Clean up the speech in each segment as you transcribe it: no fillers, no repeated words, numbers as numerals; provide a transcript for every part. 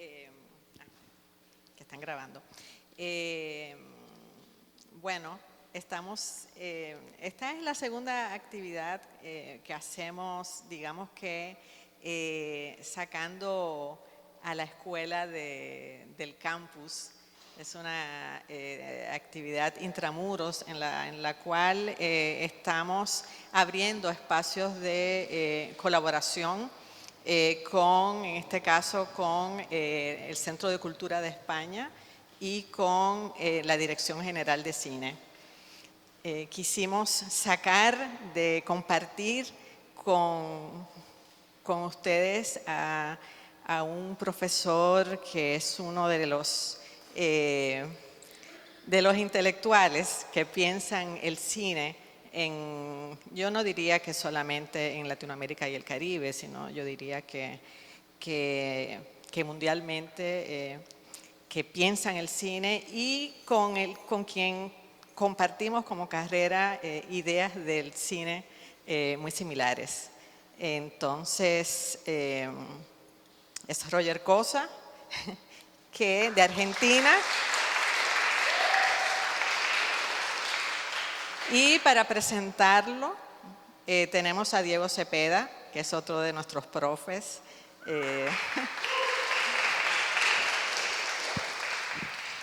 Eh, que están grabando. Eh, bueno, esta es la segunda actividad que hacemos, digamos que sacando a la escuela del campus. Es una actividad intramuros en la cual estamos abriendo espacios de colaboración en este caso, con el Centro de Cultura de España y con la Dirección General de Cine. Quisimos compartir con ustedes a un profesor que es uno de los intelectuales que piensan el cine yo no diría que solamente en Latinoamérica y el Caribe, sino yo diría que mundialmente, que piensan el cine y con quien compartimos como carrera ideas del cine muy similares. Entonces, es Roger Cosa, de Argentina. Y para presentarlo tenemos a Diego Cepeda, que es otro de nuestros profes.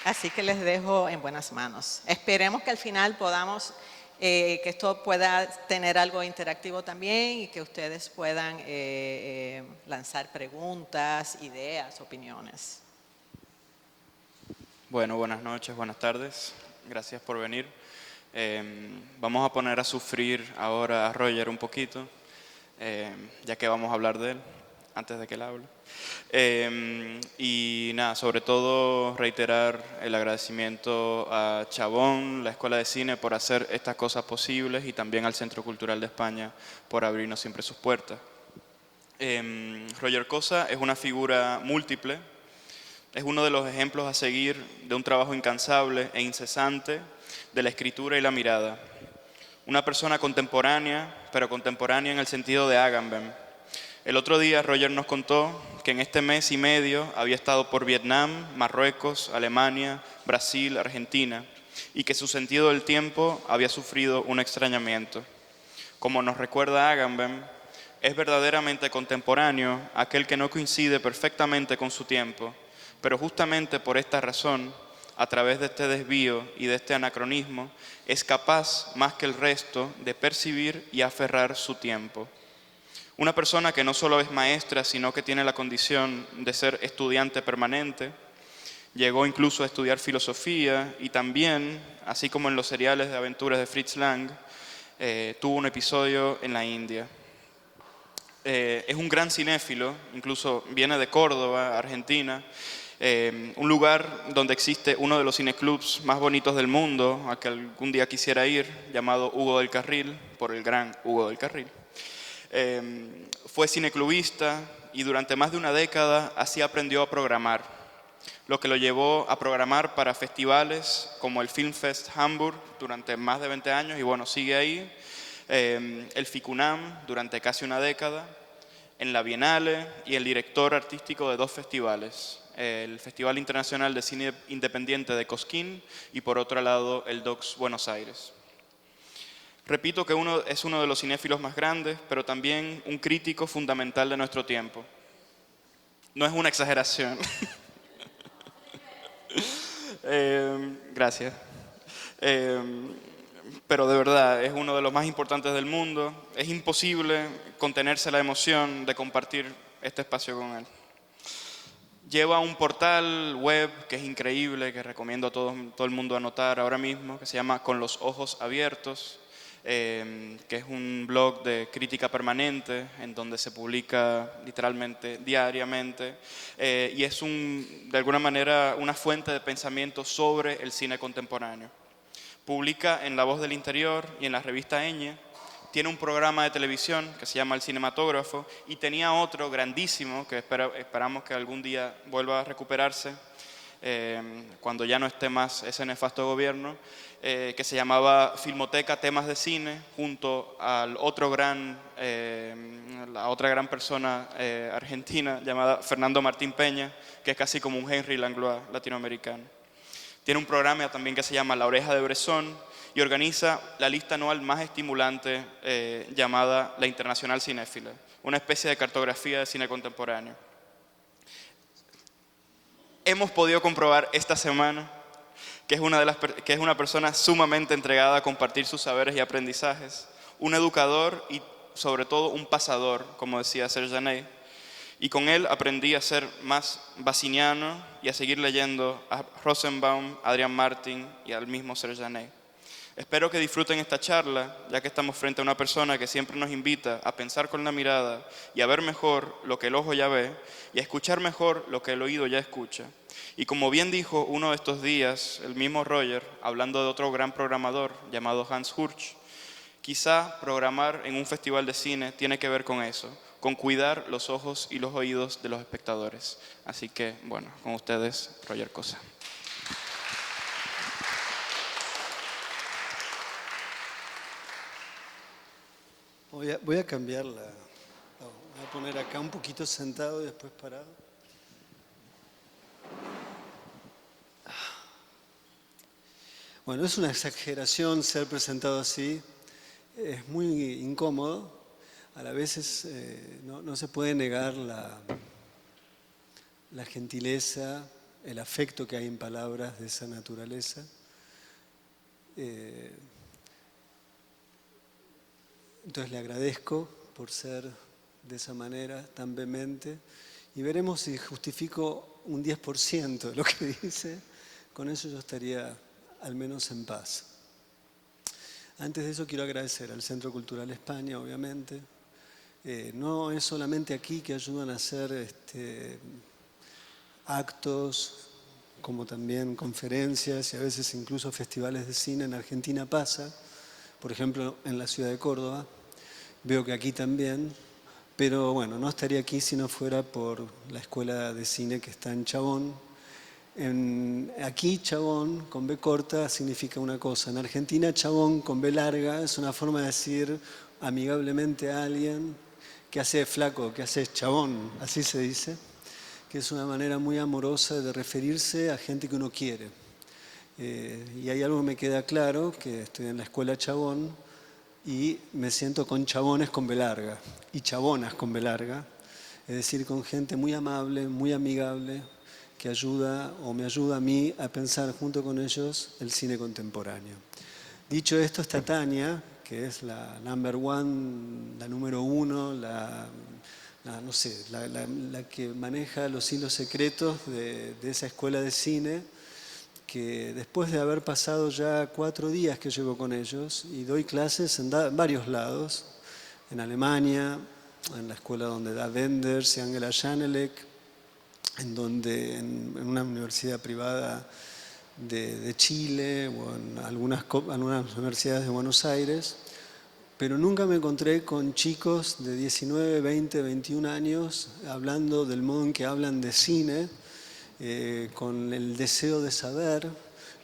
Así que les dejo en buenas manos. Esperemos que al final podamos, que esto pueda tener algo interactivo también y que ustedes puedan lanzar preguntas, ideas, opiniones. Bueno, buenas noches, buenas tardes. Gracias por venir. Vamos a poner a sufrir ahora a Roger un poquito, ya que vamos a hablar de él, antes de que él hable. Y nada, sobre todo reiterar el agradecimiento a Chabón, la Escuela de Cine, por hacer estas cosas posibles y también al Centro Cultural de España por abrirnos siempre sus puertas. Roger Cosa es una figura múltiple, es uno de los ejemplos a seguir de un trabajo incansable e incesante de la escritura y la mirada. Una persona contemporánea, pero contemporánea en el sentido de Agamben. El otro día Roger nos contó que en este mes y medio había estado por Vietnam, Marruecos, Alemania, Brasil, Argentina, y que su sentido del tiempo había sufrido un extrañamiento. Como nos recuerda Agamben, es verdaderamente contemporáneo aquel que no coincide perfectamente con su tiempo, pero justamente por esta razón, a través de este desvío y de este anacronismo, es capaz, más que el resto, de percibir y aferrar su tiempo. Una persona que no solo es maestra, sino que tiene la condición de ser estudiante permanente, llegó incluso a estudiar filosofía y también, así como en los seriales de aventuras de Fritz Lang, tuvo un episodio en la India. Es un gran cinéfilo, incluso viene de Córdoba, Argentina, un lugar donde existe uno de los cineclubs más bonitos del mundo, al que algún día quisiera ir, llamado Hugo del Carril, por el gran Hugo del Carril. Fue cineclubista y durante más de una década así aprendió a programar, lo que lo llevó a programar para festivales como el Filmfest Hamburg durante más de 20 años y bueno, sigue ahí, el FICUNAM durante casi una década, en la Bienale y el director artístico de 2 festivales, el Festival Internacional de Cine Independiente de Cosquín y por otro lado el DOCS Buenos Aires. Repito que es uno de los cinéfilos más grandes, pero también un crítico fundamental de nuestro tiempo. No es una exageración. Gracias. Pero de verdad, es uno de los más importantes del mundo. Es imposible contenerse la emoción de compartir este espacio con él. Lleva un portal web que es increíble, que recomiendo a todo el mundo anotar ahora mismo, que se llama Con los Ojos Abiertos, que es un blog de crítica permanente en donde se publica literalmente diariamente y es de alguna manera una fuente de pensamiento sobre el cine contemporáneo. Publica en La Voz del Interior y en la revista Eñe. Tiene un programa de televisión que se llama El Cinematógrafo y tenía otro grandísimo que esperamos que algún día vuelva a recuperarse, cuando ya no esté más ese nefasto gobierno, que se llamaba Filmoteca Temas de Cine, junto al otro la otra gran persona argentina llamada Fernando Martín Peña, que es casi como un Henry Langlois latinoamericano. Tiene un programa también que se llama La Oreja de Bresson y organiza la lista anual más estimulante llamada La Internacional Cinéfila, una especie de cartografía de cine contemporáneo. Hemos podido comprobar esta semana que es una persona sumamente entregada a compartir sus saberes y aprendizajes, un educador y sobre todo un pasador, como decía Serge Janet, y con él aprendí a ser más baciniano y a seguir leyendo a Rosenbaum, Adrian Martin y al mismo Serge Janet. Espero que disfruten esta charla, ya que estamos frente a una persona que siempre nos invita a pensar con la mirada y a ver mejor lo que el ojo ya ve y a escuchar mejor lo que el oído ya escucha. Y como bien dijo uno de estos días, el mismo Roger, hablando de otro gran programador llamado Hans Hurch, quizá programar en un festival de cine tiene que ver con eso, con cuidar los ojos y los oídos de los espectadores. Así que, bueno, con ustedes, Roger Cosa. Voy a cambiar voy a poner acá un poquito sentado y después parado. Bueno, es una exageración ser presentado así, es muy incómodo, a la vez no se puede negar la gentileza, el afecto que hay en palabras de esa naturaleza. Entonces le agradezco por ser de esa manera tan vehemente y veremos si justifico un 10% de lo que dice. Con eso yo estaría al menos en paz. Antes de eso quiero agradecer al Centro Cultural España, obviamente. No es solamente aquí que ayudan a hacer actos, como también conferencias y a veces incluso festivales de cine. En Argentina pasa, por ejemplo, en la ciudad de Córdoba. Veo que aquí también, pero bueno, no estaría aquí si no fuera por la escuela de cine que está en Chabón. Aquí Chabón con B corta significa una cosa. En Argentina Chabón con B larga es una forma de decir amigablemente a alguien que hace flaco, que hace chabón, así se dice, que es una manera muy amorosa de referirse a gente que uno quiere. Y hay algo que me queda claro, que estoy en la escuela Chabón y me siento con chabones con B larga y chabonas con B larga, es decir, con gente muy amable, muy amigable, que ayuda o me ayuda a mí a pensar junto con ellos el cine contemporáneo. Dicho esto, está Tania, que es la number one, la número uno, la que maneja los hilos secretos de esa escuela de cine, que después de haber pasado ya 4 días que llevo con ellos y doy clases en varios lados, en Alemania, en la escuela donde da Wenders y Angela Janelek, en una universidad privada de Chile o en algunas universidades de Buenos Aires, pero nunca me encontré con chicos de 19, 20, 21 años hablando del modo en que hablan de cine, con el deseo de saber,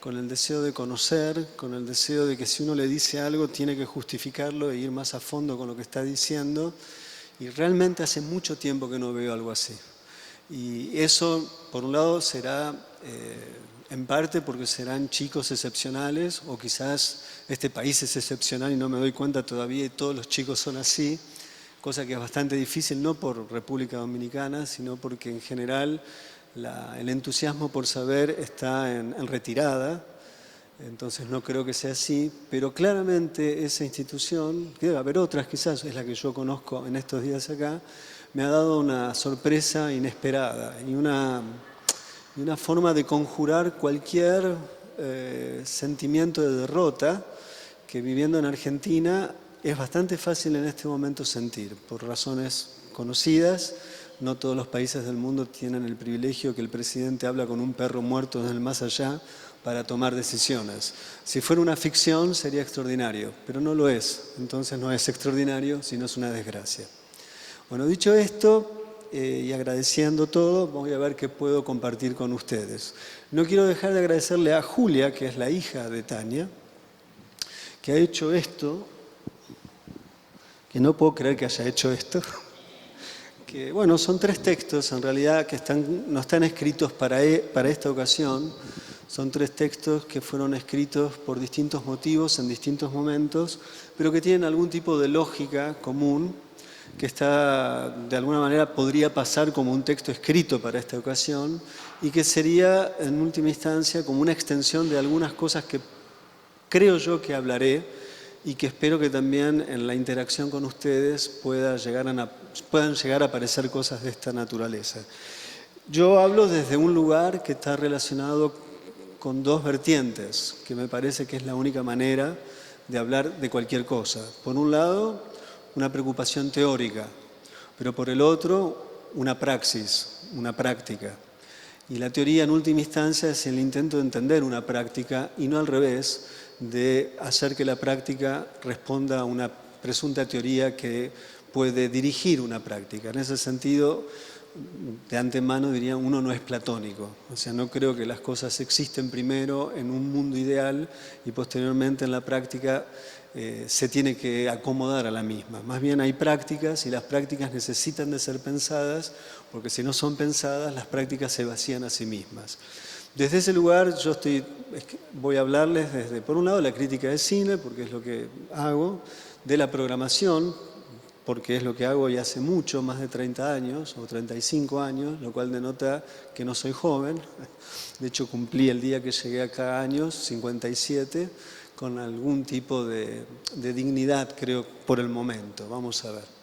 con el deseo de conocer, con el deseo de que si uno le dice algo tiene que justificarlo e ir más a fondo con lo que está diciendo. Y realmente hace mucho tiempo que no veo algo así. Y eso, por un lado, será en parte porque serán chicos excepcionales, o quizás este país es excepcional y no me doy cuenta todavía y todos los chicos son así, cosa que es bastante difícil, no por República Dominicana, sino porque en general el entusiasmo por saber está en retirada. Entonces no creo que sea así, pero claramente esa institución, que debe haber otras quizás, es la que yo conozco en estos días acá, me ha dado una sorpresa inesperada y una forma de conjurar cualquier sentimiento de derrota que viviendo en Argentina es bastante fácil en este momento sentir, por razones conocidas. No todos los países del mundo tienen el privilegio que el presidente habla con un perro muerto desde el más allá para tomar decisiones. Si fuera una ficción sería extraordinario, pero no lo es. Entonces no es extraordinario, sino es una desgracia. Bueno, dicho esto, y agradeciendo todo, voy a ver qué puedo compartir con ustedes. No quiero dejar de agradecerle a Julia, que es la hija de Tania, que ha hecho esto, que no puedo creer que haya hecho esto, que bueno, son 3 textos en realidad que no están escritos para esta ocasión, son 3 textos que fueron escritos por distintos motivos en distintos momentos, pero que tienen algún tipo de lógica común, que de alguna manera podría pasar como un texto escrito para esta ocasión y que sería en última instancia como una extensión de algunas cosas que creo yo que hablaré y que espero que también en la interacción con ustedes puedan llegar a aparecer cosas de esta naturaleza. Yo hablo desde un lugar que está relacionado con 2 vertientes, que me parece que es la única manera de hablar de cualquier cosa. Por un lado, una preocupación teórica, pero por el otro, una praxis, una práctica. Y la teoría, en última instancia, es el intento de entender una práctica y no al revés, de hacer que la práctica responda a una presunta teoría que puede dirigir una práctica. En ese sentido, de antemano diría, uno no es platónico. O sea, no creo que las cosas existen primero en un mundo ideal y posteriormente en la práctica se tiene que acomodar a la misma. Más bien hay prácticas y las prácticas necesitan de ser pensadas, porque si no son pensadas, las prácticas se vacían a sí mismas. Desde ese lugar yo voy a hablarles desde, por un lado, la crítica de cine, porque es lo que hago, de la programación, porque es lo que hago ya hace mucho, más de 30 años o 35 años, lo cual denota que no soy joven. De hecho, cumplí el día que llegué acá años, 57, con algún tipo de dignidad, creo, por el momento. Vamos a ver.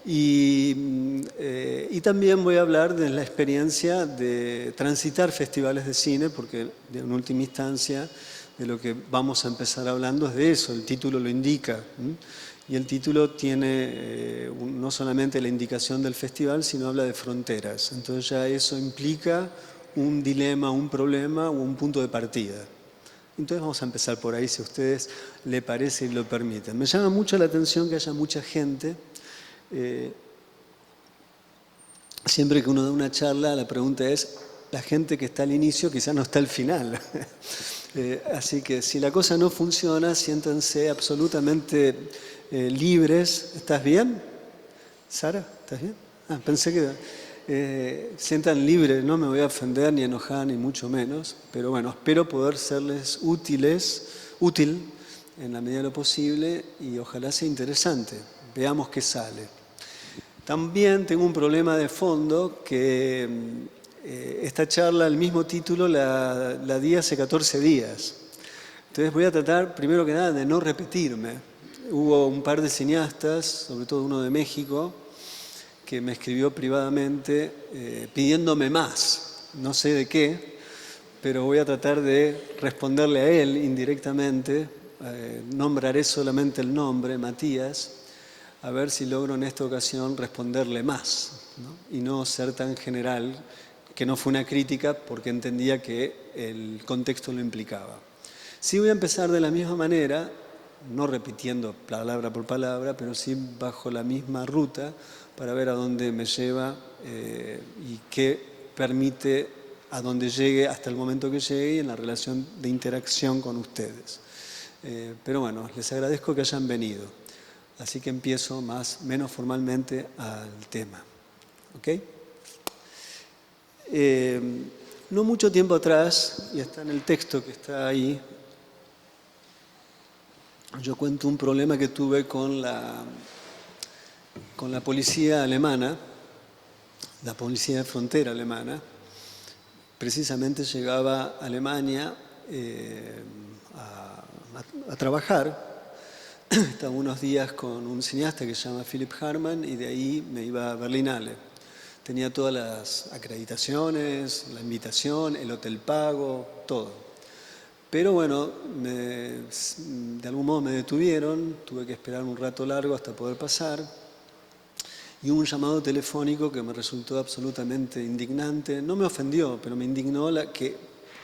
Y también voy a hablar de la experiencia de transitar festivales de cine, porque en última instancia de lo que vamos a empezar hablando es de eso, el título lo indica. Y el título tiene no solamente la indicación del festival, sino habla de fronteras. Entonces ya eso implica un dilema, un problema o un punto de partida. Entonces vamos a empezar por ahí, si a ustedes les parece y lo permiten. Me llama mucho la atención que haya mucha gente. Siempre que uno da una charla, la pregunta es, la gente que está al inicio quizás no está al final. Así que si la cosa no funciona, siéntanse absolutamente libres. ¿Estás bien? ¿Sara? ¿Estás bien? Pensé que sientan libres, no me voy a ofender ni enojar ni mucho menos, pero bueno, espero poder serles útil en la medida de lo posible y ojalá sea interesante. Veamos qué sale. También tengo un problema de fondo que esta charla, el mismo título, la di hace 14 días. Entonces voy a tratar, primero que nada, de no repetirme. Hubo un par de cineastas, sobre todo uno de México, que me escribió privadamente pidiéndome más. No sé de qué, pero voy a tratar de responderle a él indirectamente. Nombraré solamente el nombre, Matías, a ver si logro en esta ocasión responderle más, ¿no? Y no ser tan general, que no fue una crítica porque entendía que el contexto lo implicaba. Sí voy a empezar de la misma manera, no repitiendo palabra por palabra, pero sí bajo la misma ruta para ver a dónde me lleva y qué permite a dónde llegue hasta el momento que llegue y en la relación de interacción con ustedes. Pero bueno, les agradezco que hayan venido. Así que empiezo menos formalmente al tema. ¿Ok? No mucho tiempo atrás, y está en el texto que está ahí, yo cuento un problema que tuve con la policía alemana, la policía de frontera alemana. Precisamente llegaba a Alemania a trabajar. Estaba unos días con un cineasta que se llama Philipp Hartmann y de ahí me iba a Berlinale. Tenía todas las acreditaciones, la invitación, el hotel pago, todo. Pero bueno, de algún modo me detuvieron, tuve que esperar un rato largo hasta poder pasar. Y hubo un llamado telefónico que me resultó absolutamente indignante. No me ofendió, pero me indignó que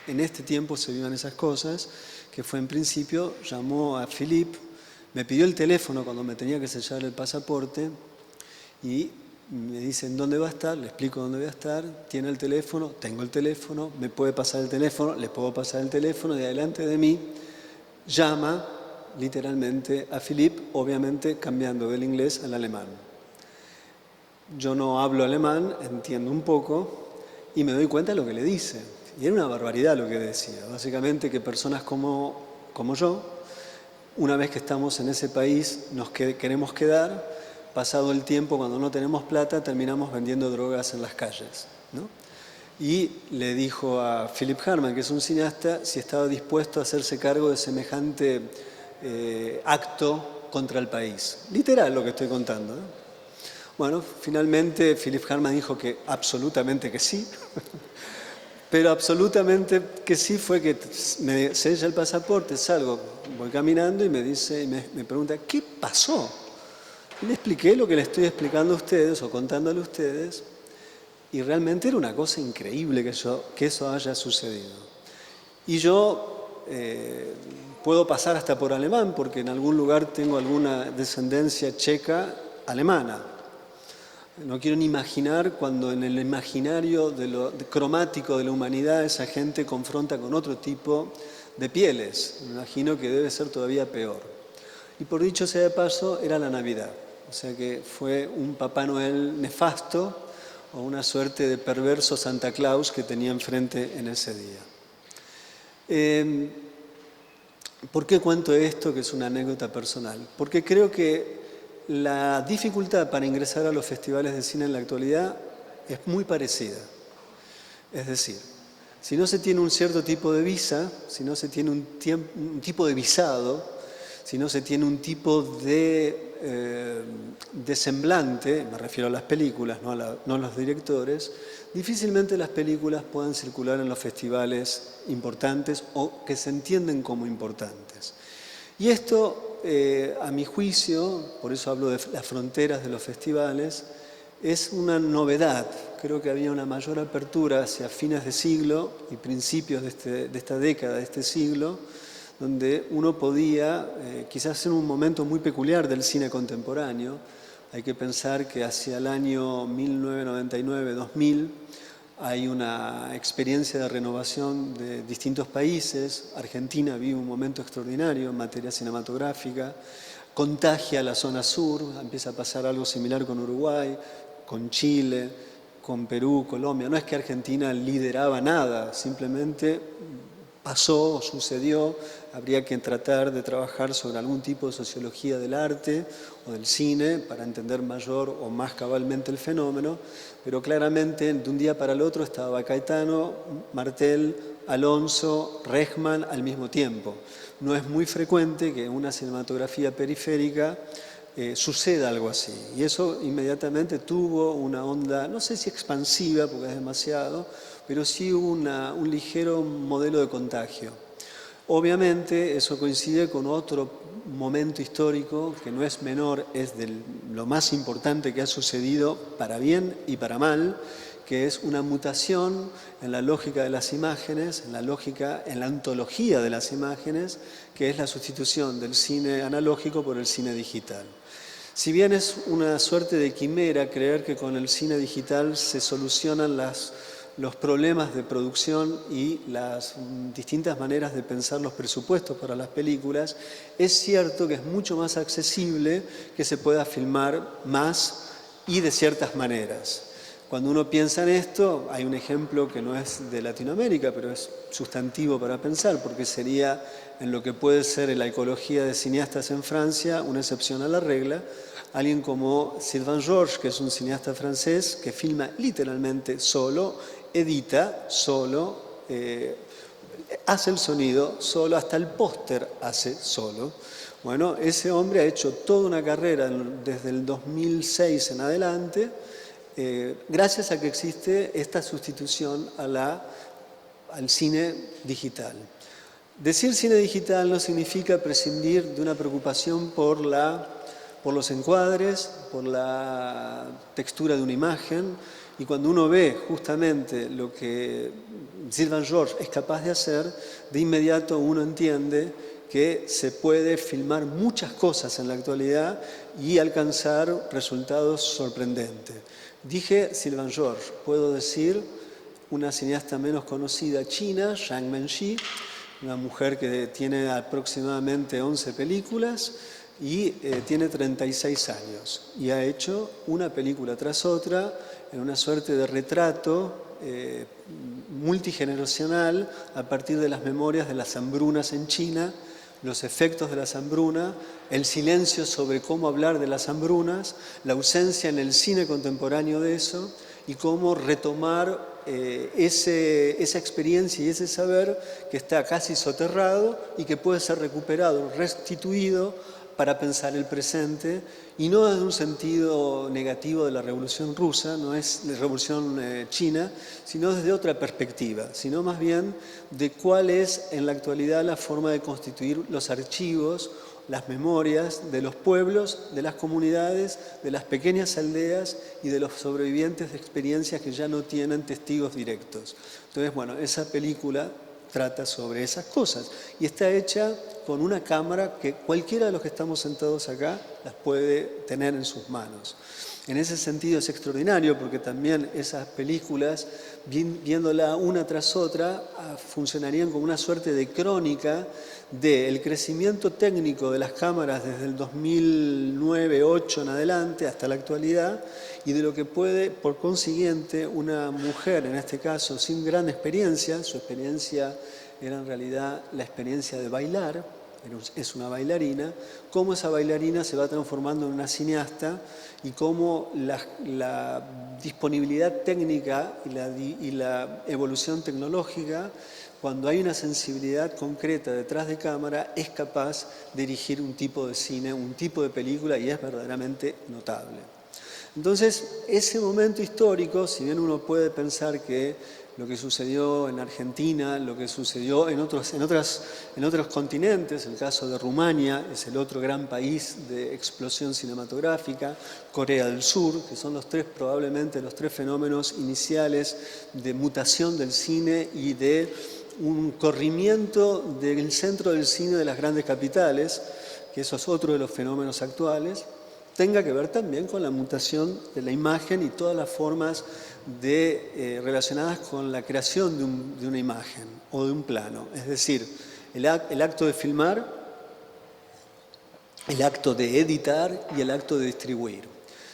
en este tiempo se vivan esas cosas, que fue en principio, llamó a Philipp, me pidió el teléfono cuando me tenía que sellar el pasaporte y me dicen dónde va a estar, le explico dónde voy a estar, tiene el teléfono, tengo el teléfono, me puede pasar el teléfono, le puedo pasar el teléfono, y adelante de mí llama literalmente a Philippe, obviamente cambiando del inglés al alemán. Yo no hablo alemán, entiendo un poco y me doy cuenta de lo que le dice. Y era una barbaridad lo que decía. Básicamente que personas como yo, una vez que estamos en ese país, nos queremos quedar, pasado el tiempo, cuando no tenemos plata, terminamos vendiendo drogas en las calles, ¿no? Y le dijo a Philipp Hartman, que es un cineasta, si estaba dispuesto a hacerse cargo de semejante acto contra el país. Literal lo que estoy contando, ¿no? Bueno, finalmente Philipp Hartman dijo que absolutamente que sí, pero absolutamente que sí fue que me sella el pasaporte, salgo, voy caminando y me dice, me pregunta, ¿qué pasó? Y le expliqué lo que le estoy explicando a ustedes o contándole a ustedes, y realmente era una cosa increíble que eso haya sucedido. Y yo puedo pasar hasta por alemán, porque en algún lugar tengo alguna descendencia checa alemana. No quiero ni imaginar cuando en el imaginario cromático de la humanidad esa gente confronta con otro tipo de pieles. Me imagino que debe ser todavía peor. Y por dicho sea de paso, era la Navidad. O sea que fue un Papá Noel nefasto o una suerte de perverso Santa Claus que tenía enfrente en ese día. ¿Por qué cuento esto, que es una anécdota personal? Porque creo que la dificultad para ingresar a los festivales de cine en la actualidad es muy parecida. Es decir, si no se tiene un cierto tipo de visa, si no se tiene un tipo de visado, si no se tiene un tipo de semblante, me refiero a las películas, no a los directores, difícilmente las películas puedan circular en los festivales importantes o que se entienden como importantes. Y esto, a mi juicio, por eso hablo de las fronteras de los festivales, es una novedad. Creo que había una mayor apertura hacia fines de siglo y principios de esta década, de este siglo, donde uno podía, quizás en un momento muy peculiar del cine contemporáneo, hay que pensar que hacia el año 1999-2000 hay una experiencia de renovación de distintos países. Argentina vive un momento extraordinario en materia cinematográfica, contagia la zona sur, empieza a pasar algo similar con Uruguay, con Chile, con Perú, Colombia. No es que Argentina lideraba nada, simplemente pasó, sucedió. Habría que tratar de trabajar sobre algún tipo de sociología del arte o del cine para entender mayor o más cabalmente el fenómeno, pero claramente de un día para el otro estaba Caetano, Martel, Alonso, Rejman al mismo tiempo. No es muy frecuente que en una cinematografía periférica suceda algo así, y eso inmediatamente tuvo una onda, no sé si expansiva porque es demasiado, pero sí hubo un ligero modelo de contagio. Obviamente eso coincide con otro momento histórico que no es menor, es de lo más importante que ha sucedido para bien y para mal, que es una mutación en la lógica de las imágenes, en la ontología de las imágenes, que es la sustitución del cine analógico por el cine digital. Si bien es una suerte de quimera creer que con el cine digital se solucionan los problemas de producción y las distintas maneras de pensar los presupuestos para las películas, es cierto que es mucho más accesible que se pueda filmar más y de ciertas maneras. Cuando uno piensa en esto, hay un ejemplo que no es de Latinoamérica, pero es sustantivo para pensar, porque sería en lo que puede ser la ecología de cineastas en Francia una excepción a la regla. Alguien como Sylvain Georges, que es un cineasta francés que filma literalmente solo, edita solo, hace el sonido solo, hasta el póster hace solo. Bueno, ese hombre ha hecho toda una carrera desde el 2006 en adelante, gracias a que existe esta sustitución al cine digital. Decir cine digital no significa prescindir de una preocupación por los encuadres, por la textura de una imagen, y cuando uno ve justamente lo que Sylvain Georges es capaz de hacer, de inmediato uno entiende que se puede filmar muchas cosas en la actualidad y alcanzar resultados sorprendentes. Dije Sylvain Georges, puedo decir una cineasta menos conocida china, Zhang Menxi, una mujer que tiene aproximadamente 11 películas y tiene 36 años y ha hecho una película tras otra en una suerte de retrato multigeneracional a partir de las memorias de las hambrunas en China, los efectos de las hambrunas, el silencio sobre cómo hablar de las hambrunas, la ausencia en el cine contemporáneo de eso y cómo retomar esa experiencia y ese saber que está casi soterrado y que puede ser recuperado, restituido para pensar el presente, y no desde un sentido negativo de la Revolución Rusa, no es la Revolución China, sino desde otra perspectiva, sino más bien de cuál es en la actualidad la forma de constituir los archivos, las memorias de los pueblos, de las comunidades, de las pequeñas aldeas y de los sobrevivientes de experiencias que ya no tienen testigos directos. Entonces, bueno, esa película trata sobre esas cosas y está hecha con una cámara que cualquiera de los que estamos sentados acá las puede tener en sus manos. En ese sentido es extraordinario porque también esas películas, viéndola una tras otra, funcionarían como una suerte de crónica del crecimiento técnico de las cámaras desde el 2009-2008 en adelante hasta la actualidad y de lo que puede, por consiguiente, una mujer, en este caso sin gran experiencia, su experiencia era en realidad la experiencia de bailar, es una bailarina, cómo esa bailarina se va transformando en una cineasta y cómo la disponibilidad técnica y la evolución tecnológica, cuando hay una sensibilidad concreta detrás de cámara, es capaz de dirigir un tipo de cine, un tipo de película y es verdaderamente notable. Entonces, ese momento histórico, si bien uno puede pensar que lo que sucedió en Argentina, lo que sucedió en otros continentes, el caso de Rumania es el otro gran país de explosión cinematográfica, Corea del Sur, que son probablemente los tres fenómenos iniciales de mutación del cine y de un corrimiento del centro del cine de las grandes capitales, que eso es otro de los fenómenos actuales, tenga que ver también con la mutación de la imagen y todas las formas relacionadas con la creación de una imagen o de un plano. Es decir, el acto de filmar, el acto de editar y el acto de distribuir.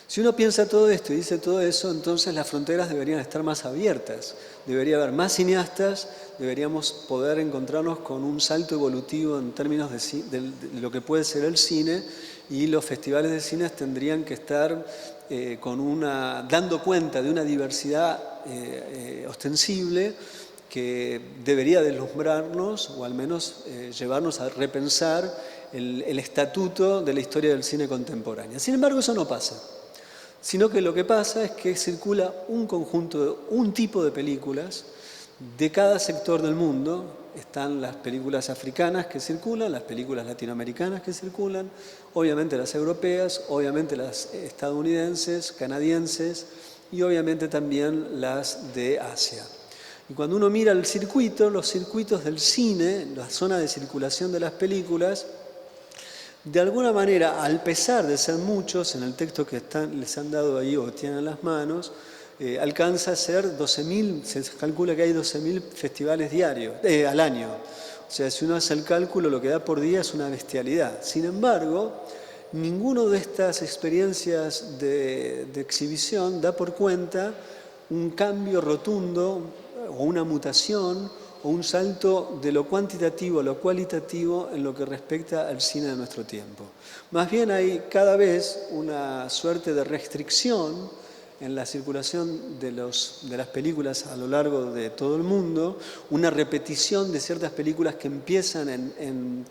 Si uno piensa todo esto y dice todo eso, entonces las fronteras deberían estar más abiertas. Debería haber más cineastas, deberíamos poder encontrarnos con un salto evolutivo en términos de lo que puede ser el cine, y los festivales de cine tendrían que estar dando cuenta de una diversidad ostensible que debería deslumbrarnos o al menos llevarnos a repensar el estatuto de la historia del cine contemporáneo. Sin embargo, eso no pasa, sino que lo que pasa es que circula un tipo de películas de cada sector del mundo. Están las películas africanas que circulan, las películas latinoamericanas que circulan, obviamente las europeas, obviamente las estadounidenses, canadienses y obviamente también las de Asia. Y cuando uno mira el circuito, los circuitos del cine, la zona de circulación de las películas, de alguna manera, al pesar de ser muchos, en el texto que les han dado ahí o tienen en las manos, alcanza a ser 12.000, se calcula que hay 12.000 festivales diarios, al año. O sea, si uno hace el cálculo, lo que da por día es una bestialidad. Sin embargo, ninguno de estas experiencias de exhibición da por cuenta un cambio rotundo o una mutación o un salto de lo cuantitativo a lo cualitativo en lo que respecta al cine de nuestro tiempo. Más bien hay cada vez una suerte de restricción en la circulación de las películas a lo largo de todo el mundo, una repetición de ciertas películas que empiezan en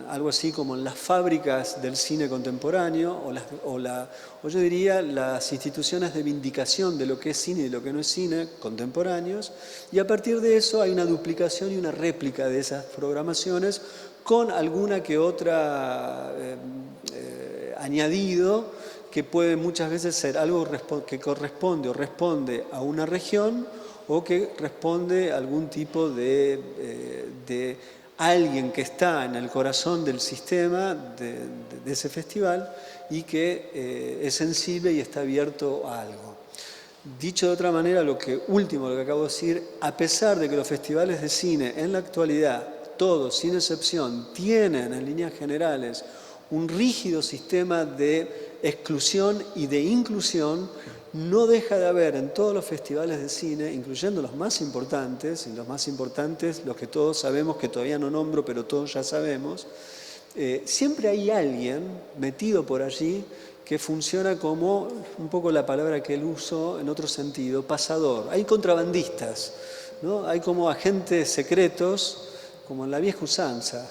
algo así como en las fábricas del cine contemporáneo, o yo diría las instituciones de vindicación de lo que es cine y lo que no es cine contemporáneos, y a partir de eso hay una duplicación y una réplica de esas programaciones con alguna que otra añadido, que puede muchas veces ser algo que corresponde o responde a una región o que responde a algún tipo de alguien que está en el corazón del sistema de ese festival y que es sensible y está abierto a algo. Dicho de otra manera, lo que acabo de decir, a pesar de que los festivales de cine en la actualidad, todos sin excepción, tienen en líneas generales un rígido sistema de exclusión y de inclusión, no deja de haber en todos los festivales de cine, incluyendo los más importantes, y los más importantes, los que todos sabemos, que todavía no nombro, pero todos ya sabemos, siempre hay alguien metido por allí que funciona como, un poco la palabra que él usó en otro sentido, pasador. Hay contrabandistas, ¿no? Hay como agentes secretos, como en la vieja usanza,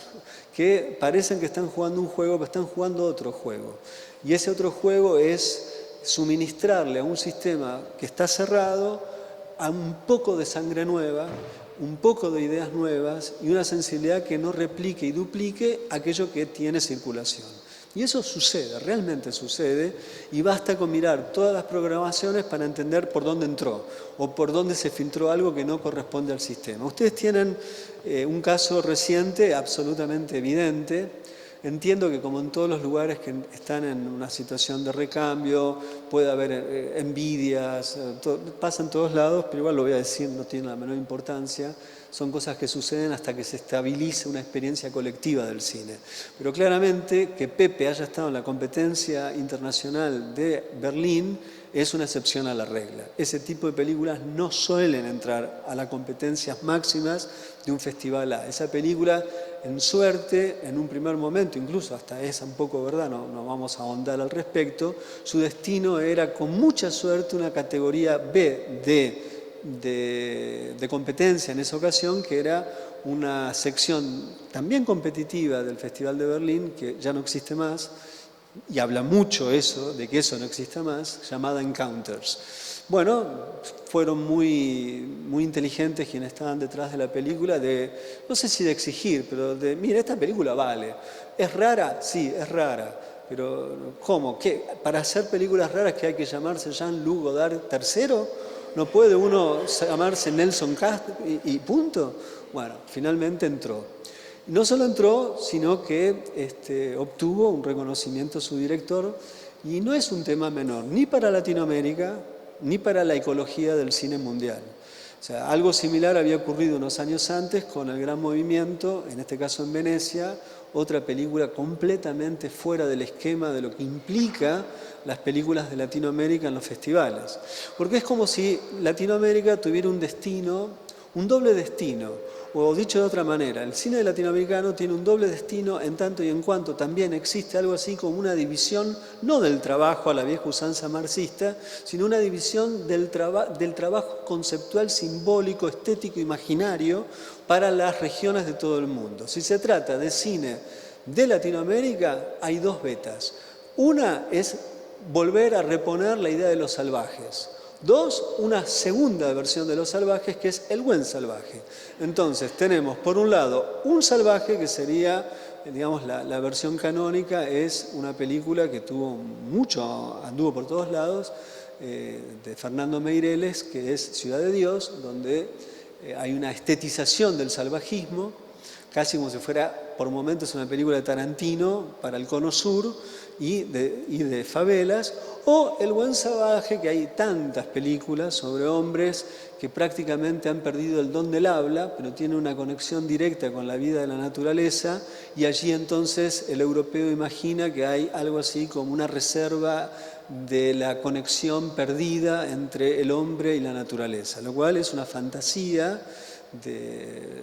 que parecen que están jugando un juego, pero están jugando otro juego. Y ese otro juego es suministrarle a un sistema que está cerrado a un poco de sangre nueva, un poco de ideas nuevas y una sensibilidad que no replique y duplique aquello que tiene circulación. Y eso sucede, realmente sucede, y basta con mirar todas las programaciones para entender por dónde entró o por dónde se filtró algo que no corresponde al sistema. Ustedes tienen un caso reciente absolutamente evidente. Entiendo que como en todos los lugares que están en una situación de recambio, puede haber envidias, pasa en todos lados, pero igual lo voy a decir, no tiene la menor importancia. Son cosas que suceden hasta que se estabilice una experiencia colectiva del cine. Pero claramente que Pepe haya estado en la competencia internacional de Berlín es una excepción a la regla. Ese tipo de películas no suelen entrar a las competencias máximas de un festival A. Esa película, en suerte, en un primer momento, incluso hasta es un poco verdad, no vamos a ahondar al respecto, su destino era con mucha suerte una categoría B de competencia en esa ocasión, que era una sección también competitiva del Festival de Berlín, que ya no existe más, y habla mucho eso, de que eso no exista más, llamada Encounters. Bueno, fueron muy inteligentes quienes estaban detrás de la película, no sé si de exigir, pero mira, esta película vale. ¿Es rara? Sí, es rara. Pero, ¿cómo? ¿Qué? ¿Para hacer películas raras que hay que llamarse Jean-Luc Godard III? ¿No puede uno llamarse Nelson Cast y punto? Bueno, finalmente entró. No solo entró, sino que obtuvo un reconocimiento su director, y no es un tema menor, ni para Latinoamérica, ni para la ecología del cine mundial. O sea, algo similar había ocurrido unos años antes con El Gran Movimiento, en este caso en Venecia, otra película completamente fuera del esquema de lo que implica las películas de Latinoamérica en los festivales. Porque es como si Latinoamérica tuviera un destino, un doble destino. O dicho de otra manera, el cine latinoamericano tiene un doble destino en tanto y en cuanto también existe algo así como una división, no del trabajo a la vieja usanza marxista, sino una división del trabajo conceptual, simbólico, estético, imaginario para las regiones de todo el mundo. Si se trata de cine de Latinoamérica, hay dos vetas. Una es volver a reponer la idea de los salvajes. Dos, una segunda versión de los salvajes, que es el buen salvaje. Entonces, tenemos por un lado un salvaje que sería, digamos, la versión canónica, es una película que anduvo por todos lados, de Fernando Meireles, que es Ciudad de Dios, donde hay una estetización del salvajismo, casi como si fuera, por momentos, una película de Tarantino para el Cono Sur y de favelas, o El Buen Salvaje, que hay tantas películas sobre hombres que prácticamente han perdido el don del habla, pero tienen una conexión directa con la vida de la naturaleza, y allí entonces el europeo imagina que hay algo así como una reserva de la conexión perdida entre el hombre y la naturaleza, lo cual es una fantasía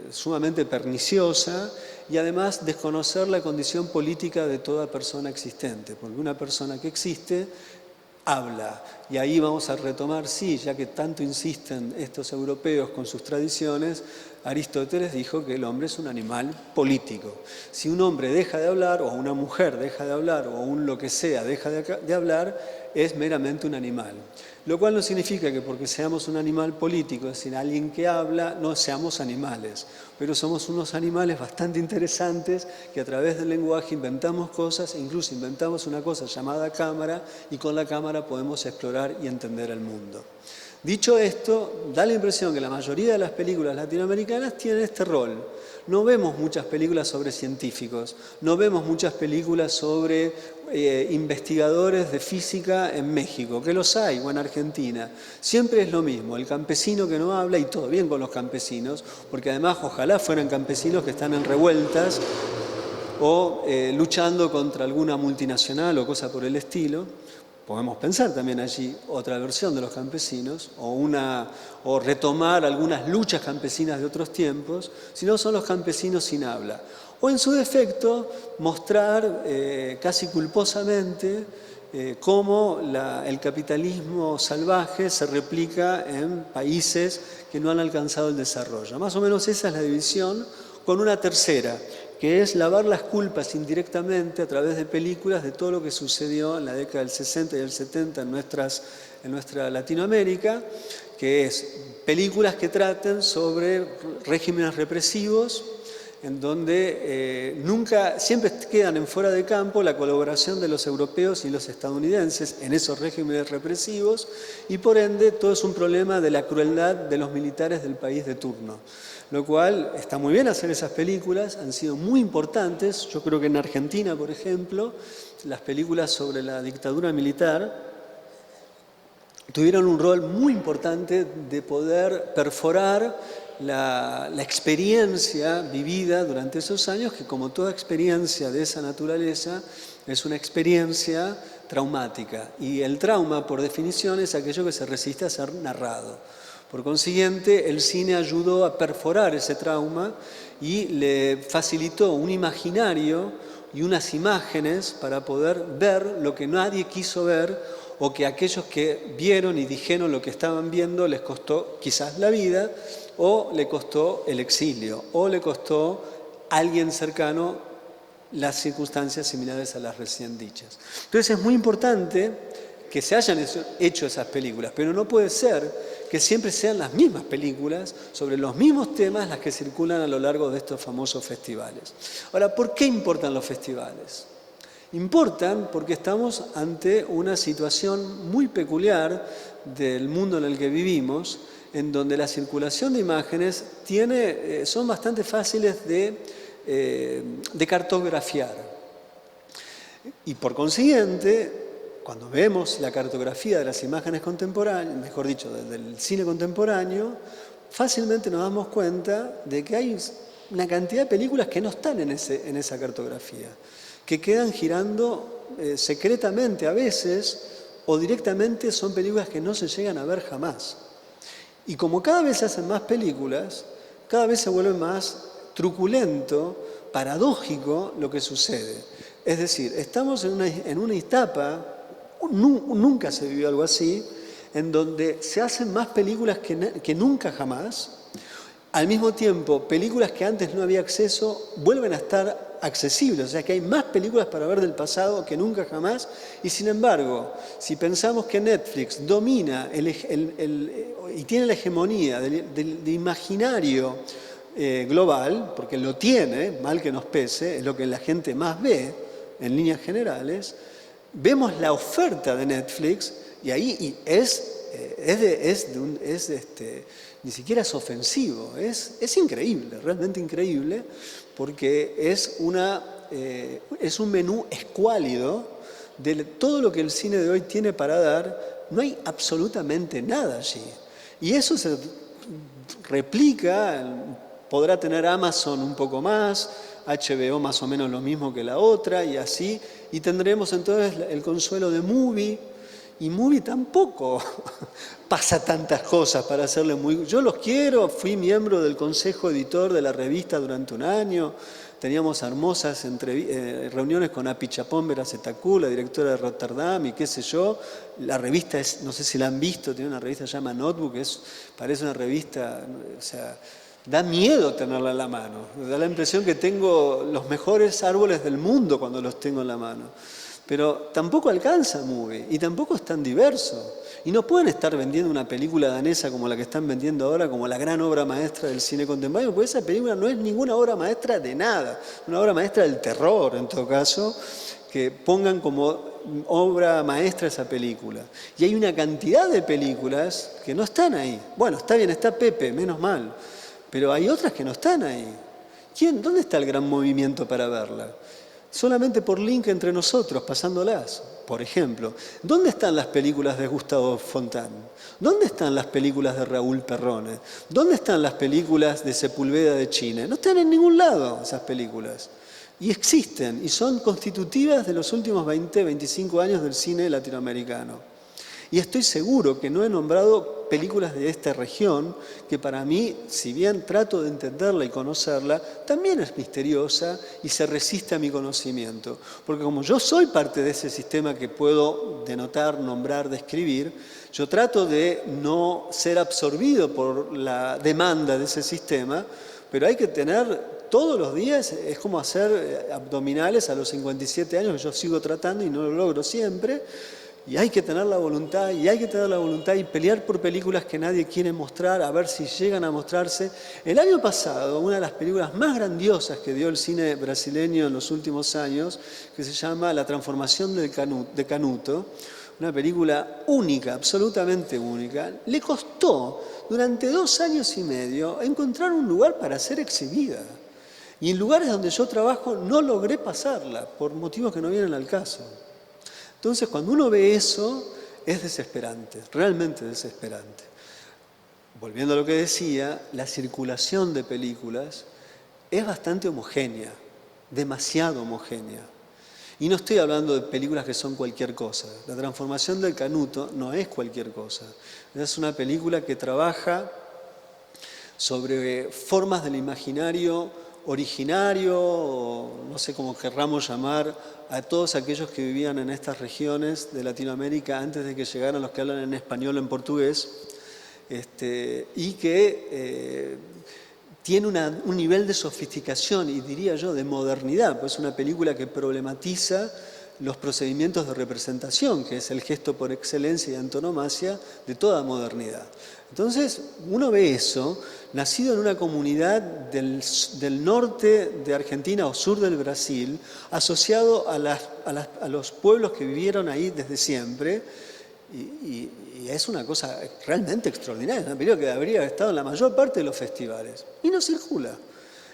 sumamente perniciosa, y además desconocer la condición política de toda persona existente, porque una persona que existe habla. Y ahí vamos a retomar, sí, ya que tanto insisten estos europeos con sus tradiciones, Aristóteles dijo que el hombre es un animal político. Si un hombre deja de hablar, o una mujer deja de hablar, o un lo que sea deja de hablar, es meramente un animal. Lo cual no significa que porque seamos un animal político, es decir, alguien que habla, no seamos animales. Pero somos unos animales bastante interesantes que a través del lenguaje inventamos cosas, e incluso inventamos una cosa llamada cámara, y con la cámara podemos explorar y entender el mundo. Dicho esto, da la impresión que la mayoría de las películas latinoamericanas tienen este rol. No vemos muchas películas sobre científicos, no vemos muchas películas sobre investigadores de física en México, que los hay, o en Argentina. Siempre es lo mismo, el campesino que no habla, y todo bien con los campesinos, porque además ojalá fueran campesinos que están en revueltas o luchando contra alguna multinacional o cosa por el estilo. Podemos pensar también allí otra versión de los campesinos o retomar algunas luchas campesinas de otros tiempos, si no son los campesinos sin habla. O en su defecto mostrar casi culposamente cómo el capitalismo salvaje se replica en países que no han alcanzado el desarrollo. Más o menos esa es la división, con una tercera, que es lavar las culpas indirectamente a través de películas de todo lo que sucedió en la década del 60 y del 70 en nuestra Latinoamérica, que es películas que traten sobre regímenes represivos, en donde siempre quedan en fuera de campo la colaboración de los europeos y los estadounidenses en esos regímenes represivos, y por ende todo es un problema de la crueldad de los militares del país de turno. Lo cual está muy bien hacer esas películas, han sido muy importantes. Yo creo que en Argentina, por ejemplo, las películas sobre la dictadura militar tuvieron un rol muy importante de poder perforar la experiencia vivida durante esos años, que como toda experiencia de esa naturaleza es una experiencia traumática. Y el trauma, por definición, es aquello que se resiste a ser narrado. Por consiguiente, el cine ayudó a perforar ese trauma y le facilitó un imaginario y unas imágenes para poder ver lo que nadie quiso ver, o que aquellos que vieron y dijeron lo que estaban viendo les costó quizás la vida, o le costó el exilio, o le costó a alguien cercano las circunstancias similares a las recién dichas. Entonces es muy importante que se hayan hecho esas películas, pero no puede ser que siempre sean las mismas películas sobre los mismos temas las que circulan a lo largo de estos famosos festivales. Ahora, ¿por qué importan los festivales? Importan porque estamos ante una situación muy peculiar del mundo en el que vivimos, en donde la circulación de imágenes son bastante fáciles de cartografiar. Y por consiguiente, cuando vemos la cartografía de las imágenes contemporáneas, mejor dicho, del cine contemporáneo, fácilmente nos damos cuenta de que hay una cantidad de películas que no están en esa cartografía, que quedan girando secretamente a veces, o directamente son películas que no se llegan a ver jamás. Y como cada vez se hacen más películas, cada vez se vuelve más truculento, paradójico lo que sucede. Es decir, estamos en una etapa, nunca se vivió algo así, en donde se hacen más películas que nunca jamás. Al mismo tiempo, películas que antes no había acceso vuelven a estar accesibles, o sea que hay más películas para ver del pasado que nunca jamás. Y sin embargo, si pensamos que Netflix domina y tiene la hegemonía de imaginario global, porque lo tiene, mal que nos pese, es lo que la gente más ve en líneas generales, vemos la oferta de Netflix y ahí ni siquiera es ofensivo, es increíble, realmente increíble, porque es un menú escuálido de todo lo que el cine de hoy tiene para dar. No hay absolutamente nada allí. Y eso se replica, podrá tener Amazon un poco más, HBO más o menos lo mismo que la otra, y así, y tendremos entonces el consuelo de Movie, y Movie tampoco pasa tantas cosas para hacerle muy... Yo los quiero, fui miembro del consejo editor de la revista durante un año, teníamos hermosas reuniones con Apichapón Verazetacú, la directora de Rotterdam, y qué sé yo. La revista no sé si la han visto, tiene una revista que se llama Notebook, parece una revista, o sea, da miedo tenerla en la mano. Da la impresión que tengo los mejores árboles del mundo cuando los tengo en la mano. Pero tampoco alcanza Movie y tampoco es tan diverso. Y no pueden estar vendiendo una película danesa como la que están vendiendo ahora, como la gran obra maestra del cine contemporáneo, porque esa película no es ninguna obra maestra de nada, una obra maestra del terror en todo caso, que pongan como obra maestra esa película. Y hay una cantidad de películas que no están ahí. Bueno, está bien, está Pepe, menos mal, pero hay otras que no están ahí. ¿Dónde está el gran movimiento para verla? Solamente por link entre nosotros, pasándolas. Por ejemplo, ¿dónde están las películas de Gustavo Fontán? ¿Dónde están las películas de Raúl Perrone? ¿Dónde están las películas de Sepúlveda de Chile? No están en ningún lado esas películas. Y existen, y son constitutivas de los últimos 20, 25 años del cine latinoamericano. Y estoy seguro que no he nombrado películas de esta región, que para mí, si bien trato de entenderla y conocerla, también es misteriosa y se resiste a mi conocimiento. Porque como yo soy parte de ese sistema que puedo denotar, nombrar, describir, yo trato de no ser absorbido por la demanda de ese sistema, pero hay que tener todos los días, es como hacer abdominales a los 57 años, que yo sigo tratando y no lo logro siempre. Y hay que tener la voluntad, y pelear por películas que nadie quiere mostrar, a ver si llegan a mostrarse. El año pasado, una de las películas más grandiosas que dio el cine brasileño en los últimos años, que se llama La transformación de Canuto, una película única, absolutamente única, le costó durante 2 años y medio encontrar un lugar para ser exhibida. Y en lugares donde yo trabajo no logré pasarla, por motivos que no vienen al caso. Entonces, cuando uno ve eso, es desesperante, realmente desesperante. Volviendo a lo que decía, la circulación de películas es bastante homogénea, demasiado homogénea. Y no estoy hablando de películas que son cualquier cosa. La transformación del Canuto no es cualquier cosa. Es una película que trabaja sobre formas del imaginario originario, o no sé cómo querramos llamar, a todos aquellos que vivían en estas regiones de Latinoamérica antes de que llegaran los que hablan en español o en portugués, y que tiene un nivel de sofisticación y diría yo de modernidad, pues es una película que problematiza los procedimientos de representación, que es el gesto por excelencia y antonomasia de toda modernidad. Entonces, uno ve eso, nacido en una comunidad del norte de Argentina o sur del Brasil, asociado a los pueblos que vivieron ahí desde siempre, y es una cosa realmente extraordinaria, una película que debería haber estado en la mayor parte de los festivales, y no circula.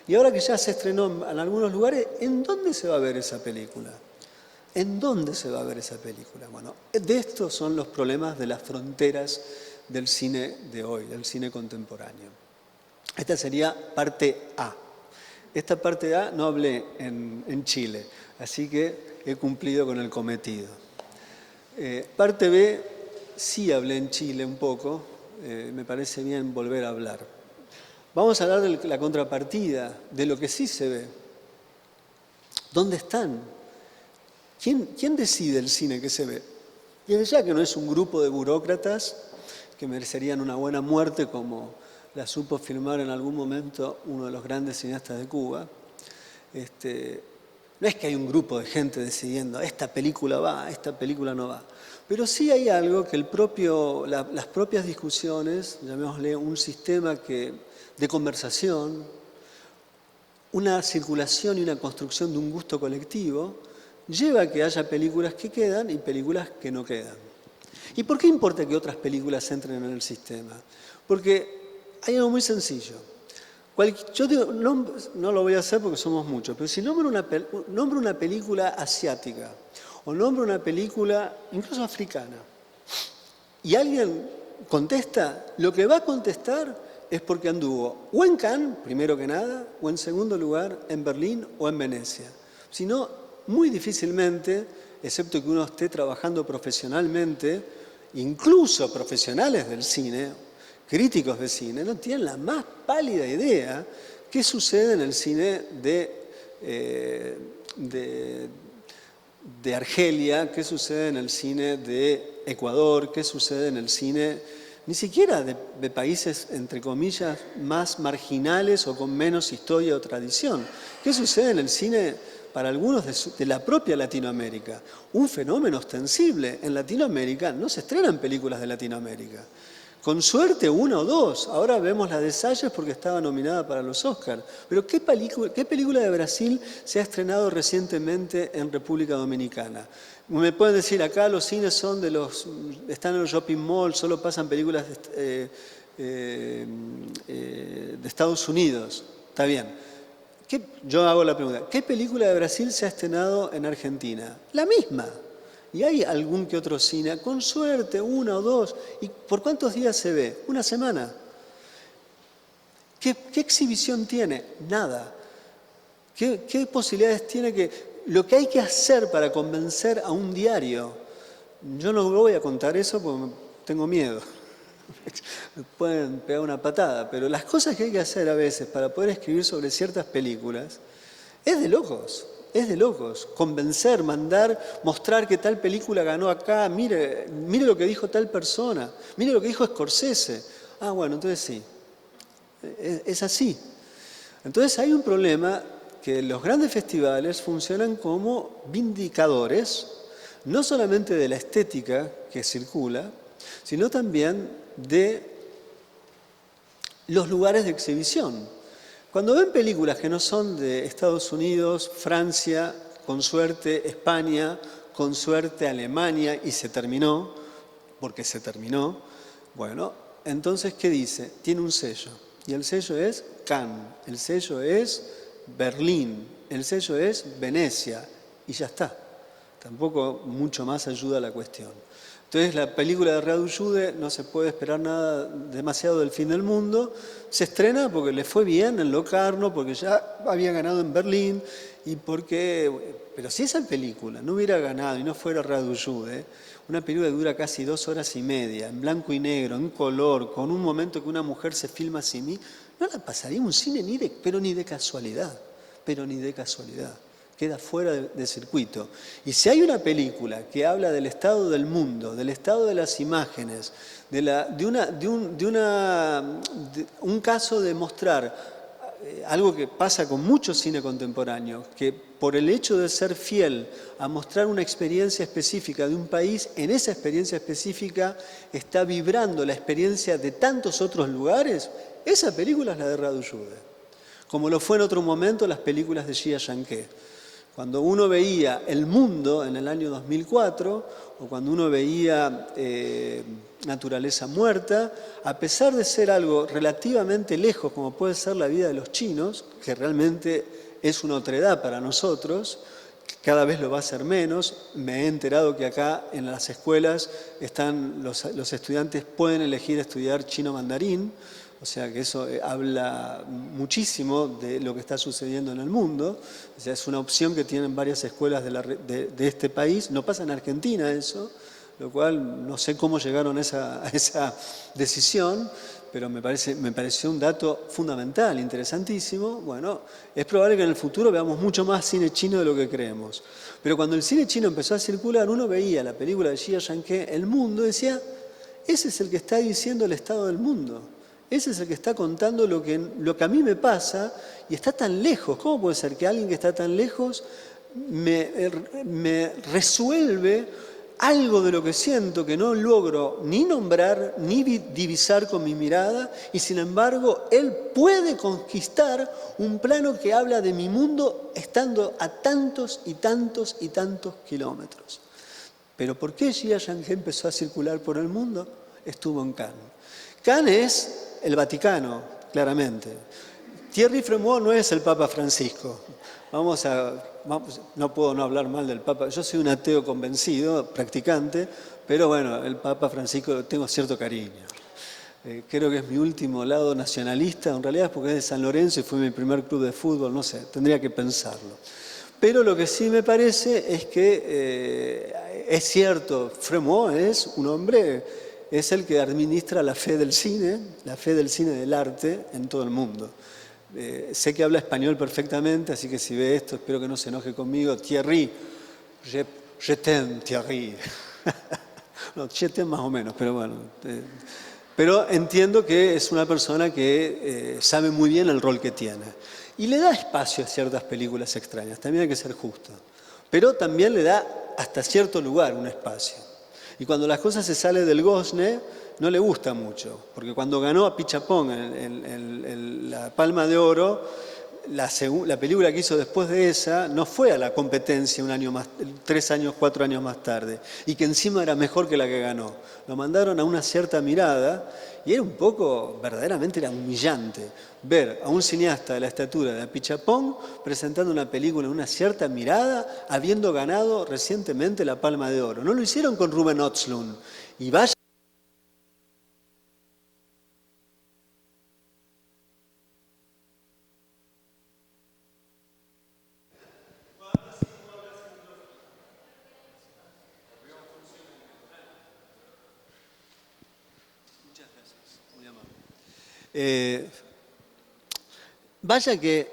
Y ahora que ya se estrenó en algunos lugares, ¿en dónde se va a ver esa película? ¿En dónde se va a ver esa película? Bueno, de estos son los problemas de las fronteras del cine de hoy, del cine contemporáneo. Esta sería parte A. Esta parte A no hablé en Chile, así que he cumplido con el cometido. Parte B, sí hablé en Chile un poco, me parece bien volver a hablar. Vamos a hablar de la contrapartida, de lo que sí se ve. ¿Dónde están? ¿Quién decide el cine que se ve? Y desde ya que no es un grupo de burócratas que merecerían una buena muerte como la supo filmar en algún momento uno de los grandes cineastas de Cuba. No es que hay un grupo de gente decidiendo esta película va, esta película no va. Pero sí hay algo que las propias discusiones, llamémosle un sistema de conversación, una circulación y una construcción de un gusto colectivo, lleva a que haya películas que quedan y películas que no quedan. ¿Y por qué importa que otras películas entren en el sistema? Porque hay algo muy sencillo. Yo digo, no lo voy a hacer porque somos muchos, pero si nombro una película asiática o nombro una película incluso africana y alguien contesta, lo que va a contestar es porque anduvo o en Cannes, primero que nada, o en segundo lugar en Berlín o en Venecia. Si no, muy difícilmente, excepto que uno esté trabajando profesionalmente, incluso profesionales del cine, críticos de cine, no tienen la más pálida idea qué sucede en el cine de Argelia, qué sucede en el cine de Ecuador, qué sucede en el cine ni siquiera de países, entre comillas, más marginales o con menos historia o tradición. ¿Qué sucede en el cine para algunos de la propia Latinoamérica? Un fenómeno ostensible. En Latinoamérica no se estrenan películas de Latinoamérica. Con suerte una o dos. Ahora vemos la de Salles porque estaba nominada para los Oscars. Pero ¿qué película de Brasil se ha estrenado recientemente en República Dominicana? Me pueden decir, acá los cines son están en los shopping malls, solo pasan películas de Estados Unidos. Está bien. Yo hago la pregunta, ¿qué película de Brasil se ha estrenado en Argentina? La misma. Y hay algún que otro cine, con suerte, una o dos. ¿Y por cuántos días se ve? Una semana. ¿Qué exhibición tiene? Nada. ¿Qué posibilidades tiene lo que hay que hacer para convencer a un diario? Yo no voy a contar eso porque tengo miedo. Me pueden pegar una patada, pero las cosas que hay que hacer a veces para poder escribir sobre ciertas películas es de locos. Es de locos, convencer, mostrar que tal película ganó acá, mire lo que dijo tal persona, mire lo que dijo Scorsese. Ah, bueno, entonces sí, es así. Entonces hay un problema que los grandes festivales funcionan como vindicadores, no solamente de la estética que circula, sino también de los lugares de exhibición. Cuando ven películas que no son de Estados Unidos, Francia, con suerte España, con suerte Alemania, y se terminó, porque se terminó, bueno, entonces, ¿qué dice? Tiene un sello. Y el sello es Cannes, el sello es Berlín, el sello es Venecia, y ya está. Tampoco mucho más ayuda a la cuestión. Entonces, la película de Radu Jude, no se puede esperar nada demasiado del fin del mundo. Se estrena porque le fue bien en Locarno, porque ya había ganado en Berlín, pero si esa película no hubiera ganado y no fuera Radu Jude, una película que dura casi 2 horas y media, en blanco y negro, en color, con un momento que una mujer se filma a sí misma, no la pasaría un cine pero ni de casualidad. Queda fuera de circuito. Y si hay una película que habla del estado del mundo, del estado de las imágenes, un caso de mostrar algo que pasa con mucho cine contemporáneo, que por el hecho de ser fiel a mostrar una experiencia específica de un país, en esa experiencia específica está vibrando la experiencia de tantos otros lugares, esa película es la de Radu Jude. Como lo fue en otro momento las películas de Jia Yankee. Cuando uno veía El Mundo en el año 2004, o cuando uno veía Naturaleza Muerta, a pesar de ser algo relativamente lejos, como puede ser la vida de los chinos, que realmente es una otredad para nosotros, cada vez lo va a ser menos. Me he enterado que acá en las escuelas los estudiantes pueden elegir estudiar chino mandarín, o sea que eso habla muchísimo de lo que está sucediendo en el mundo. O sea, es una opción que tienen varias escuelas de este país. No pasa en Argentina eso, lo cual no sé cómo llegaron a esa decisión, pero me pareció un dato fundamental, interesantísimo. Bueno, es probable que en el futuro veamos mucho más cine chino de lo que creemos. Pero cuando el cine chino empezó a circular, uno veía la película de Jia Yankee, El Mundo, y decía, ese es el que está diciendo el estado del mundo. Ese es el que está contando lo que a mí me pasa y está tan lejos. ¿Cómo puede ser que alguien que está tan lejos me resuelve algo de lo que siento que no logro ni nombrar ni divisar con mi mirada, y sin embargo él puede conquistar un plano que habla de mi mundo estando a tantos y tantos y tantos kilómetros? ¿Pero por qué Jia Yankee empezó a circular por el mundo? Estuvo en Cannes. Cannes es el Vaticano, claramente. Thierry Fremont no es el Papa Francisco. No puedo no hablar mal del Papa. Yo soy un ateo convencido, practicante, pero bueno, el Papa Francisco tengo cierto cariño. Creo que es mi último lado nacionalista, en realidad es porque es de San Lorenzo y fue mi primer club de fútbol, no sé, tendría que pensarlo. Pero lo que sí me parece es que es cierto, Fremont es un hombre, es el que administra la fe del cine del arte en todo el mundo. Sé que habla español perfectamente, así que si ve esto, espero que no se enoje conmigo. Thierry, je t'aime, Thierry. No, je t'aime más o menos, pero bueno. Pero entiendo que es una persona que sabe muy bien el rol que tiene. Y le da espacio a ciertas películas extrañas, también hay que ser justo. Pero también le da hasta cierto lugar un espacio. Y cuando las cosas se salen del gozne, no le gusta mucho, porque cuando ganó a Pichapong la Palma de Oro, la película que hizo después de esa no fue a la competencia 3 años, 4 años más tarde, y que encima era mejor que la que ganó. Lo mandaron a Una cierta mirada, y era un poco, verdaderamente era humillante, ver a un cineasta de la estatura de Apichatpong presentando una película en Una cierta mirada, habiendo ganado recientemente la Palma de Oro. No lo hicieron con Ruben Östlund, y vaya. Vaya que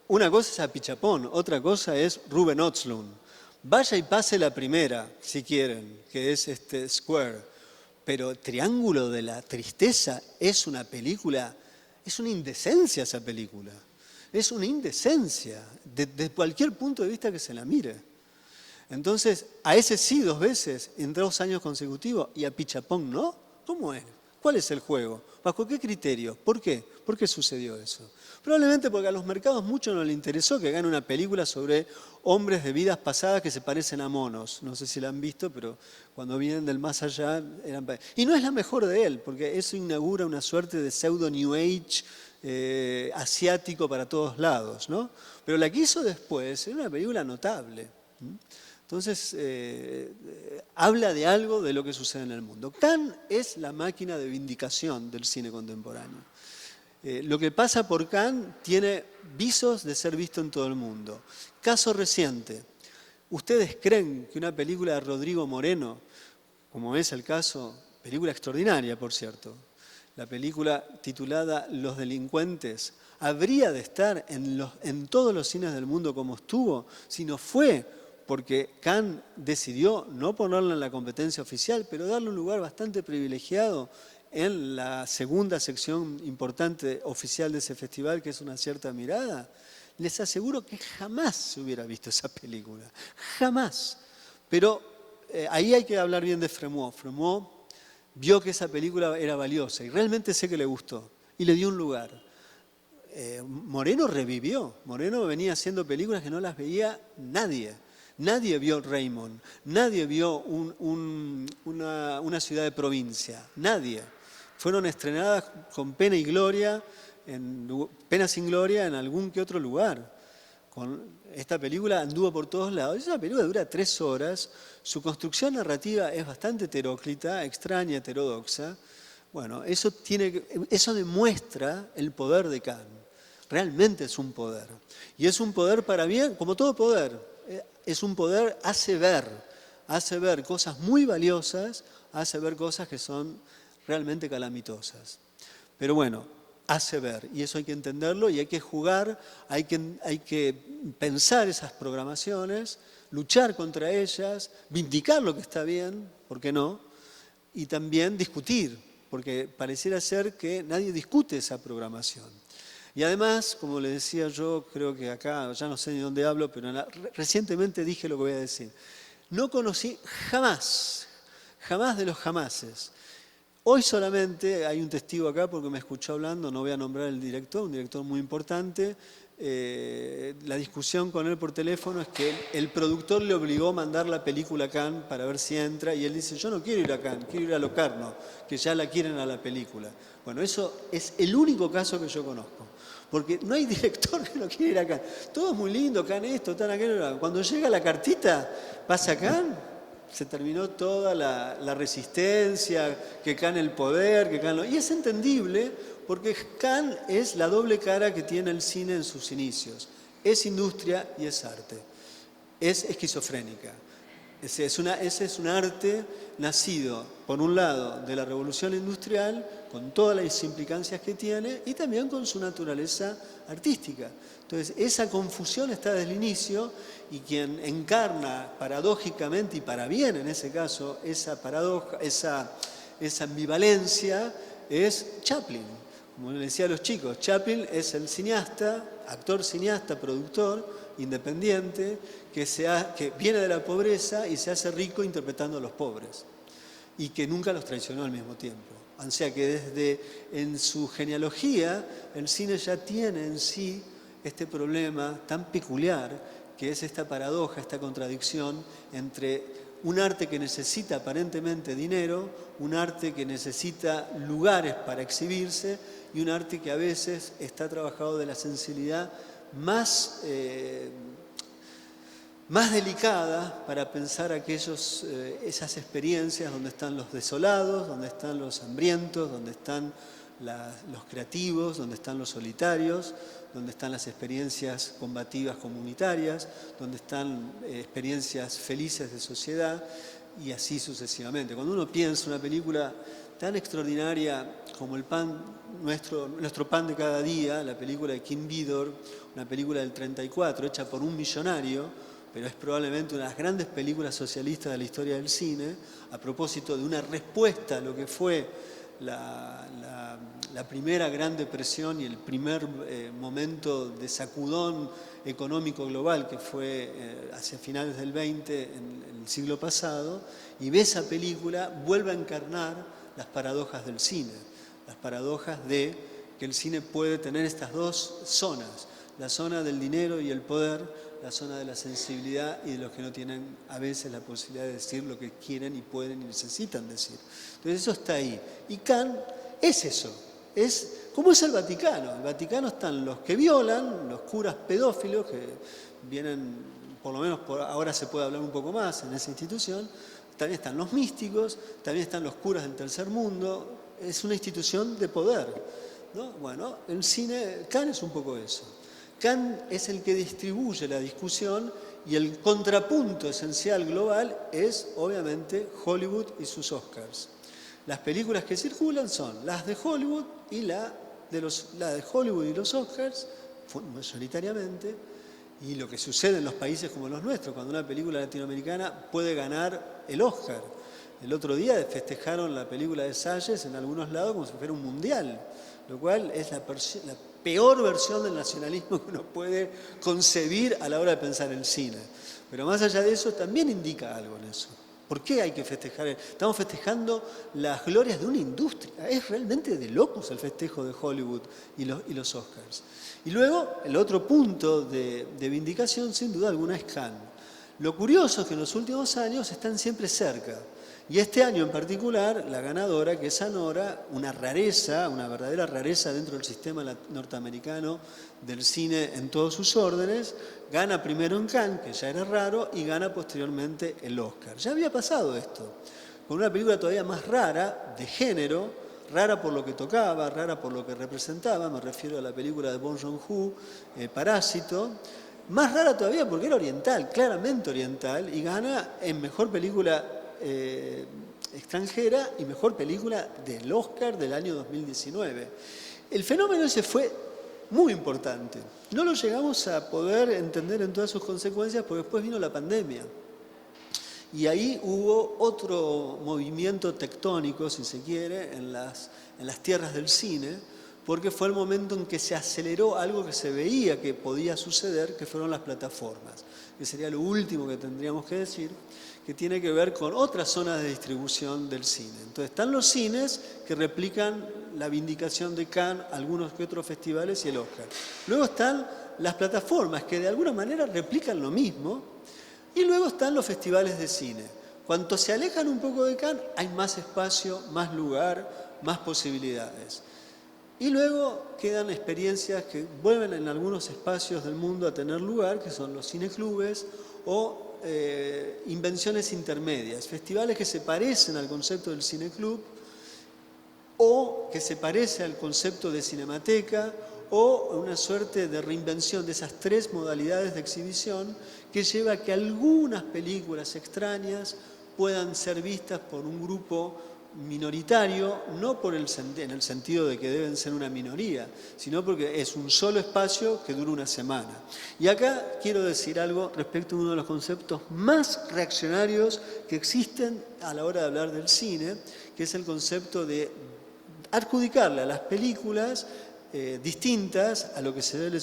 una cosa es Apichatpong, otra cosa es Ruben Östlund. Vaya y pase la primera, si quieren, que es Square. Pero Triángulo de la Tristeza es una película, es una indecencia esa película. Es una indecencia, desde cualquier punto de vista que se la mire. Entonces, a ese sí 2 veces en 2 años consecutivos y a Apichatpong no. ¿Cómo es? ¿Cuál es el juego? ¿Bajo qué criterio? ¿Por qué? ¿Por qué sucedió eso? Probablemente porque a los mercados mucho no les interesó que gane una película sobre hombres de vidas pasadas que se parecen a monos. No sé si la han visto, pero cuando vienen del más allá eran... Y no es la mejor de él, porque eso inaugura una suerte de pseudo New Age asiático para todos lados, ¿no? Pero la que hizo después era una película notable. Entonces, habla de algo de lo que sucede en el mundo. Cannes es la máquina de vindicación del cine contemporáneo. Lo que pasa por Cannes tiene visos de ser visto en todo el mundo. Caso reciente, ¿ustedes creen que una película de Rodrigo Moreno, como es el caso, película extraordinaria por cierto, la película titulada Los delincuentes, habría de estar en todos los cines del mundo como estuvo, si no fue porque Cannes decidió no ponerla en la competencia oficial, pero darle un lugar bastante privilegiado en la segunda sección importante oficial de ese festival, que es Una cierta mirada? Les aseguro que jamás se hubiera visto esa película, jamás. Pero ahí hay que hablar bien de Frémaux. Frémaux vio que esa película era valiosa y realmente sé que le gustó y le dio un lugar. Moreno revivió, Moreno venía haciendo películas que no las veía nadie. Nadie vio Raymond, nadie vio una ciudad de provincia, nadie. Fueron estrenadas con pena y gloria, pena sin gloria en algún que otro lugar. Esta película anduvo por todos lados. Es una película que dura 3 horas, su construcción narrativa es bastante heteróclita, extraña, heterodoxa. Bueno, eso demuestra el poder de Cannes. Realmente es un poder. Y es un poder para bien, como todo poder. Es un poder, hace ver cosas muy valiosas, hace ver cosas que son realmente calamitosas. Pero bueno, hace ver, y eso hay que entenderlo, y hay que jugar, hay que pensar esas programaciones, luchar contra ellas, vindicar lo que está bien, ¿por qué no? Y también discutir, porque pareciera ser que nadie discute esa programación. Y además, como les decía yo, creo que acá, ya no sé ni dónde hablo, pero recientemente dije lo que voy a decir. No conocí jamás de los jamases. Hoy solamente hay un testigo acá porque me escuchó hablando, no voy a nombrar el director, un director muy importante. La discusión con él por teléfono es que el productor le obligó a mandar la película a Cannes para ver si entra y él dice, yo no quiero ir a Cannes, quiero ir a Locarno, que ya la quieren a la película. Bueno, eso es el único caso que yo conozco. Porque no hay director que no quiera ir a Cannes. Todo es muy lindo, Cannes esto, tan aquello. Cuando llega la cartita, pasa a Cannes, se terminó toda la resistencia, que Cannes el poder, que Cannes... Y es entendible, porque Cannes es la doble cara que tiene el cine en sus inicios. Es industria y es arte. Es esquizofrénica. Ese es un arte nacido, por un lado, de la revolución industrial, con todas las implicancias que tiene, y también con su naturaleza artística. Entonces, esa confusión está desde el inicio, y quien encarna paradójicamente, y para bien en ese caso, esa paradoja, esa ambivalencia, es Chaplin. Como le decía a los chicos, Chaplin es el cineasta, actor, cineasta, productor, independiente, que viene de la pobreza y se hace rico interpretando a los pobres. y que nunca los traicionó al mismo tiempo. O sea que desde en su genealogía el cine ya tiene en sí este problema tan peculiar que es esta paradoja, esta contradicción entre un arte que necesita aparentemente dinero, un arte que necesita lugares para exhibirse y un arte que a veces está trabajado de la sensibilidad más delicada para pensar esas experiencias donde están los desolados, donde están los hambrientos, donde están los creativos, donde están los solitarios, donde están las experiencias combativas comunitarias, donde están experiencias felices de sociedad y así sucesivamente. Cuando uno piensa una película tan extraordinaria como nuestro pan de cada día, la película de Kim Vidor, una película del 34 hecha por un millonario, pero es probablemente una de las grandes películas socialistas de la historia del cine, a propósito de una respuesta a lo que fue la primera Gran Depresión y el primer momento de sacudón económico global que fue hacia finales del 20 en el siglo pasado, y ve esa película, vuelve a encarnar las paradojas del cine, las paradojas de que el cine puede tener estas dos zonas, la zona del dinero y el poder, la zona de la sensibilidad y de los que no tienen a veces la posibilidad de decir lo que quieren y pueden y necesitan decir. Entonces eso está ahí. Y Cannes es eso. ¿Cómo es el Vaticano? El Vaticano están los que violan, los curas pedófilos, que vienen, por lo menos ahora se puede hablar un poco más en esa institución. También están los místicos, también están los curas del tercer mundo. Es una institución de poder, ¿no? Bueno, el cine, Cannes es un poco eso. Cannes es el que distribuye la discusión y el contrapunto esencial global es, obviamente, Hollywood y sus Oscars. Las películas que circulan son las de Hollywood y la de Hollywood y los Oscars, mayoritariamente, y lo que sucede en los países como los nuestros, cuando una película latinoamericana puede ganar el Oscar. El otro día festejaron la película de Salles en algunos lados como si fuera un mundial, lo cual es la peor versión del nacionalismo que uno puede concebir a la hora de pensar el cine. Pero más allá de eso, también indica algo en eso. ¿Por qué hay que festejar? Estamos festejando las glorias de una industria. Es realmente de locos el festejo de Hollywood y los Oscars. Y luego, el otro punto de vindicación, sin duda alguna, es Cannes. Lo curioso es que en los últimos años están siempre cerca. Y este año en particular, la ganadora, que es Anora, una rareza, una verdadera rareza dentro del sistema norteamericano del cine en todos sus órdenes, gana primero en Cannes, que ya era raro, y gana posteriormente el Oscar. Ya había pasado esto, con una película todavía más rara, de género, rara por lo que tocaba, rara por lo que representaba, me refiero a la película de Bong Joon-ho, Parásito, más rara todavía porque era oriental, claramente oriental, y gana en mejor película extranjera y mejor película del Oscar del año 2019. El fenómeno ese fue muy importante. No lo llegamos a poder entender en todas sus consecuencias porque después vino la pandemia. Y ahí hubo otro movimiento tectónico, si se quiere, en las tierras del cine, porque fue el momento en que se aceleró algo que se veía que podía suceder, que fueron las plataformas, que sería lo último que tendríamos que decir, que tiene que ver con otras zonas de distribución del cine. Entonces están los cines que replican la vindicación de Cannes, algunos que otros festivales y el Oscar. Luego están las plataformas que de alguna manera replican lo mismo, y luego están los festivales de cine. Cuanto se alejan un poco de Cannes, hay más espacio, más lugar, más posibilidades. Y luego quedan experiencias que vuelven en algunos espacios del mundo a tener lugar, que son los cineclubes o invenciones intermedias, festivales que se parecen al concepto del cineclub o que se parece al concepto de cinemateca o una suerte de reinvención de esas tres modalidades de exhibición que lleva a que algunas películas extrañas puedan ser vistas por un grupo minoritario, no en el sentido de que deben ser una minoría, sino porque es un solo espacio que dura una semana. Y acá quiero decir algo respecto a uno de los conceptos más reaccionarios que existen a la hora de hablar del cine, que es el concepto de adjudicarle a las películas distintas a lo que se debe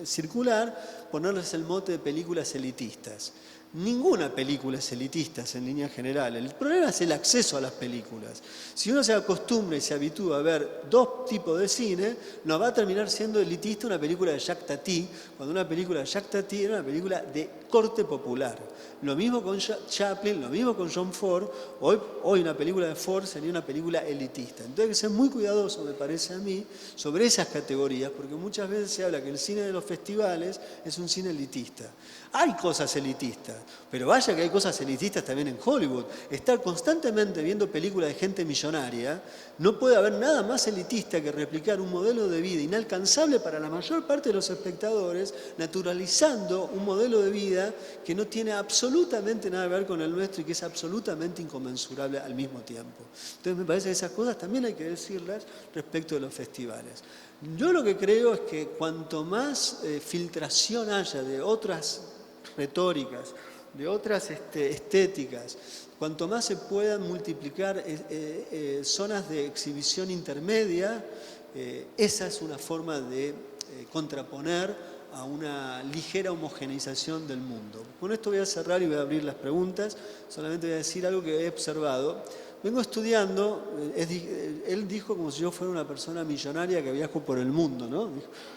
circular, ponerles el mote de películas elitistas. Ninguna película es elitista en líneas generales. El problema es el acceso a las películas. Si uno se acostumbra y se habitúa a ver dos tipos de cine, no va a terminar siendo elitista una película de Jacques Tati, cuando una película de Jacques Tati era una película de corte popular. Lo mismo con Chaplin, lo mismo con John Ford. Hoy una película de Ford sería una película elitista. Entonces hay que ser muy cuidadoso, me parece a mí, sobre esas categorías, porque muchas veces se habla que el cine de los festivales es un cine elitista. Hay cosas elitistas, pero vaya que hay cosas elitistas también en Hollywood. Estar constantemente viendo películas de gente millonaria, no puede haber nada más elitista que replicar un modelo de vida inalcanzable para la mayor parte de los espectadores, naturalizando un modelo de vida que no tiene absolutamente nada que ver con el nuestro y que es absolutamente inconmensurable al mismo tiempo. Entonces me parece que esas cosas también hay que decirlas respecto de los festivales. Yo lo que creo es que cuanto más filtración haya de otras retóricas, de otras estéticas, cuanto más se puedan multiplicar zonas de exhibición intermedia, esa es una forma de contraponer a una ligera homogeneización del mundo. Con esto voy a cerrar y voy a abrir las preguntas. Solamente voy a decir algo que he observado. Vengo estudiando, él dijo como si yo fuera una persona millonaria que viajo por el mundo, ¿no?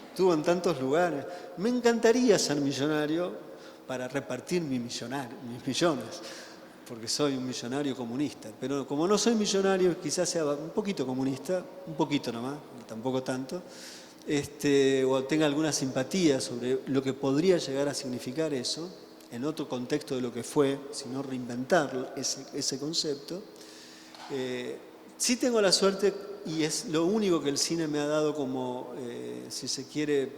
Estuvo en tantos lugares. Me encantaría ser millonario para repartir mis millones, porque soy un millonario comunista. Pero como no soy millonario, quizás sea un poquito comunista, un poquito nomás, tampoco tanto, o tenga alguna simpatía sobre lo que podría llegar a significar eso, en otro contexto de lo que fue, sino reinventar ese concepto. Sí tengo la suerte, y es lo único que el cine me ha dado como, si se quiere,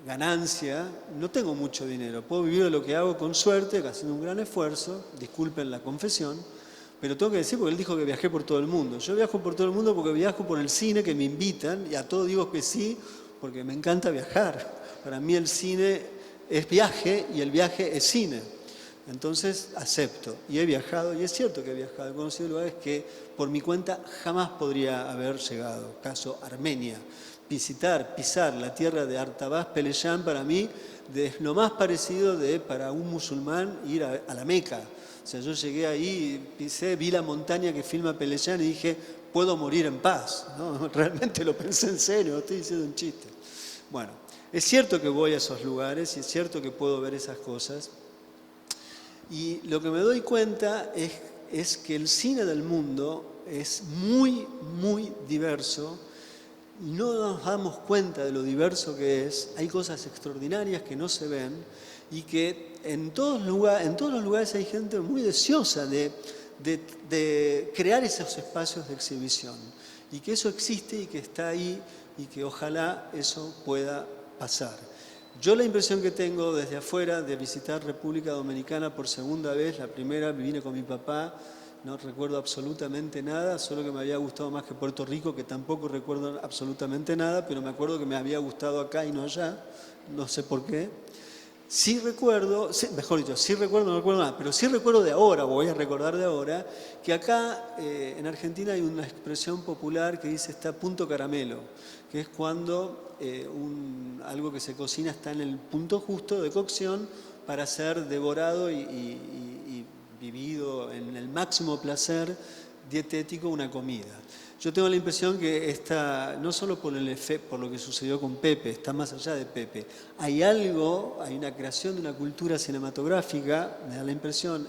ganancia. No tengo mucho dinero, puedo vivir de lo que hago con suerte, haciendo un gran esfuerzo, disculpen la confesión, pero tengo que decir, porque él dijo que viajé por todo el mundo. Yo viajo por todo el mundo porque viajo por el cine, que me invitan, y a todo digo que sí, porque me encanta viajar. Para mí el cine es viaje y el viaje es cine. Entonces acepto, y he viajado, y es cierto que he viajado, he conocido lugares que por mi cuenta jamás podría haber llegado. Caso Armenia. Pisar la tierra de Artabaz Peleyan para mí es lo más parecido para un musulmán ir a la Meca. O sea, yo llegué ahí, pisé, vi la montaña que filma Peleyan y dije, puedo morir en paz, ¿no? Realmente lo pensé en serio, no estoy diciendo un chiste. Bueno, es cierto que voy a esos lugares y es cierto que puedo ver esas cosas. Y lo que me doy cuenta es que el cine del mundo es muy, muy diverso. Y no nos damos cuenta de lo diverso que es. Hay cosas extraordinarias que no se ven y que en todos los lugares hay gente muy deseosa de crear esos espacios de exhibición. Y que eso existe y que está ahí y que ojalá eso pueda pasar. Yo la impresión que tengo desde afuera de visitar República Dominicana por segunda vez, la primera vine con mi papá, no recuerdo absolutamente nada, solo que me había gustado más que Puerto Rico, que tampoco recuerdo absolutamente nada, pero me acuerdo que me había gustado acá y no allá, no sé por qué. Sí recuerdo, no recuerdo nada, pero sí recuerdo de ahora, voy a recordar de ahora, que acá en Argentina hay una expresión popular que dice está a punto caramelo, que es cuando algo que se cocina está en el punto justo de cocción para ser devorado y vivido en el máximo placer dietético una comida. Yo tengo la impresión que no solo por lo que sucedió con Pepe, está más allá de Pepe. Hay una creación de una cultura cinematográfica, me da la impresión,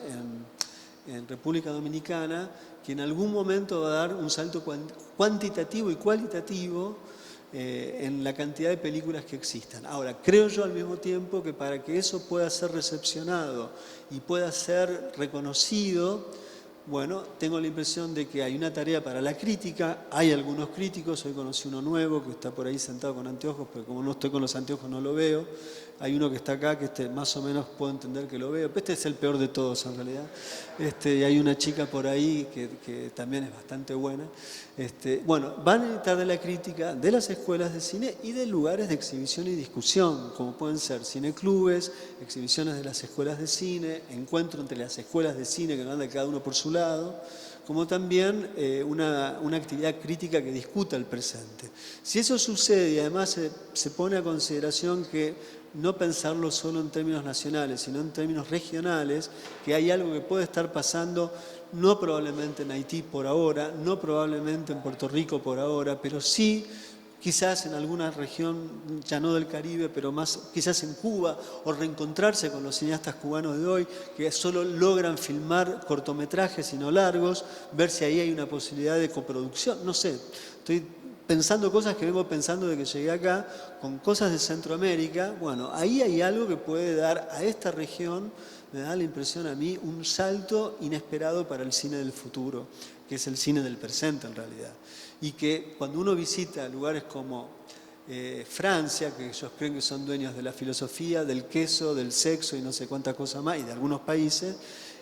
en República Dominicana, que en algún momento va a dar un salto cuantitativo y cualitativo en la cantidad de películas que existan. Ahora, creo yo al mismo tiempo que para que eso pueda ser recepcionado y pueda ser reconocido, bueno, tengo la impresión de que hay una tarea para la crítica, hay algunos críticos, hoy conocí uno nuevo que está por ahí sentado con anteojos, pero como no estoy con los anteojos no lo veo, hay uno que está acá que más o menos puedo entender que lo veo, pero este es el peor de todos en realidad, y hay una chica por ahí que también es bastante buena. Bueno, van a necesitar de la crítica de las escuelas de cine y de lugares de exhibición y discusión, como pueden ser cineclubes, exhibiciones de las escuelas de cine, encuentro entre las escuelas de cine que van de cada uno por su lado, como también una actividad crítica que discuta el presente. Si eso sucede y además se pone a consideración que no pensarlo solo en términos nacionales, sino en términos regionales, que hay algo que puede estar pasando, no probablemente en Haití por ahora, no probablemente en Puerto Rico por ahora, pero sí quizás en alguna región, ya no del Caribe, pero más quizás en Cuba, o reencontrarse con los cineastas cubanos de hoy, que solo logran filmar cortometrajes y no largos, ver si ahí hay una posibilidad de coproducción, no sé, estoy pensando cosas que vengo pensando de que llegué acá, con cosas de Centroamérica, bueno, ahí hay algo que puede dar a esta región, me da la impresión a mí, un salto inesperado para el cine del futuro, que es el cine del presente en realidad. Y que cuando uno visita lugares como Francia, que ellos creen que son dueños de la filosofía, del queso, del sexo y no sé cuántas cosas más, y de algunos países,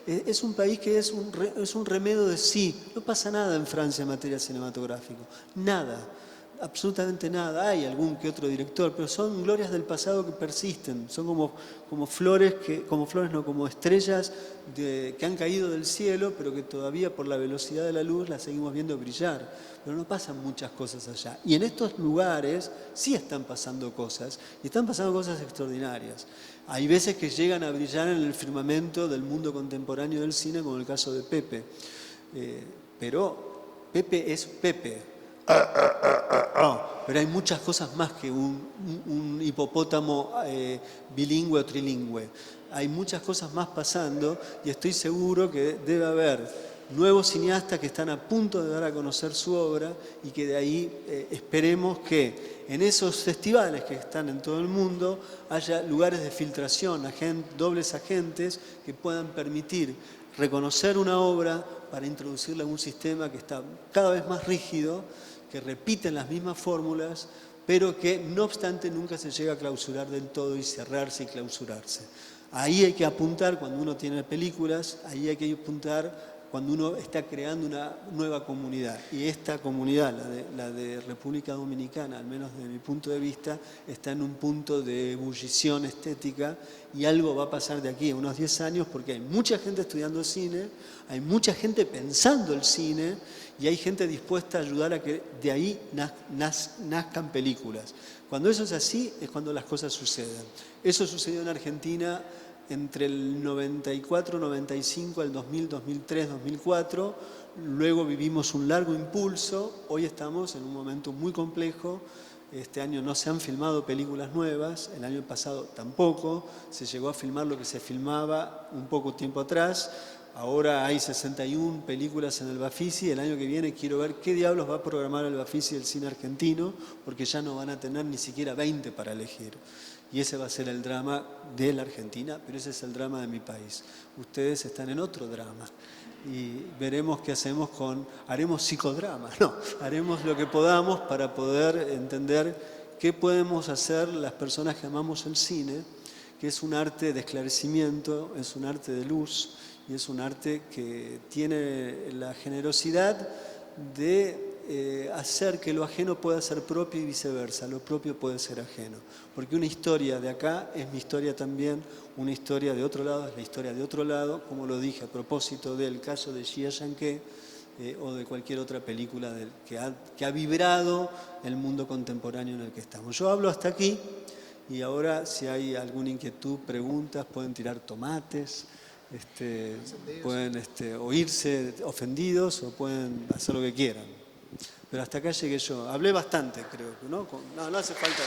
es un país que es un remedio de sí. No pasa nada en Francia en materia cinematográfica, nada, absolutamente nada. Hay algún que otro director, pero son glorias del pasado que persisten, son como flores, como estrellas que han caído del cielo, pero que todavía por la velocidad de la luz las seguimos viendo brillar. Pero no pasan muchas cosas allá. Y en estos lugares sí están pasando cosas, y están pasando cosas extraordinarias. Hay veces que llegan a brillar en el firmamento del mundo contemporáneo del cine, como el caso de Pepe. Pero Pepe es Pepe. Pero hay muchas cosas más que un hipopótamo bilingüe o trilingüe. Hay muchas cosas más pasando y estoy seguro que debe haber nuevos cineastas que están a punto de dar a conocer su obra y que de ahí esperemos que en esos festivales que están en todo el mundo haya lugares de filtración, dobles agentes que puedan permitir reconocer una obra para introducirla en un sistema que está cada vez más rígido, que repiten las mismas fórmulas, pero que no obstante nunca se llega a clausurar del todo y cerrarse y clausurarse. Ahí hay que apuntar cuando uno tiene películas, ahí hay que apuntar cuando uno está creando una nueva comunidad. Y esta comunidad, la de República Dominicana, al menos desde mi punto de vista, está en un punto de ebullición estética y algo va a pasar de aquí a unos 10 años porque hay mucha gente estudiando cine, hay mucha gente pensando el cine y hay gente dispuesta a ayudar a que de ahí nazcan películas. Cuando eso es así, es cuando las cosas suceden. Eso sucedió en Argentina entre el 94, 95, el 2000, 2003, 2004. Luego vivimos un largo impulso. Hoy estamos en un momento muy complejo. Este año no se han filmado películas nuevas, el año pasado tampoco. Se llegó a filmar lo que se filmaba un poco tiempo atrás. Ahora hay 61 películas en el Bafisi. El año que viene quiero ver qué diablos va a programar el Bafisi del cine argentino, porque ya no van a tener ni siquiera 20 para elegir. Y ese va a ser el drama de la Argentina, pero ese es el drama de mi país. Ustedes están en otro drama. Y veremos qué hacemos haremos psicodrama, no, haremos lo que podamos para poder entender qué podemos hacer las personas que amamos el cine, que es un arte de esclarecimiento, es un arte de luz, y es un arte que tiene la generosidad de hacer que lo ajeno pueda ser propio y viceversa, lo propio puede ser ajeno. Porque una historia de acá es mi historia también, una historia de otro lado es la historia de otro lado, como lo dije a propósito del caso de Jia Yankee o de cualquier otra película que ha vibrado el mundo contemporáneo en el que estamos. Yo hablo hasta aquí y ahora si hay alguna inquietud, preguntas, pueden tirar tomates. Pueden oírse ofendidos o pueden hacer lo que quieran. Pero hasta acá llegué yo. Hablé bastante, creo, ¿no? No hace falta.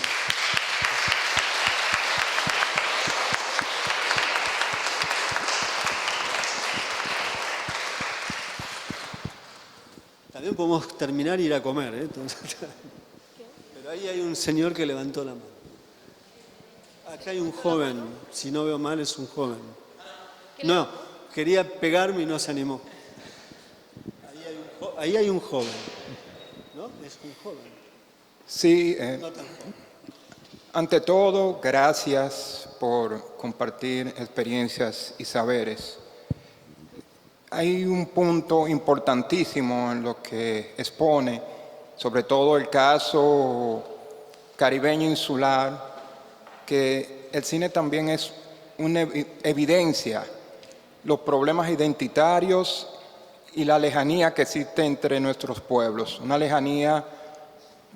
También podemos terminar e ir a comer, ¿eh? Entonces, pero ahí hay un señor que levantó la mano. Acá hay un joven, si no veo mal es un joven. No, quería pegarme y no se animó. Ahí hay un joven, ¿no? Es un joven. Sí, No tan joven. ante todo, gracias por compartir experiencias y saberes. Hay un punto importantísimo en lo que expone, sobre todo el caso caribeño insular, que el cine también es una evidencia, los problemas identitarios y la lejanía que existe entre nuestros pueblos, una lejanía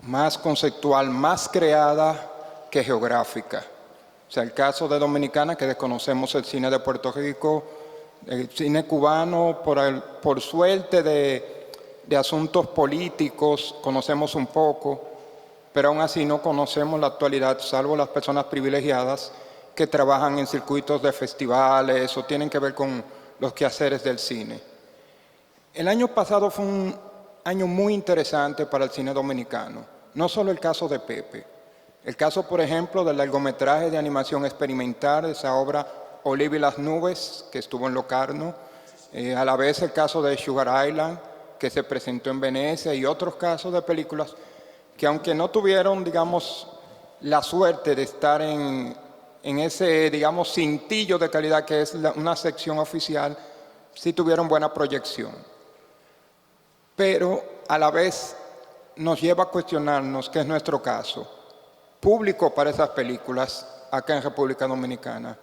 más conceptual, más creada que geográfica. O sea, el caso de Dominicana, que desconocemos el cine de Puerto Rico, el cine cubano, por suerte de asuntos políticos, conocemos un poco, pero aún así no conocemos la actualidad, salvo las personas privilegiadas que trabajan en circuitos de festivales o tienen que ver con los quehaceres del cine. El año pasado fue un año muy interesante para el cine dominicano, no solo el caso de Pepe, el caso, por ejemplo, del largometraje de animación experimental, esa obra Oliva y las nubes, que estuvo en Locarno, a la vez el caso de Sugar Island, que se presentó en Venecia, y otros casos de películas que aunque no tuvieron, digamos, la suerte de estar en ese, digamos, cintillo de calidad que es una sección oficial, sí tuvieron buena proyección. Pero a la vez nos lleva a cuestionarnos, que es nuestro caso, público para esas películas acá en República Dominicana,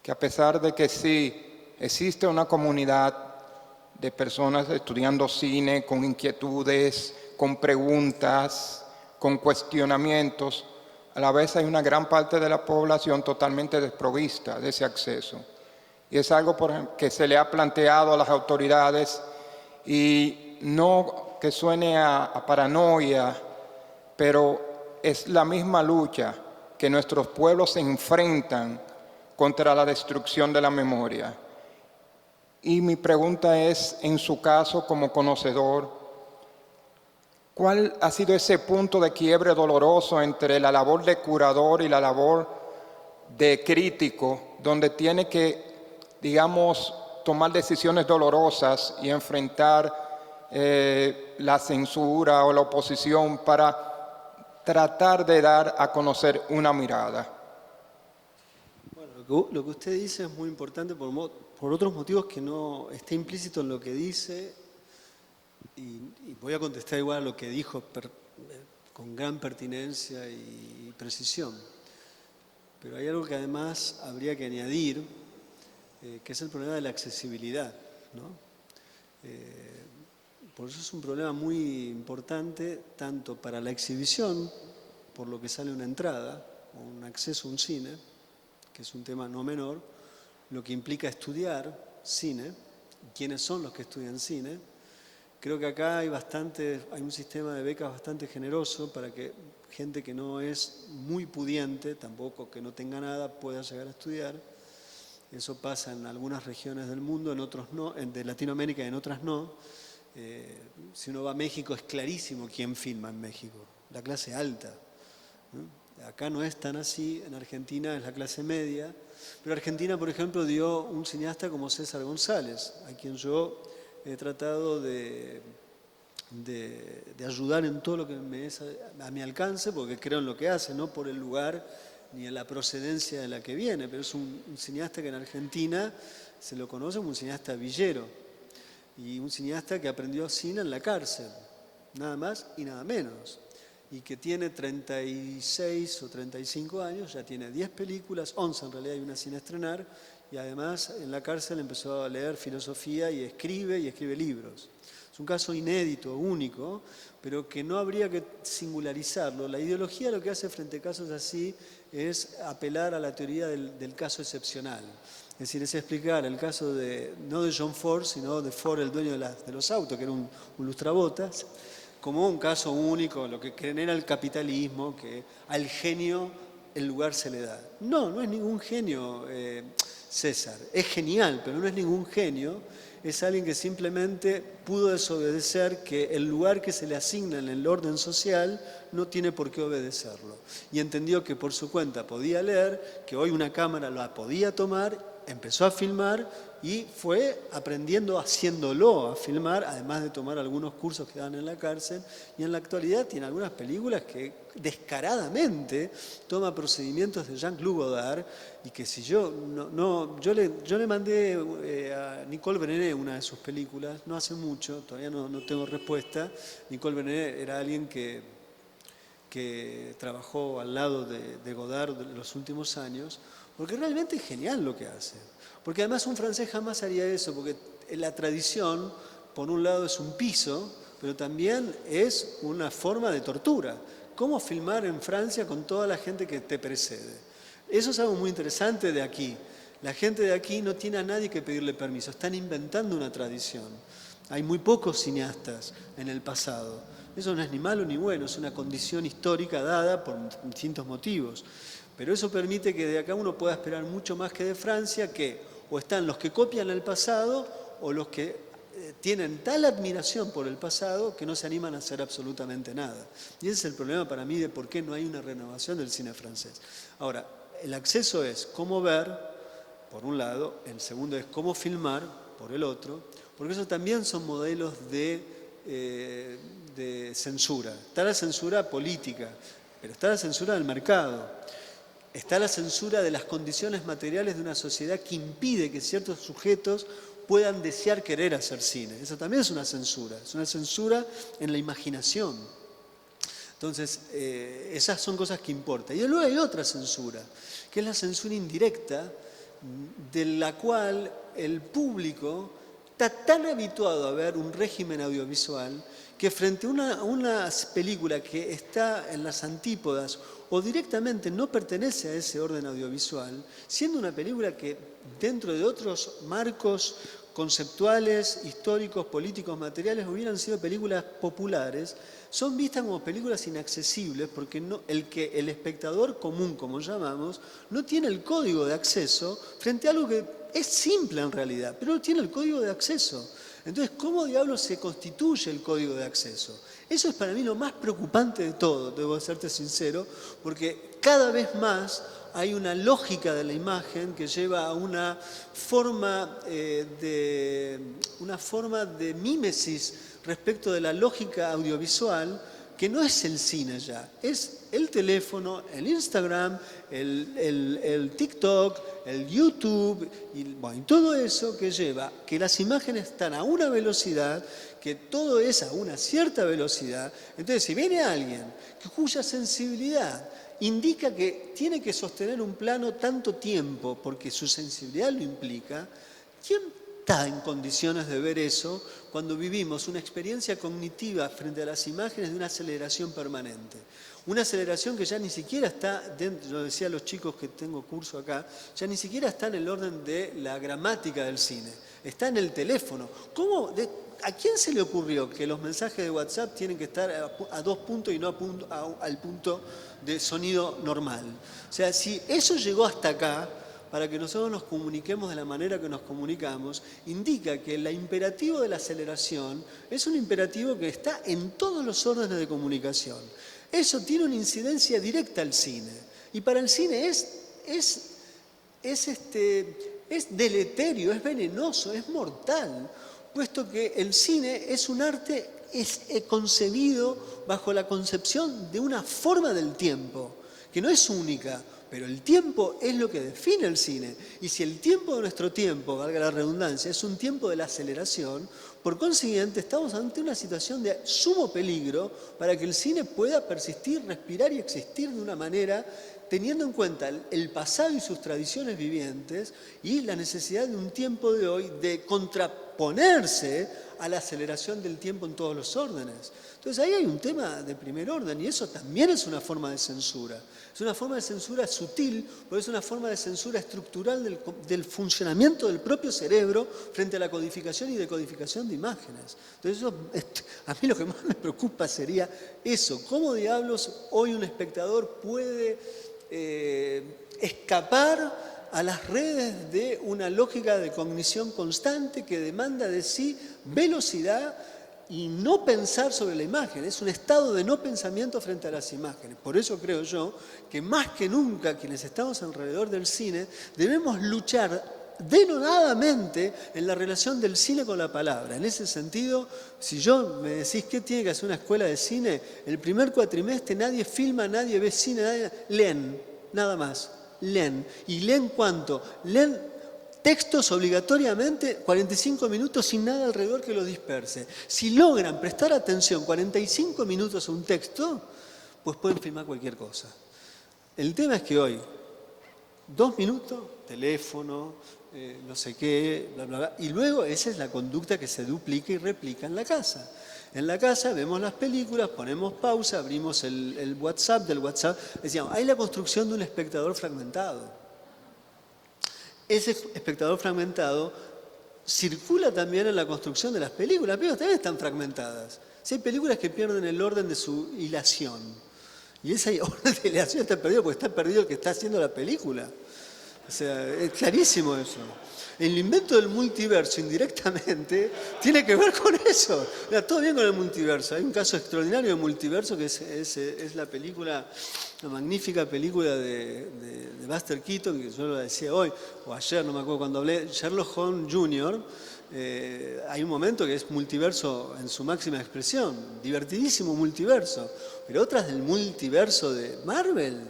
que a pesar de que sí existe una comunidad de personas estudiando cine con inquietudes, con preguntas, con cuestionamientos, a la vez hay una gran parte de la población totalmente desprovista de ese acceso. Y es algo, por ejemplo, que se le ha planteado a las autoridades, y no que suene a paranoia, pero es la misma lucha que nuestros pueblos se enfrentan contra la destrucción de la memoria. Y mi pregunta es, en su caso como conocedor, ¿cuál ha sido ese punto de quiebre doloroso entre la labor de curador y la labor de crítico, donde tiene que, digamos, tomar decisiones dolorosas y enfrentar la censura o la oposición para tratar de dar a conocer una mirada? Bueno, lo que usted dice es muy importante por otros motivos que no está implícito en lo que dice, y voy a contestar igual a lo que dijo con gran pertinencia y precisión. Pero hay algo que además habría que añadir, que es el problema de la accesibilidad, ¿no? Por eso es un problema muy importante, tanto para la exhibición, por lo que sale una entrada, o un acceso a un cine, que es un tema no menor, lo que implica estudiar cine, quiénes son los que estudian cine. Creo que acá hay un sistema de becas bastante generoso para que gente que no es muy pudiente, tampoco que no tenga nada, pueda llegar a estudiar. Eso pasa en algunas regiones del mundo, en otros no, de Latinoamérica y en otras no. Si uno va a México es clarísimo quién filma en México, la clase alta, ¿no? Acá no es tan así, en Argentina es la clase media, pero Argentina, por ejemplo, dio un cineasta como César González, a quien yo he tratado de ayudar en todo lo que me es a mi alcance, porque creo en lo que hace, no por el lugar ni en la procedencia de la que viene, pero es un cineasta que en Argentina se lo conoce como un cineasta villero, y un cineasta que aprendió cine en la cárcel, nada más y nada menos, y que tiene 36 o 35 años, ya tiene 10 películas, 11 en realidad, hay una sin estrenar, y además en la cárcel empezó a leer filosofía y escribe libros. Es un caso inédito, único, pero que no habría que singularizarlo. La ideología lo que hace frente a casos así es apelar a la teoría del caso excepcional. Es decir, es explicar el caso no de John Ford, sino de Ford, el dueño de los autos, que era un lustrabotas, como un caso único, lo que genera el capitalismo, que al genio el lugar se le da. No es ningún genio, César. Es genial, pero no es ningún genio. Es alguien que simplemente pudo desobedecer que el lugar que se le asigna en el orden social no tiene por qué obedecerlo. Y entendió que por su cuenta podía leer, que hoy una cámara la podía tomar, empezó a filmar y fue aprendiendo haciéndolo a filmar, además de tomar algunos cursos que dan en la cárcel, y en la actualidad tiene algunas películas que descaradamente toma procedimientos de Jean-Claude Godard, y que si yo le mandé a Nicole Benenet una de sus películas, no hace mucho, todavía no tengo respuesta. Nicole Benenet era alguien que trabajó al lado de Godard en los últimos años, porque realmente es genial lo que hace. Porque además un francés jamás haría eso, porque la tradición, por un lado, es un piso, pero también es una forma de tortura. ¿Cómo filmar en Francia con toda la gente que te precede? Eso es algo muy interesante de aquí. La gente de aquí no tiene a nadie que pedirle permiso, están inventando una tradición. Hay muy pocos cineastas en el pasado. Eso no es ni malo ni bueno, es una condición histórica dada por distintos motivos. Pero eso permite que de acá uno pueda esperar mucho más que de Francia, que o están los que copian el pasado o los que tienen tal admiración por el pasado que no se animan a hacer absolutamente nada. Y ese es el problema para mí de por qué no hay una renovación del cine francés. Ahora, el acceso es cómo ver, por un lado, el segundo es cómo filmar, por el otro, porque eso también son modelos de censura. Está la censura política, pero está la censura del mercado. Está la censura de las condiciones materiales de una sociedad que impide que ciertos sujetos puedan desear querer hacer cine. Eso también es una censura en la imaginación. Entonces, esas son cosas que importan. Y luego hay otra censura, que es la censura indirecta, de la cual el público está tan habituado a ver un régimen audiovisual que frente a una película que está en las antípodas o directamente no pertenece a ese orden audiovisual, siendo una película que dentro de otros marcos conceptuales, históricos, políticos, materiales, hubieran sido películas populares, son vistas como películas inaccesibles porque el espectador común, como llamamos, no tiene el código de acceso frente a algo que es simple en realidad, pero no tiene el código de acceso. Entonces, ¿cómo diablos se constituye el código de acceso? Eso es para mí lo más preocupante de todo, debo serte sincero, porque cada vez más hay una lógica de la imagen que lleva a una forma de mímesis respecto de la lógica audiovisual que no es el cine ya, es el teléfono, el Instagram, el TikTok, el YouTube y todo eso que lleva que las imágenes están a una velocidad, que todo es a una cierta velocidad. Entonces, si viene alguien cuya sensibilidad indica que tiene que sostener un plano tanto tiempo porque su sensibilidad lo implica, ¿quién está en condiciones de ver eso cuando vivimos una experiencia cognitiva frente a las imágenes de una aceleración permanente? Una aceleración que ya ni siquiera está, dentro, yo decía a los chicos que tengo curso acá, ya ni siquiera está en el orden de la gramática del cine, está en el teléfono. ¿A quién se le ocurrió que los mensajes de WhatsApp tienen que estar a 2 puntos y no al punto de sonido normal? O sea, si eso llegó hasta acá, para que nosotros nos comuniquemos de la manera que nos comunicamos, indica que el imperativo de la aceleración es un imperativo que está en todos los órdenes de comunicación. Eso tiene una incidencia directa al cine. Y para el cine es deleterio, es venenoso, es mortal, puesto que el cine es un arte concebido bajo la concepción de una forma del tiempo, que no es única, pero el tiempo es lo que define el cine. Y si el tiempo de nuestro tiempo, valga la redundancia, es un tiempo de la aceleración, por consiguiente estamos ante una situación de sumo peligro para que el cine pueda persistir, respirar y existir de una manera teniendo en cuenta el pasado y sus tradiciones vivientes y la necesidad de un tiempo de hoy de contraponerse a la aceleración del tiempo en todos los órdenes. Entonces ahí hay un tema de primer orden y eso también es una forma de censura. Es una forma de censura sutil, pero es una forma de censura estructural del funcionamiento del propio cerebro frente a la codificación y decodificación de imágenes. Entonces a mí lo que más me preocupa sería eso, ¿cómo diablos hoy un espectador puede escapar a las redes de una lógica de cognición constante que demanda de sí velocidad y no pensar sobre la imagen? Es un estado de no pensamiento frente a las imágenes. Por eso creo yo que más que nunca quienes estamos alrededor del cine debemos luchar denodadamente en la relación del cine con la palabra. En ese sentido, si yo me decís qué tiene que hacer una escuela de cine, el primer cuatrimestre nadie filma, nadie ve cine, leen, nada más, leen. ¿Y leen cuánto? Leen textos obligatoriamente 45 minutos sin nada alrededor que los disperse. Si logran prestar atención 45 minutos a un texto, pues pueden filmar cualquier cosa. El tema es que hoy, 2 minutos, teléfono, no sé qué, bla, bla, bla. Y luego esa es la conducta que se duplica y replica en la casa. En la casa vemos las películas, ponemos pausa, abrimos el WhatsApp, del WhatsApp. Decíamos, hay la construcción de un espectador fragmentado. Ese espectador fragmentado circula también en la construcción de las películas. Las películas también están fragmentadas. Si hay películas que pierden el orden de su hilación. Y ese orden de hilación está perdido porque está perdido el que está haciendo la película. O sea, es clarísimo eso. El invento del multiverso indirectamente tiene que ver con eso. Mira, todo bien con el multiverso. Hay un caso extraordinario de multiverso que es la película, la magnífica película de Buster Keaton, que yo lo decía hoy, o ayer, no me acuerdo cuando hablé, Sherlock Holmes Jr., hay un momento que es multiverso en su máxima expresión, divertidísimo multiverso, pero otras del multiverso de Marvel,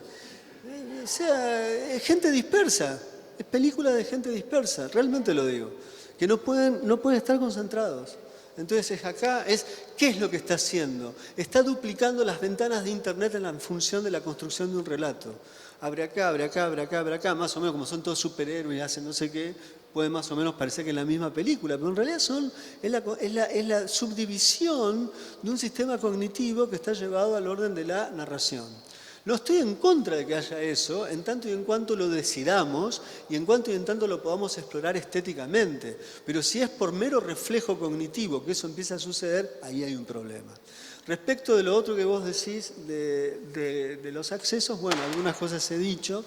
o sea, es gente dispersa, es película de gente dispersa, realmente lo digo, que no pueden estar concentrados. Entonces ¿qué es lo que está haciendo? Está duplicando las ventanas de Internet en la función de la construcción de un relato. Abre acá, abre acá, abre acá, abre acá, más o menos como son todos superhéroes y hacen no sé qué, puede más o menos parecer que es la misma película, pero en realidad es la subdivisión de un sistema cognitivo que está llevado al orden de la narración. No estoy en contra de que haya eso, en tanto y en cuanto lo decidamos y en cuanto y en tanto lo podamos explorar estéticamente. Pero si es por mero reflejo cognitivo que eso empieza a suceder, ahí hay un problema. Respecto de lo otro que vos decís de los accesos, bueno, algunas cosas he dicho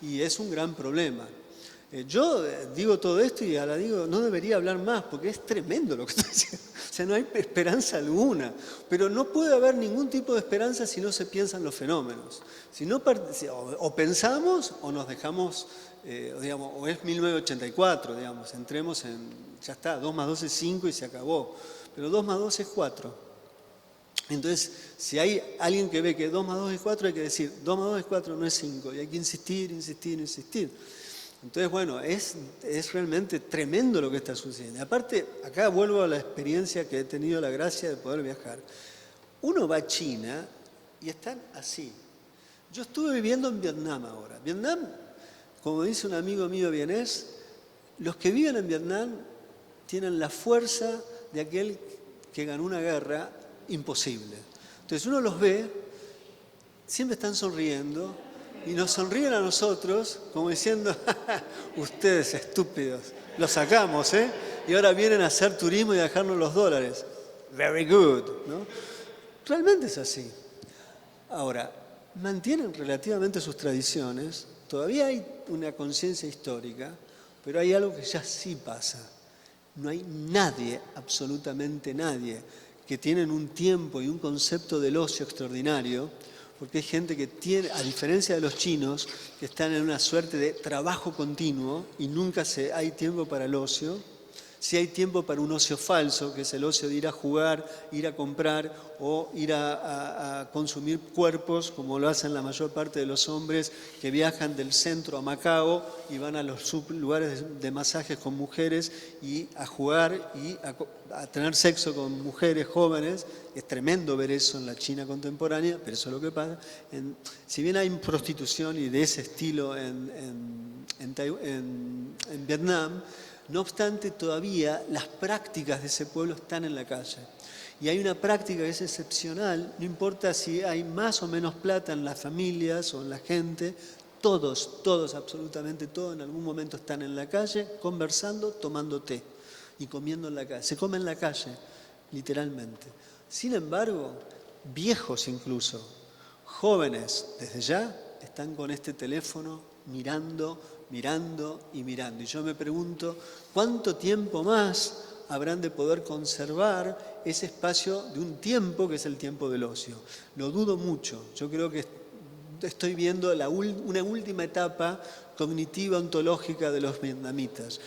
y es un gran problema. Yo digo todo esto y ahora digo, no debería hablar más porque es tremendo lo que estoy diciendo. O sea, no hay esperanza alguna. Pero no puede haber ningún tipo de esperanza si no se piensan los fenómenos. Si no, o pensamos o nos dejamos, digamos, o es 1984, digamos, entremos en, ya está, 2 más 2 es 5 y se acabó. Pero 2 más 2 es 4. Entonces, si hay alguien que ve que 2 más 2 es 4, hay que decir, 2 más 2 es 4, no es 5. Y hay que insistir, insistir, insistir. Entonces, bueno, es realmente tremendo lo que está sucediendo. Y aparte, acá vuelvo a la experiencia que he tenido la gracia de poder viajar. Uno va a China y están así. Yo estuve viviendo en Vietnam ahora. Vietnam, como dice un amigo mío vienés, los que viven en Vietnam tienen la fuerza de aquel que ganó una guerra imposible. Entonces uno los ve, siempre están sonriendo, y nos sonríen a nosotros como diciendo, ustedes estúpidos, los sacamos, y ahora vienen a hacer turismo y a dejarnos los dólares. Very good, ¿no? Realmente es así. Ahora, mantienen relativamente sus tradiciones, todavía hay una conciencia histórica, pero hay algo que ya sí pasa. No hay nadie, absolutamente nadie, que tienen un tiempo y un concepto del ocio extraordinario, porque hay gente que tiene, a diferencia de los chinos, que están en una suerte de trabajo continuo y nunca hay tiempo para el ocio. Sí hay tiempo para un ocio falso, que es el ocio de ir a jugar, ir a comprar o ir a consumir cuerpos, como lo hacen la mayor parte de los hombres que viajan del centro a Macao y van a los lugares de masajes con mujeres y a jugar y a tener sexo con mujeres jóvenes. Es tremendo ver eso en la China contemporánea, pero eso es lo que pasa. Si bien hay prostitución y de ese estilo en Vietnam, no obstante, todavía las prácticas de ese pueblo están en la calle. Y hay una práctica que es excepcional, no importa si hay más o menos plata en las familias o en la gente, todos, absolutamente todos, en algún momento están en la calle conversando, tomando té y comiendo en la calle. Se come en la calle, literalmente. Sin embargo, viejos incluso, jóvenes, desde ya, están con este teléfono mirando y mirando. Y yo me pregunto, ¿cuánto tiempo más habrán de poder conservar ese espacio de un tiempo que es el tiempo del ocio? Lo dudo mucho. Yo creo que estoy viendo una última etapa cognitiva, ontológica de los vietnamitas.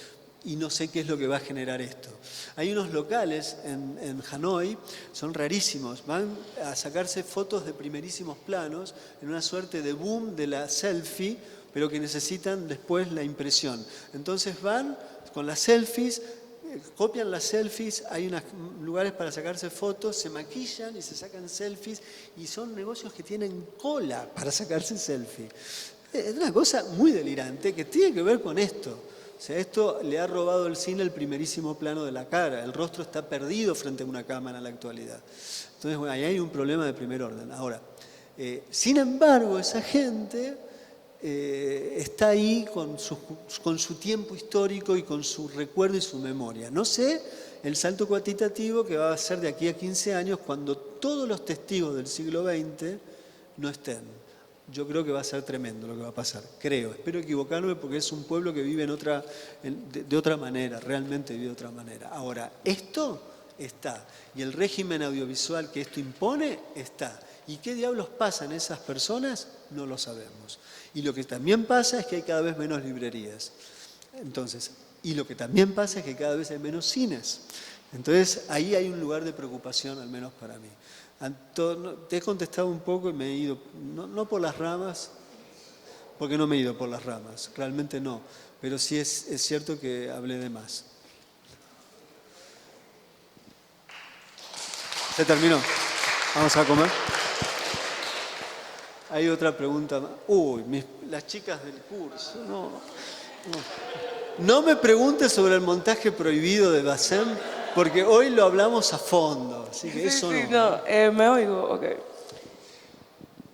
Y no sé qué es lo que va a generar esto. Hay unos locales en Hanoi, son rarísimos, van a sacarse fotos de primerísimos planos en una suerte de boom de la selfie, pero que necesitan después la impresión. Entonces van con las selfies, copian las selfies, hay unos lugares para sacarse fotos, se maquillan y se sacan selfies, y son negocios que tienen cola para sacarse selfie. Es una cosa muy delirante que tiene que ver con esto. O sea, esto le ha robado al cine el primerísimo plano de la cara. El rostro está perdido frente a una cámara en la actualidad. Entonces, bueno, ahí hay un problema de primer orden. Ahora, sin embargo, esa gente está ahí con su tiempo histórico y con su recuerdo y su memoria. No sé el salto cuantitativo que va a ser de aquí a 15 años cuando todos los testigos del siglo XX no estén. Yo creo que va a ser tremendo lo que va a pasar, creo. Espero equivocarme porque es un pueblo que vive de otra manera, realmente vive de otra manera. Ahora, esto está, y el régimen audiovisual que esto impone está. ¿Y qué diablos pasa en esas personas? No lo sabemos. Y lo que también pasa es que hay cada vez menos librerías. Entonces, y lo que también pasa es que cada vez hay menos cines. Entonces, ahí hay un lugar de preocupación, al menos para mí. Te he contestado un poco y me he ido, no por las ramas, porque no me he ido por las ramas, realmente no, pero sí es cierto que hablé de más. ¿Se terminó? ¿Vamos a comer? Hay otra pregunta más. Uy, las chicas del curso, no me preguntes sobre el montaje prohibido de Bazán, porque hoy lo hablamos a fondo, así que eso no. Me oigo, ok.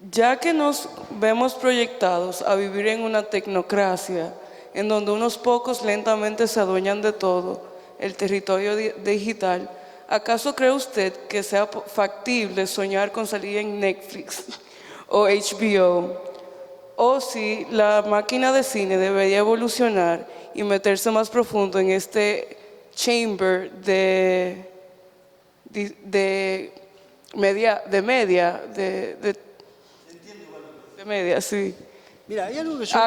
Ya que nos vemos proyectados a vivir en una tecnocracia, en donde unos pocos lentamente se adueñan de todo, el territorio digital, ¿acaso cree usted que sea factible soñar con salir en Netflix o HBO? O si la máquina de cine debería evolucionar y meterse más profundo en este chamber de media, sí. Mira, hay algo que yo...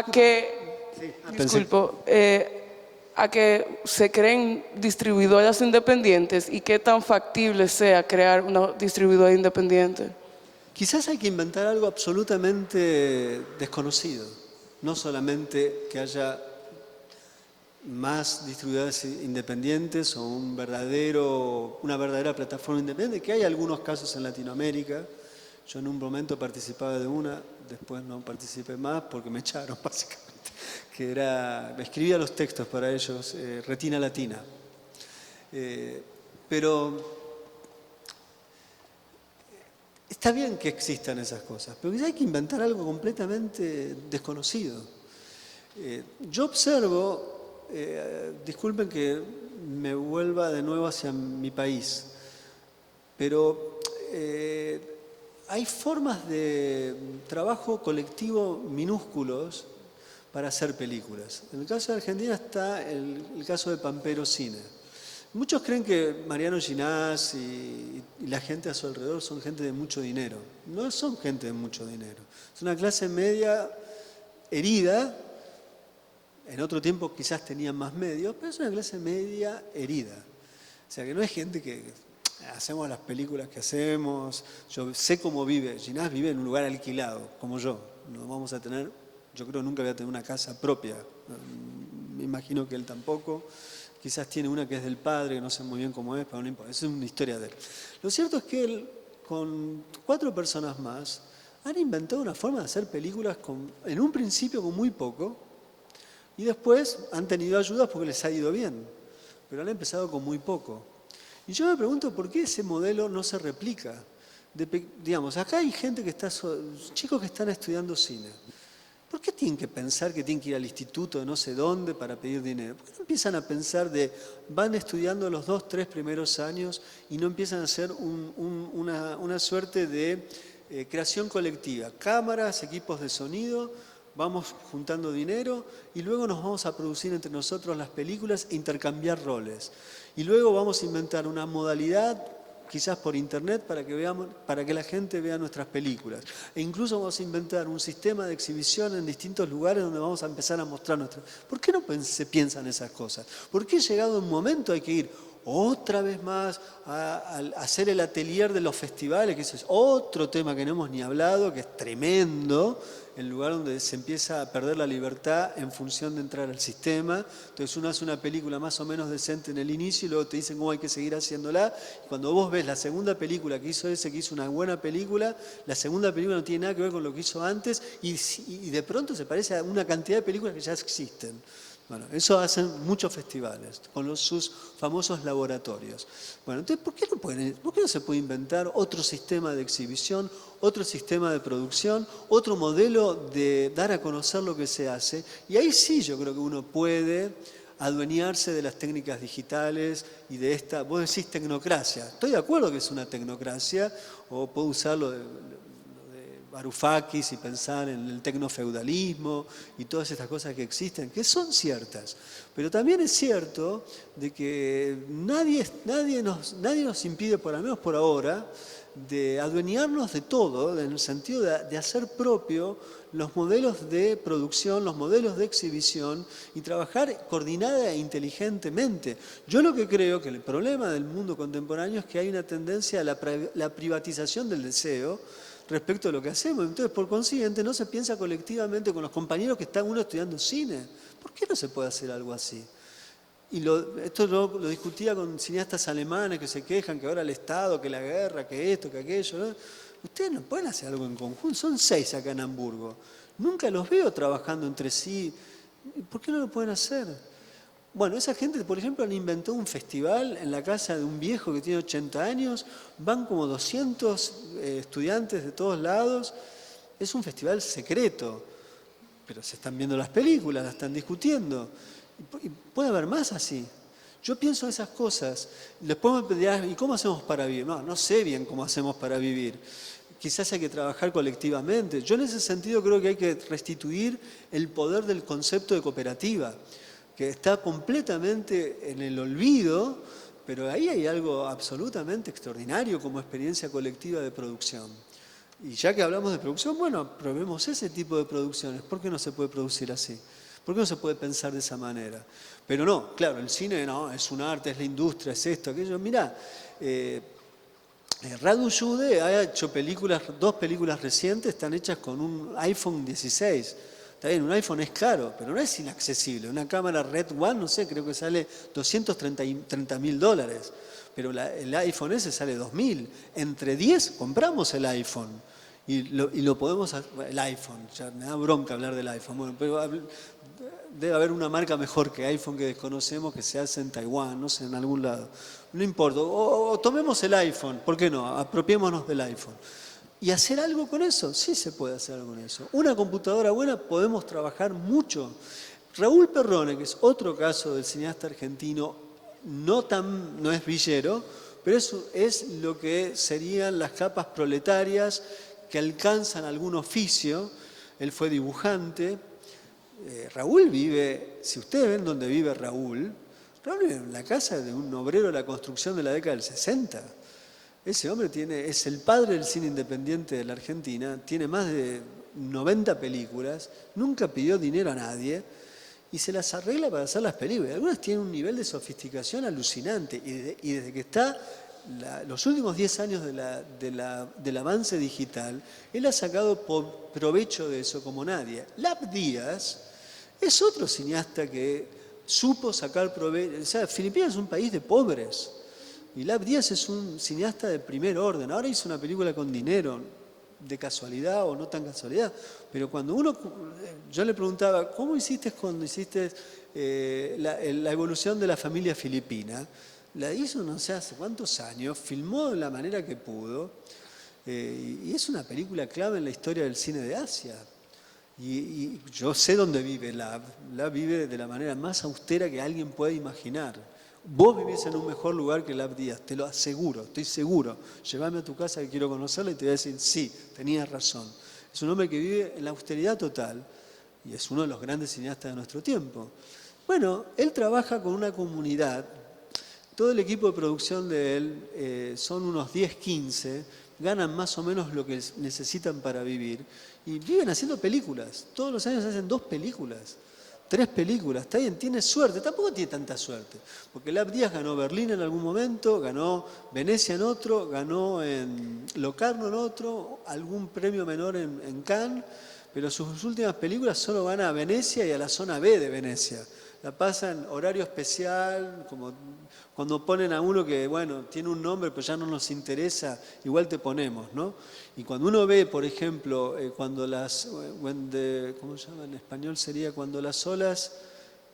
A que se creen distribuidoras independientes y qué tan factible sea crear una distribuidora independiente. Quizás hay que inventar algo absolutamente desconocido. No solamente que haya más distribuidores independientes o una verdadera plataforma independiente, que hay algunos casos en Latinoamérica. Yo en un momento participaba de una, después no participé más porque me echaron básicamente, escribía los textos para ellos, Retina Latina. Pero está bien que existan esas cosas, pero quizás hay que inventar algo completamente desconocido. Yo observo, disculpen que me vuelva de nuevo hacia mi país, pero hay formas de trabajo colectivo minúsculos para hacer películas. En el caso de Argentina está el caso de Pampero Cine. Muchos creen que Mariano Ginás y la gente a su alrededor son gente de mucho dinero. No son gente de mucho dinero. Es una clase media herida. En otro tiempo quizás tenían más medios, pero es una clase media herida. O sea que no es gente que hacemos las películas que hacemos. Yo sé cómo vive. Ginás vive en un lugar alquilado, como yo. No vamos a tener, yo creo que nunca voy a tener una casa propia. Me imagino que él tampoco. Quizás tiene una que es del padre, que no sé muy bien cómo es, pero no importa. Esa es una historia de él. Lo cierto es que él, con 4 personas más, han inventado una forma de hacer películas en un principio con muy poco, y después han tenido ayudas porque les ha ido bien, pero han empezado con muy poco. Y yo me pregunto por qué ese modelo no se replica. Digamos, acá hay gente chicos que están estudiando cine. ¿Por qué tienen que pensar que tienen que ir al instituto de no sé dónde para pedir dinero? ¿Por qué no empiezan a pensar van estudiando los 2, 3 primeros años y no empiezan a hacer una suerte de creación colectiva? Cámaras, equipos de sonido, vamos juntando dinero y luego nos vamos a producir entre nosotros las películas e intercambiar roles. Y luego vamos a inventar una modalidad, quizás por internet, para que la gente vea nuestras películas. E incluso vamos a inventar un sistema de exhibición en distintos lugares donde vamos a empezar a mostrar nuestras... ¿Por qué no se piensan esas cosas? ¿Por qué llegado un momento hay que ir otra vez más a hacer el atelier de los festivales? Que ese es otro tema que no hemos ni hablado, que es tremendo, el lugar donde se empieza a perder la libertad en función de entrar al sistema. Entonces uno hace una película más o menos decente en el inicio y luego te dicen cómo hay que seguir haciéndola. Y cuando vos ves la segunda película que hizo que hizo una buena película, la segunda película no tiene nada que ver con lo que hizo antes y de pronto se parece a una cantidad de películas que ya existen. Bueno, eso hacen muchos festivales, con sus famosos laboratorios. Bueno, entonces, ¿por qué no se puede inventar otro sistema de exhibición, otro sistema de producción, otro modelo de dar a conocer lo que se hace? Y ahí sí yo creo que uno puede adueñarse de las técnicas digitales y de esta, vos decís tecnocracia. Estoy de acuerdo que es una tecnocracia, o puedo usarlo de Varoufakis y pensar en el tecnofeudalismo y todas estas cosas que existen, que son ciertas. Pero también es cierto de que nadie nos impide, por lo menos por ahora, de adueñarnos de todo, en el sentido de hacer propio los modelos de producción, los modelos de exhibición y trabajar coordinada e inteligentemente. Yo lo que creo que el problema del mundo contemporáneo es que hay una tendencia a la privatización del deseo respecto a lo que hacemos. Entonces, por consiguiente, no se piensa colectivamente con los compañeros que está uno estudiando cine. ¿Por qué no se puede hacer algo así? Y esto lo discutía con cineastas alemanes que se quejan que ahora el Estado, que la guerra, que esto, que aquello, ¿no? Ustedes no pueden hacer algo en conjunto. Son 6 acá en Hamburgo. Nunca los veo trabajando entre sí. ¿Por qué no lo pueden hacer? Bueno, esa gente, por ejemplo, han inventado un festival en la casa de un viejo que tiene 80 años, van como 200 estudiantes de todos lados, es un festival secreto, pero se están viendo las películas, las están discutiendo, y puede haber más así. Yo pienso esas cosas, les podemos pedir, ¿y cómo hacemos para vivir? No sé bien cómo hacemos para vivir. Quizás hay que trabajar colectivamente. Yo en ese sentido creo que hay que restituir el poder del concepto de cooperativa, que está completamente en el olvido, pero ahí hay algo absolutamente extraordinario como experiencia colectiva de producción. Y ya que hablamos de producción, bueno, probemos ese tipo de producciones. ¿Por qué no se puede producir así? ¿Por qué no se puede pensar de esa manera? Pero no, claro, el cine no, es un arte, es la industria, es esto, aquello. Mirá, Radu Jude ha hecho dos películas recientes, están hechas con un iPhone 16. Está bien, un iPhone es caro, pero no es inaccesible. Una cámara Red One, no sé, creo que sale $230.000. Pero el iPhone ese sale 2.000. Entre 10 compramos el iPhone. Y lo podemos hacer, el iPhone, ya me da bronca hablar del iPhone. Bueno, pero debe haber una marca mejor que iPhone que desconocemos, que se hace en Taiwán, no sé, en algún lado. No importa. O tomemos el iPhone, ¿por qué no? Apropiémonos del iPhone. ¿Y hacer algo con eso? Sí se puede hacer algo con eso. Una computadora buena podemos trabajar mucho. Raúl Perrone, que es otro caso del cineasta argentino, no es villero, pero eso es lo que serían las capas proletarias que alcanzan algún oficio. Él fue dibujante. Raúl vive, si ustedes ven dónde vive Raúl vive en la casa de un obrero de la construcción de la década del 60. Ese hombre es el padre del cine independiente de la Argentina, tiene más de 90 películas, nunca pidió dinero a nadie y se las arregla para hacer las películas. Algunas tienen un nivel de sofisticación alucinante y desde que está los últimos 10 años del avance digital, él ha sacado provecho de eso como nadie. Lab Díaz es otro cineasta que supo sacar provecho. O sea, Filipinas es un país de pobres. Y Lab Díaz es un cineasta de primer orden. Ahora hizo una película con dinero, de casualidad o no tan casualidad. Pero cuando yo le preguntaba, ¿cómo hiciste cuando hiciste la evolución de la familia filipina? La hizo no sé hace cuántos años, filmó de la manera que pudo. Y es una película clave en la historia del cine de Asia. Y yo sé dónde vive Lab. Lab vive de la manera más austera que alguien puede imaginar. Vos vivís en un mejor lugar que Lab Díaz, te lo aseguro, estoy seguro. Llévame a tu casa que quiero conocerla y te voy a decir, sí, tenías razón. Es un hombre que vive en la austeridad total y es uno de los grandes cineastas de nuestro tiempo. Bueno, él trabaja con una comunidad, todo el equipo de producción de él son unos 10, 15, ganan más o menos lo que necesitan para vivir y viven haciendo películas. Todos los años hacen 2 películas. 3 películas, está bien, tiene suerte, tampoco tiene tanta suerte, porque Lab Díaz ganó Berlín en algún momento, ganó Venecia en otro, ganó en Locarno en otro, algún premio menor en Cannes, pero sus últimas películas solo van a Venecia y a la zona B de Venecia. La pasan horario especial, como cuando ponen a uno que, bueno, tiene un nombre, pero ya no nos interesa, igual te ponemos, ¿no? Y cuando uno ve, por ejemplo, cuando ¿cómo se llama en español? Sería cuando las olas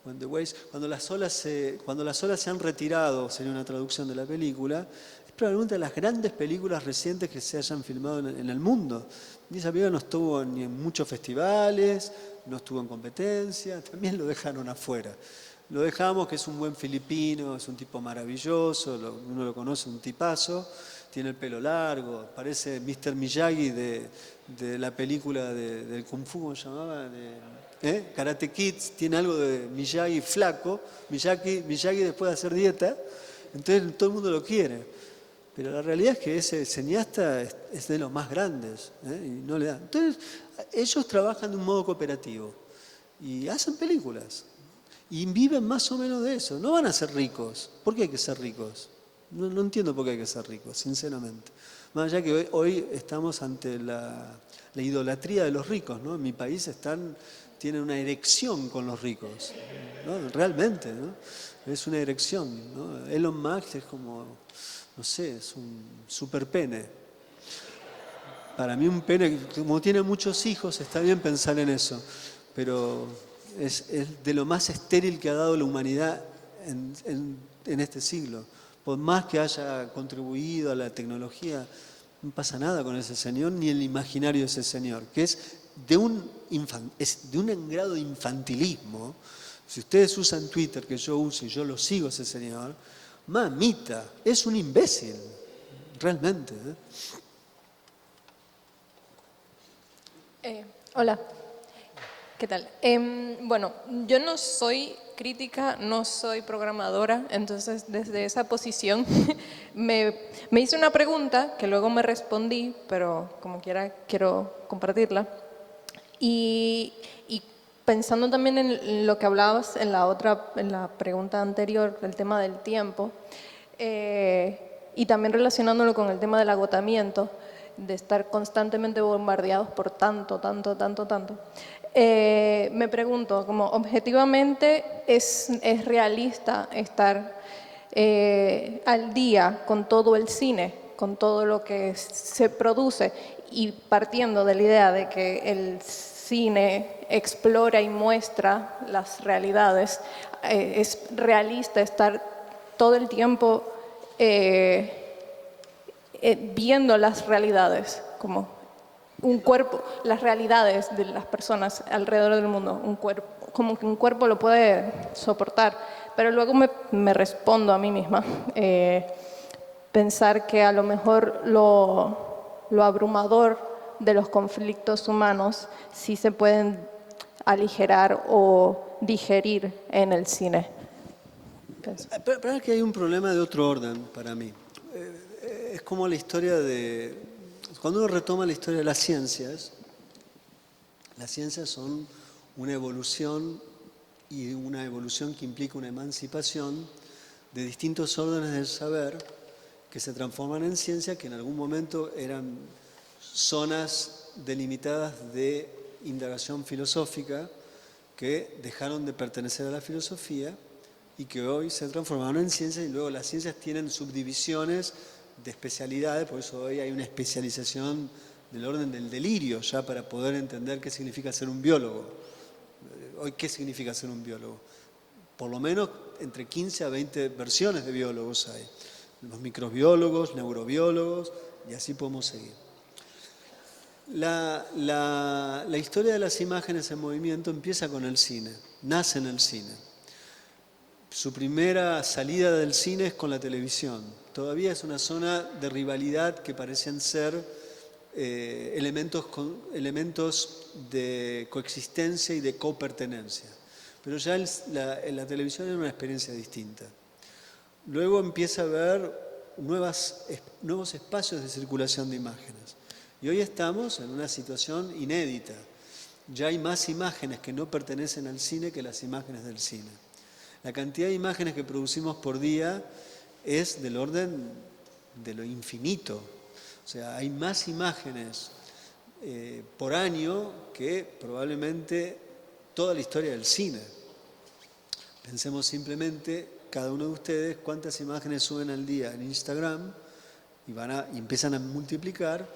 When the waves, cuando las olas se han retirado, sería una traducción de la película, es probablemente de las grandes películas recientes que se hayan filmado en el mundo. Y esa película no estuvo ni en muchos festivales, no estuvo en competencia, también lo dejaron afuera. Lo dejamos, que es un buen filipino, es un tipo maravilloso, uno lo conoce, un tipazo, tiene el pelo largo, parece Mr. Miyagi de la película del Kung Fu, ¿cómo se llamaba? Karate Kids, tiene algo de Miyagi flaco, Miyagi después de hacer dieta, entonces todo el mundo lo quiere. Pero la realidad es que ese cineasta es de los más grandes, y no le dan. Entonces, ellos trabajan de un modo cooperativo y hacen películas y viven más o menos de eso. No van a ser ricos. ¿Por qué hay que ser ricos? No entiendo por qué hay que ser ricos, sinceramente. Más allá que hoy estamos ante la idolatría de los ricos, ¿no? En mi país tienen una erección con los ricos, ¿no? Realmente, ¿no? Es una erección, ¿no? Elon Musk es como, no sé, es un super pene. Para mí un pene, como tiene muchos hijos, está bien pensar en eso, pero es de lo más estéril que ha dado la humanidad en este siglo. Por más que haya contribuido a la tecnología, no pasa nada con ese señor, ni el imaginario de ese señor, que es de un grado de infantilismo. Si ustedes usan Twitter, que yo uso y yo lo sigo a ese señor, mamita, es un imbécil, realmente. Hola, ¿qué tal? Bueno, yo no soy crítica, no soy programadora, entonces desde esa posición me hice una pregunta que luego me respondí, pero como quiera quiero compartirla. Y pensando también en lo que hablabas en la pregunta anterior, el tema del tiempo, y también relacionándolo con el tema del agotamiento, de estar constantemente bombardeados por tanto. Me pregunto, como objetivamente es realista estar al día con todo el cine, con todo lo que se produce, y partiendo de la idea de que el cine explora y muestra las realidades, es realista estar todo el tiempo viendo las realidades, como un cuerpo, las realidades de las personas alrededor del mundo, como que un cuerpo lo puede soportar. Pero luego me respondo a mí misma, pensar que a lo mejor lo abrumador de los conflictos humanos sí se pueden aligerar o digerir en el cine. Pero es que hay un problema de otro orden para mí. Es como la historia cuando uno retoma la historia de las ciencias son una evolución, y una evolución que implica una emancipación de distintos órdenes del saber que se transforman en ciencia, que en algún momento eran zonas delimitadas de indagación filosófica que dejaron de pertenecer a la filosofía y que hoy se transformaron en ciencias, y luego las ciencias tienen subdivisiones de especialidades, por eso hoy hay una especialización del orden del delirio ya para poder entender qué significa ser un biólogo. Hoy, ¿qué significa ser un biólogo? Por lo menos entre 15 a 20 versiones de biólogos hay. Los microbiólogos, neurobiólogos, y así podemos seguir. La historia de las imágenes en movimiento empieza con el cine, nace en el cine. Su primera salida del cine es con la televisión. Todavía es una zona de rivalidad que parecen ser elementos de coexistencia y de copertenencia. Pero ya la televisión es una experiencia distinta. Luego empieza a haber nuevos espacios de circulación de imágenes. Y hoy estamos en una situación inédita. Ya hay más imágenes que no pertenecen al cine que las imágenes del cine. La cantidad de imágenes que producimos por día es del orden de lo infinito. O sea, hay más imágenes por año que probablemente toda la historia del cine. Pensemos simplemente, cada uno de ustedes, cuántas imágenes suben al día en Instagram y empiezan a multiplicar,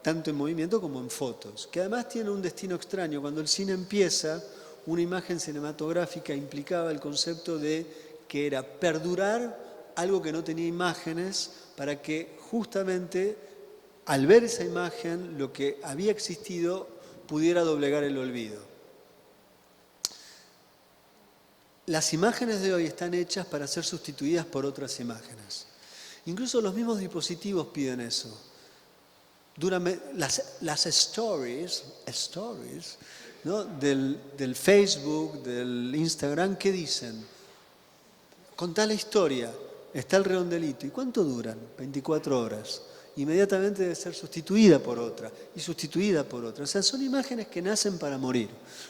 tanto en movimiento como en fotos, que además tienen un destino extraño. Cuando el cine empieza, una imagen cinematográfica implicaba el concepto de que era perdurar algo que no tenía imágenes para que justamente al ver esa imagen lo que había existido pudiera doblegar el olvido. Las imágenes de hoy están hechas para ser sustituidas por otras imágenes. Incluso los mismos dispositivos piden eso. Las stories, ¿no? del Facebook, del Instagram, ¿qué dicen? Contá la historia, está el redondelito. ¿Y cuánto duran? 24 horas. Inmediatamente debe ser sustituida por otra y sustituida por otra. O sea, son imágenes que nacen para morir.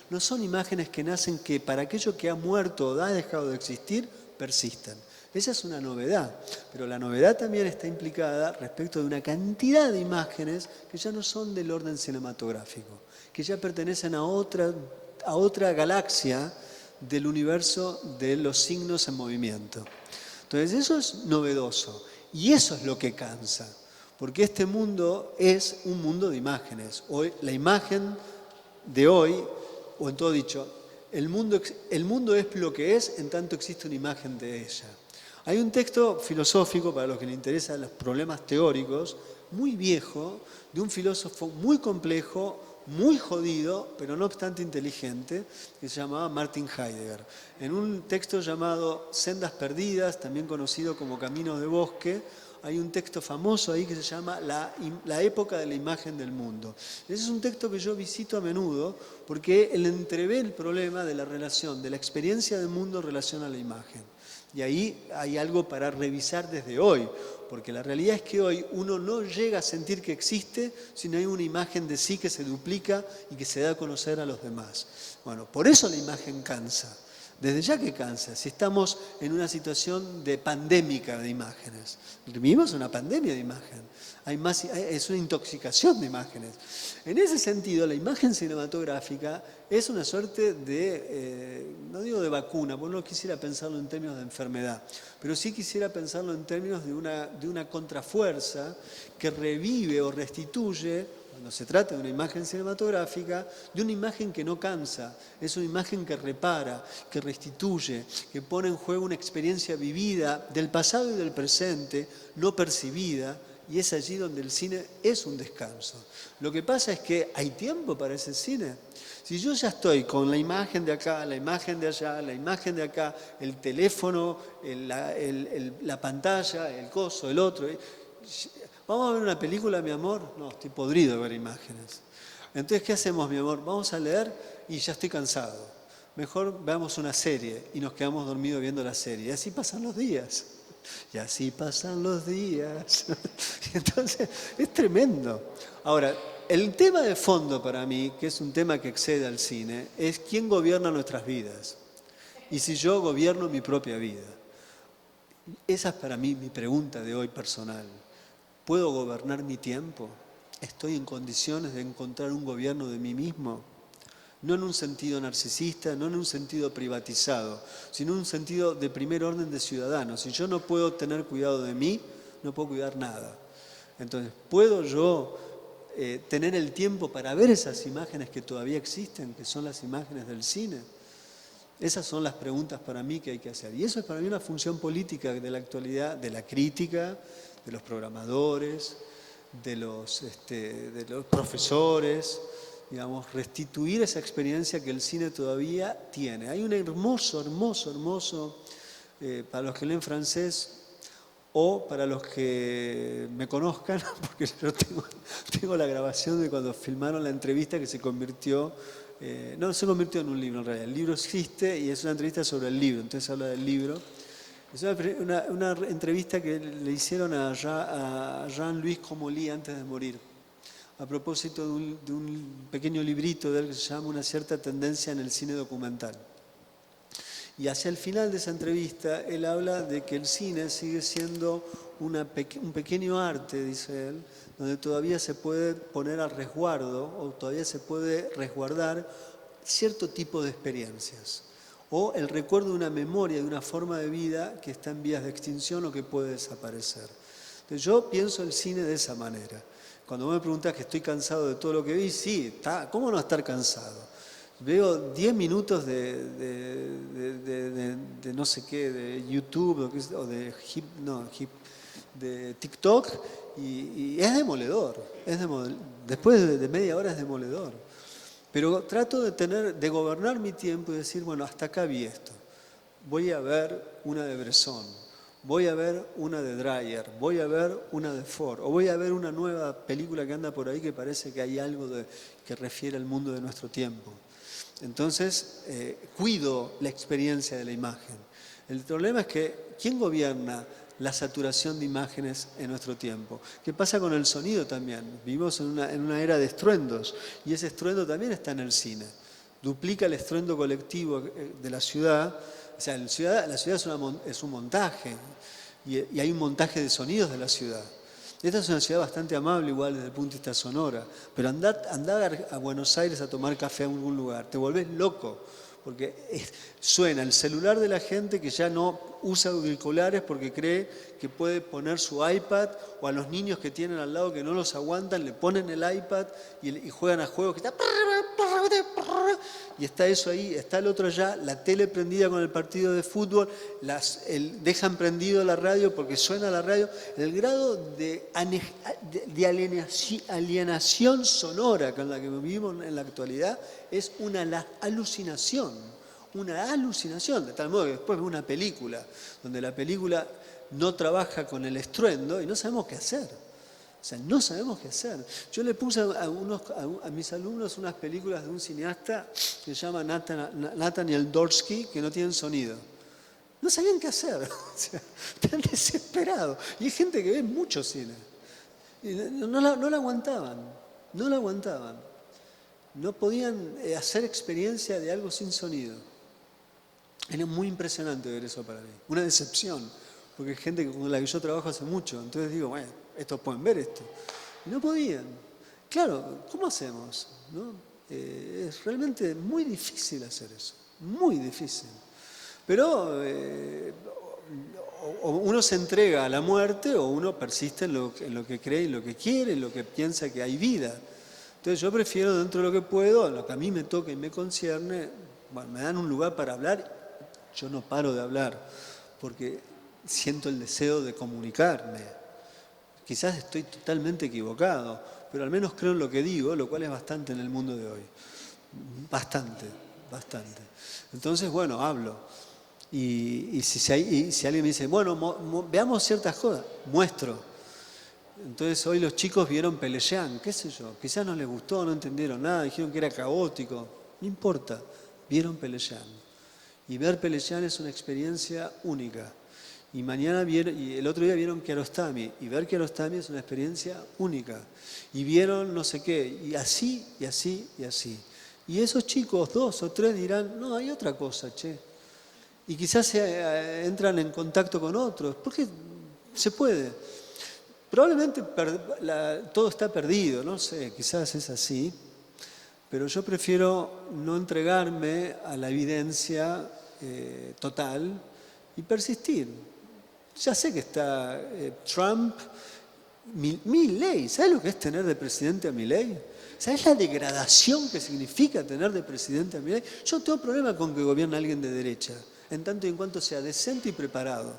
No son imágenes que nacen que para aquello que ha muerto o ha dejado de existir, persistan. Esa es una novedad, pero la novedad también está implicada respecto de una cantidad de imágenes que ya no son del orden cinematográfico, que ya pertenecen a otra galaxia del universo de los signos en movimiento. Entonces eso es novedoso y eso es lo que cansa, porque este mundo es un mundo de imágenes. Hoy, la imagen de hoy, o en todo dicho, el mundo es lo que es en tanto existe una imagen de ella. Hay un texto filosófico, para los que les interesan los problemas teóricos, muy viejo, de un filósofo muy complejo, muy jodido, pero no obstante inteligente, que se llamaba Martin Heidegger. En un texto llamado Sendas Perdidas, también conocido como Caminos de Bosque, hay un texto famoso ahí que se llama La época de la imagen del mundo. Ese es un texto que yo visito a menudo porque él entrevé el problema de la relación, de la experiencia del mundo en relación a la imagen. Y ahí hay algo para revisar desde hoy, porque la realidad es que hoy uno no llega a sentir que existe si no hay una imagen de sí que se duplica y que se da a conocer a los demás. Bueno, por eso la imagen cansa. Desde ya que cansa, si estamos en una situación de pandémica de imágenes. Vivimos una pandemia de imagen. Es una intoxicación de imágenes. En ese sentido, la imagen cinematográfica es una suerte de, no digo de vacuna, porque no quisiera pensarlo en términos de enfermedad, pero sí quisiera pensarlo en términos de una contrafuerza que revive o restituye, cuando se trata de una imagen cinematográfica, de una imagen que no cansa, es una imagen que repara, que restituye, que pone en juego una experiencia vivida del pasado y del presente, no percibida, y es allí donde el cine es un descanso. Lo que pasa es que hay tiempo para ese cine. Si yo ya estoy con la imagen de acá, la imagen de allá, la imagen de acá, el teléfono, la pantalla, el coso, el otro. ¿Vamos a ver una película, mi amor? No, estoy podrido de ver imágenes. Entonces, ¿qué hacemos, mi amor? Vamos a leer y ya estoy cansado. Mejor veamos una serie y nos quedamos dormidos viendo la serie. Y así pasan los días. Y así pasan los días. Entonces, es tremendo. Ahora, el tema de fondo para mí, que es un tema que excede al cine, es quién gobierna nuestras vidas. Y si yo gobierno mi propia vida. Esa es para mí mi pregunta de hoy personal. ¿Puedo gobernar mi tiempo? ¿Estoy en condiciones de encontrar un gobierno de mí mismo? No en un sentido narcisista, no en un sentido privatizado, sino en un sentido de primer orden de ciudadano. Si yo no puedo tener cuidado de mí, no puedo cuidar nada. Entonces, ¿puedo yo tener el tiempo para ver esas imágenes que todavía existen, que son las imágenes del cine? Esas son las preguntas para mí que hay que hacer. Y eso es para mí una función política de la actualidad, de la crítica, de los programadores, de los profesores, digamos, restituir esa experiencia que el cine todavía tiene. Hay un hermoso, para los que leen francés o para los que me conozcan, porque yo tengo la grabación de cuando filmaron la entrevista que se convirtió, no se convirtió en un libro en realidad, el libro existe y es una entrevista sobre el libro, entonces habla del libro. Es una entrevista que le hicieron a Jean-Louis Comolli antes de morir, a propósito de un pequeño librito de él que se llama Una cierta tendencia en el cine documental. Y hacia el final de esa entrevista, él habla de que el cine sigue siendo un pequeño arte, dice él, donde todavía se puede poner al resguardo o todavía se puede resguardar cierto tipo de experiencias. O el recuerdo de una memoria, de una forma de vida que está en vías de extinción o que puede desaparecer. Entonces yo pienso el cine de esa manera. Cuando vos me preguntás que estoy cansado de todo lo que vi, sí, ¿cómo no estar cansado? Veo 10 minutos de no sé qué, de YouTube o de TikTok y es demoledor. Después de media hora es demoledor. Pero trato de gobernar mi tiempo y decir, bueno, hasta acá vi esto. Voy a ver una de Bresson, voy a ver una de Dreyer, voy a ver una de Ford, o voy a ver una nueva película que anda por ahí que parece que hay algo que refiere al mundo de nuestro tiempo. Entonces, cuido la experiencia de la imagen. El problema es que, ¿quién gobierna la saturación de imágenes en nuestro tiempo? ¿Qué pasa con el sonido también? Vivimos en una era de estruendos, y ese estruendo también está en el cine. Duplica el estruendo colectivo de la ciudad. O sea, la ciudad es un montaje, y hay un montaje de sonidos de la ciudad. Esta es una ciudad bastante amable igual desde el punto de vista sonora, pero andar a Buenos Aires a tomar café a algún lugar, te volvés loco, porque suena el celular de la gente que ya no usa auriculares porque cree que puede poner su iPad, o a los niños que tienen al lado que no los aguantan, le ponen el iPad y juegan a juegos que está... Y está eso ahí, está el otro allá, la tele prendida con el partido de fútbol, dejan prendido la radio porque suena la radio. El grado de alienación sonora con la que vivimos en la actualidad es una alucinación, de tal modo que después ves una película donde la película no trabaja con el estruendo y no sabemos qué hacer. O sea, no sabemos qué hacer. Yo le puse a mis alumnos unas películas de un cineasta que se llama Nathaniel Dorsky, que no tienen sonido. No sabían qué hacer. O sea, están desesperados. Y hay gente que ve mucho cine. Y no la aguantaban. No la aguantaban. No podían hacer experiencia de algo sin sonido. Era muy impresionante ver eso para mí. Una decepción. Porque hay gente con la que yo trabajo hace mucho. Entonces digo, bueno, estos pueden ver esto. Y no podían. Claro, ¿cómo hacemos? ¿No? Es realmente muy difícil hacer eso. Muy difícil. Pero o uno se entrega a la muerte o uno persiste en lo que cree, en lo que quiere, en lo que piensa que hay vida. Entonces yo prefiero, dentro de lo que puedo, lo que a mí me toca y me concierne, bueno, me dan un lugar para hablar, yo no paro de hablar, porque siento el deseo de comunicarme. Quizás estoy totalmente equivocado, pero al menos creo en lo que digo, lo cual es bastante en el mundo de hoy. Bastante. Entonces, bueno, hablo. Y si alguien me dice, bueno, veamos ciertas cosas, muestro. Entonces hoy los chicos vieron Peleján, qué sé yo, quizás no les gustó, no entendieron nada, dijeron que era caótico. No importa, vieron Peleján. Y ver Peleján es una experiencia única. Y el otro día vieron Kiarostami, y ver Kiarostami es una experiencia única. Y vieron no sé qué, y así, y así, y así. Y esos chicos, 2 o 3, dirán, no, hay otra cosa, che. Y quizás entran en contacto con otros, porque se puede. Probablemente todo está perdido, no sé, quizás es así, pero yo prefiero no entregarme a la evidencia total y persistir. Ya sé que está Trump, Milei. ¿Sabes lo que es tener de presidente a Milei? ¿Sabes la degradación que significa tener de presidente a Milei? Yo no tengo problema con que gobierne alguien de derecha, en tanto y en cuanto sea decente y preparado.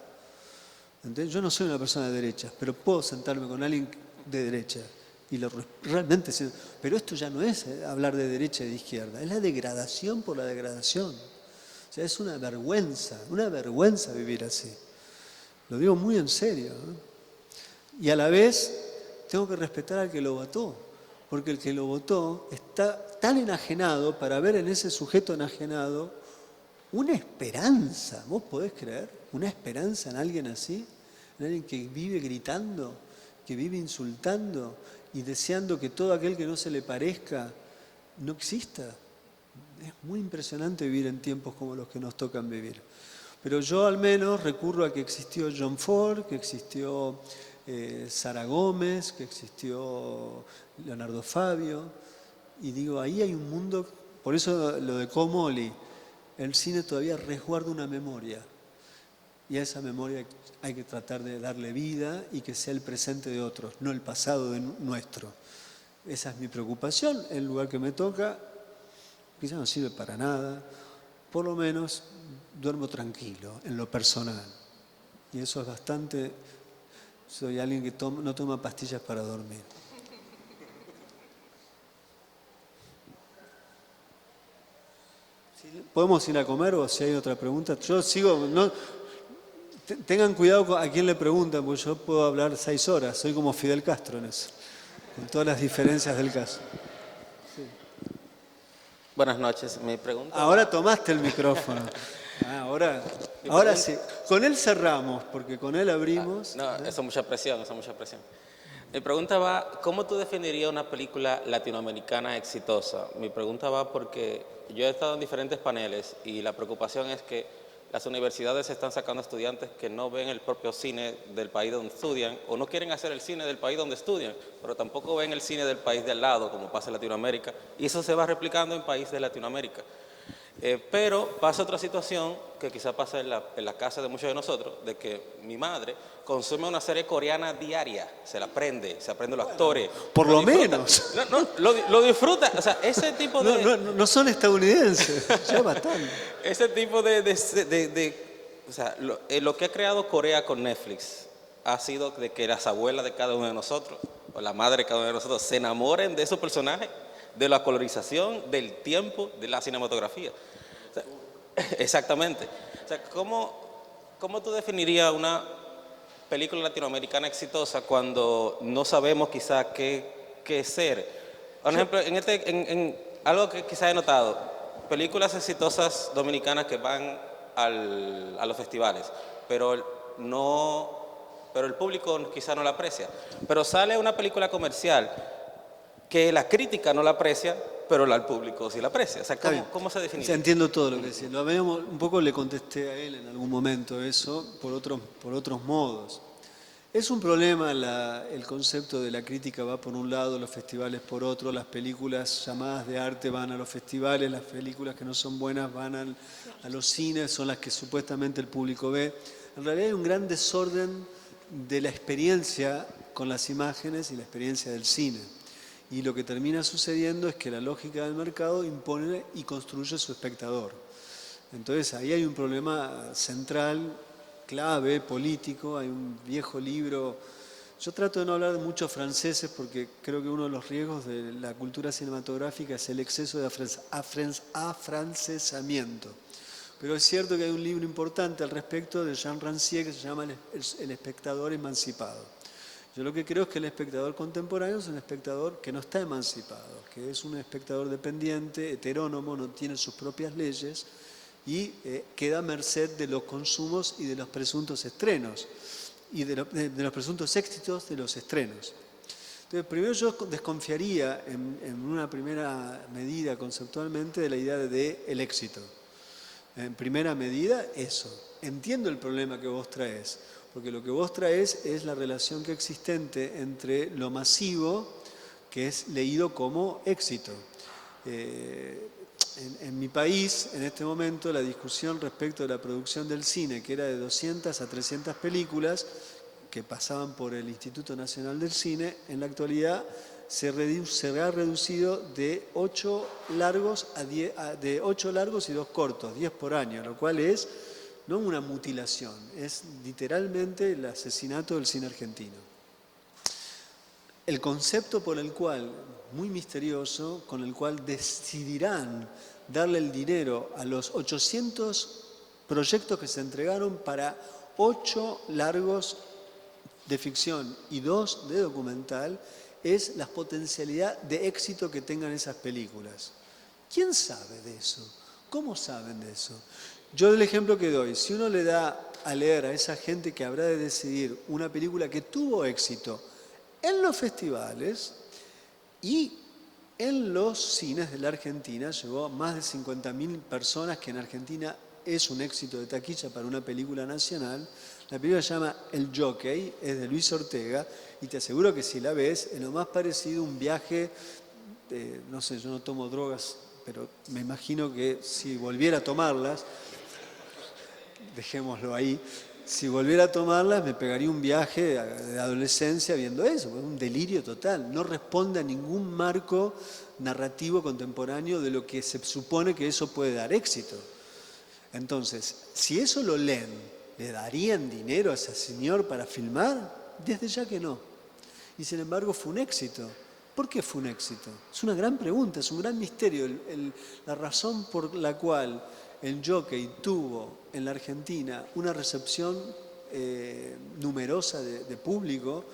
¿Entendés? Yo no soy una persona de derecha, pero puedo sentarme con alguien de derecha. Realmente, pero esto ya no es hablar de derecha y de izquierda, es la degradación por la degradación. O sea, es una vergüenza vivir así. Lo digo muy en serio, ¿no? Y a la vez tengo que respetar al que lo votó, porque el que lo votó está tan enajenado para ver en ese sujeto enajenado una esperanza. ¿Vos podés creer? Una esperanza en alguien así, en alguien que vive gritando, que vive insultando y deseando que todo aquel que no se le parezca no exista. Es muy impresionante vivir en tiempos como los que nos tocan vivir. Pero yo al menos recurro a que existió John Ford, que existió Sara Gómez, que existió Leonardo Fabio, y digo, ahí hay un mundo, por eso lo de Comolli, el cine todavía resguarda una memoria, y a esa memoria hay que tratar de darle vida y que sea el presente de otros, no el pasado de nuestro. Esa es mi preocupación, el lugar que me toca, quizás no sirve para nada, por lo menos duermo tranquilo en lo personal. Y eso es bastante, soy alguien que no toma pastillas para dormir. ¿Podemos ir a comer o si hay otra pregunta? Yo sigo, tengan cuidado a quién le preguntan, porque yo puedo hablar 6 horas, soy como Fidel Castro en eso, con todas las diferencias del caso. Buenas noches, mi pregunta... Ahora tomaste el micrófono. Ahora sí. Con él cerramos, porque con él abrimos. No, eso es mucha presión, eso es mucha presión. Mi pregunta va, ¿cómo tú definirías una película latinoamericana exitosa? Mi pregunta va porque yo he estado en diferentes paneles y la preocupación es que las universidades están sacando estudiantes que no ven el propio cine del país donde estudian o no quieren hacer el cine del país donde estudian, pero tampoco ven el cine del país de al lado, como pasa en Latinoamérica, y eso se va replicando en países de Latinoamérica. Pero pasa otra situación que quizá pasa en la casa de muchos de nosotros, de que mi madre consume una serie coreana diaria, se aprende los actores. Por lo menos. Lo disfruta, o sea, ese tipo de... No son estadounidenses, ya bastante. Ese tipo o sea, lo que ha creado Corea con Netflix ha sido de que las abuelas de cada uno de nosotros, o la madre de cada uno de nosotros, se enamoren de esos personajes, de la colorización, del tiempo, de la cinematografía. O sea, exactamente. O sea, ¿cómo tú definirías una película latinoamericana exitosa cuando no sabemos quizá qué ser? Por ejemplo, en algo que quizá he notado, películas exitosas dominicanas que van a los festivales, pero el público quizá no la aprecia. Pero sale una película comercial que la crítica no la aprecia, pero el público sí la aprecia. O sea, ¿cómo se define? O sea, entiendo todo lo que decís. Un poco le contesté a él en algún momento eso, por otros modos. Es un problema el concepto de la crítica va por un lado, los festivales por otro, las películas llamadas de arte van a los festivales, las películas que no son buenas van a los cines, son las que supuestamente el público ve. En realidad hay un gran desorden de la experiencia con las imágenes y la experiencia del cine. Y lo que termina sucediendo es que la lógica del mercado impone y construye su espectador. Entonces ahí hay un problema central, clave, político. Hay un viejo libro. Yo trato de no hablar de muchos franceses porque creo que uno de los riesgos de la cultura cinematográfica es el exceso de afrancesamiento. Pero es cierto que hay un libro importante al respecto de Jean Rancière que se llama El espectador emancipado. Yo lo que creo es que el espectador contemporáneo es un espectador que no está emancipado, que es un espectador dependiente, heterónomo, no tiene sus propias leyes y queda a merced de los consumos y de los presuntos estrenos y de los presuntos éxitos de los estrenos. Entonces, primero yo desconfiaría en una primera medida conceptualmente de la idea del éxito. En primera medida, eso. Entiendo el problema que vos traes. Porque lo que vos traes es la relación que existente entre lo masivo, que es leído como éxito. En mi país, en este momento, la discusión respecto de la producción del cine, que era de 200 a 300 películas, que pasaban por el Instituto Nacional del Cine, en la actualidad se ha reducido de 8 largos y 2 cortos, 10 por año, lo cual es no una mutilación, es literalmente el asesinato del cine argentino. El concepto por el cual, muy misterioso, con el cual decidirán darle el dinero a los 800 proyectos que se entregaron para 8 largos de ficción y 2 de documental, es la potencialidad de éxito que tengan esas películas. ¿Quién sabe de eso? ¿Cómo saben de eso? Yo el ejemplo que doy, si uno le da a leer a esa gente que habrá de decidir una película que tuvo éxito en los festivales y en los cines de la Argentina, llegó a más de 50.000 personas, que en Argentina es un éxito de taquilla para una película nacional. La película se llama El Jockey, es de Luis Ortega, y te aseguro que si la ves, es lo más parecido a un viaje, no sé, yo no tomo drogas, pero me imagino que si volviera a tomarlas, dejémoslo ahí, si volviera a tomarlas me pegaría un viaje de adolescencia viendo eso, es un delirio total, no responde a ningún marco narrativo contemporáneo de lo que se supone que eso puede dar éxito. Entonces, si eso lo leen, ¿le darían dinero a ese señor para filmar? Desde ya que no. Y sin embargo fue un éxito. ¿Por qué fue un éxito? Es una gran pregunta, es un gran misterio. La razón por la cual el Jockey tuvo en la Argentina una recepción numerosa de público,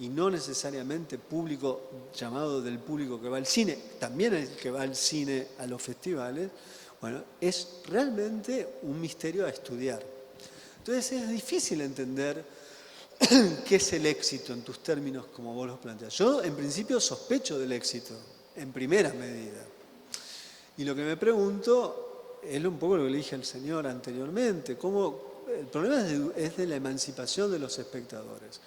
y no necesariamente público llamado del público que va al cine, también el que va al cine a los festivales, bueno, es realmente un misterio a estudiar. Entonces es difícil entender qué es el éxito en tus términos como vos los planteas. Yo en principio sospecho del éxito, en primera medida. Y lo que me pregunto es un poco lo que le dije al señor anteriormente, cómo el problema es de la emancipación de los espectadores.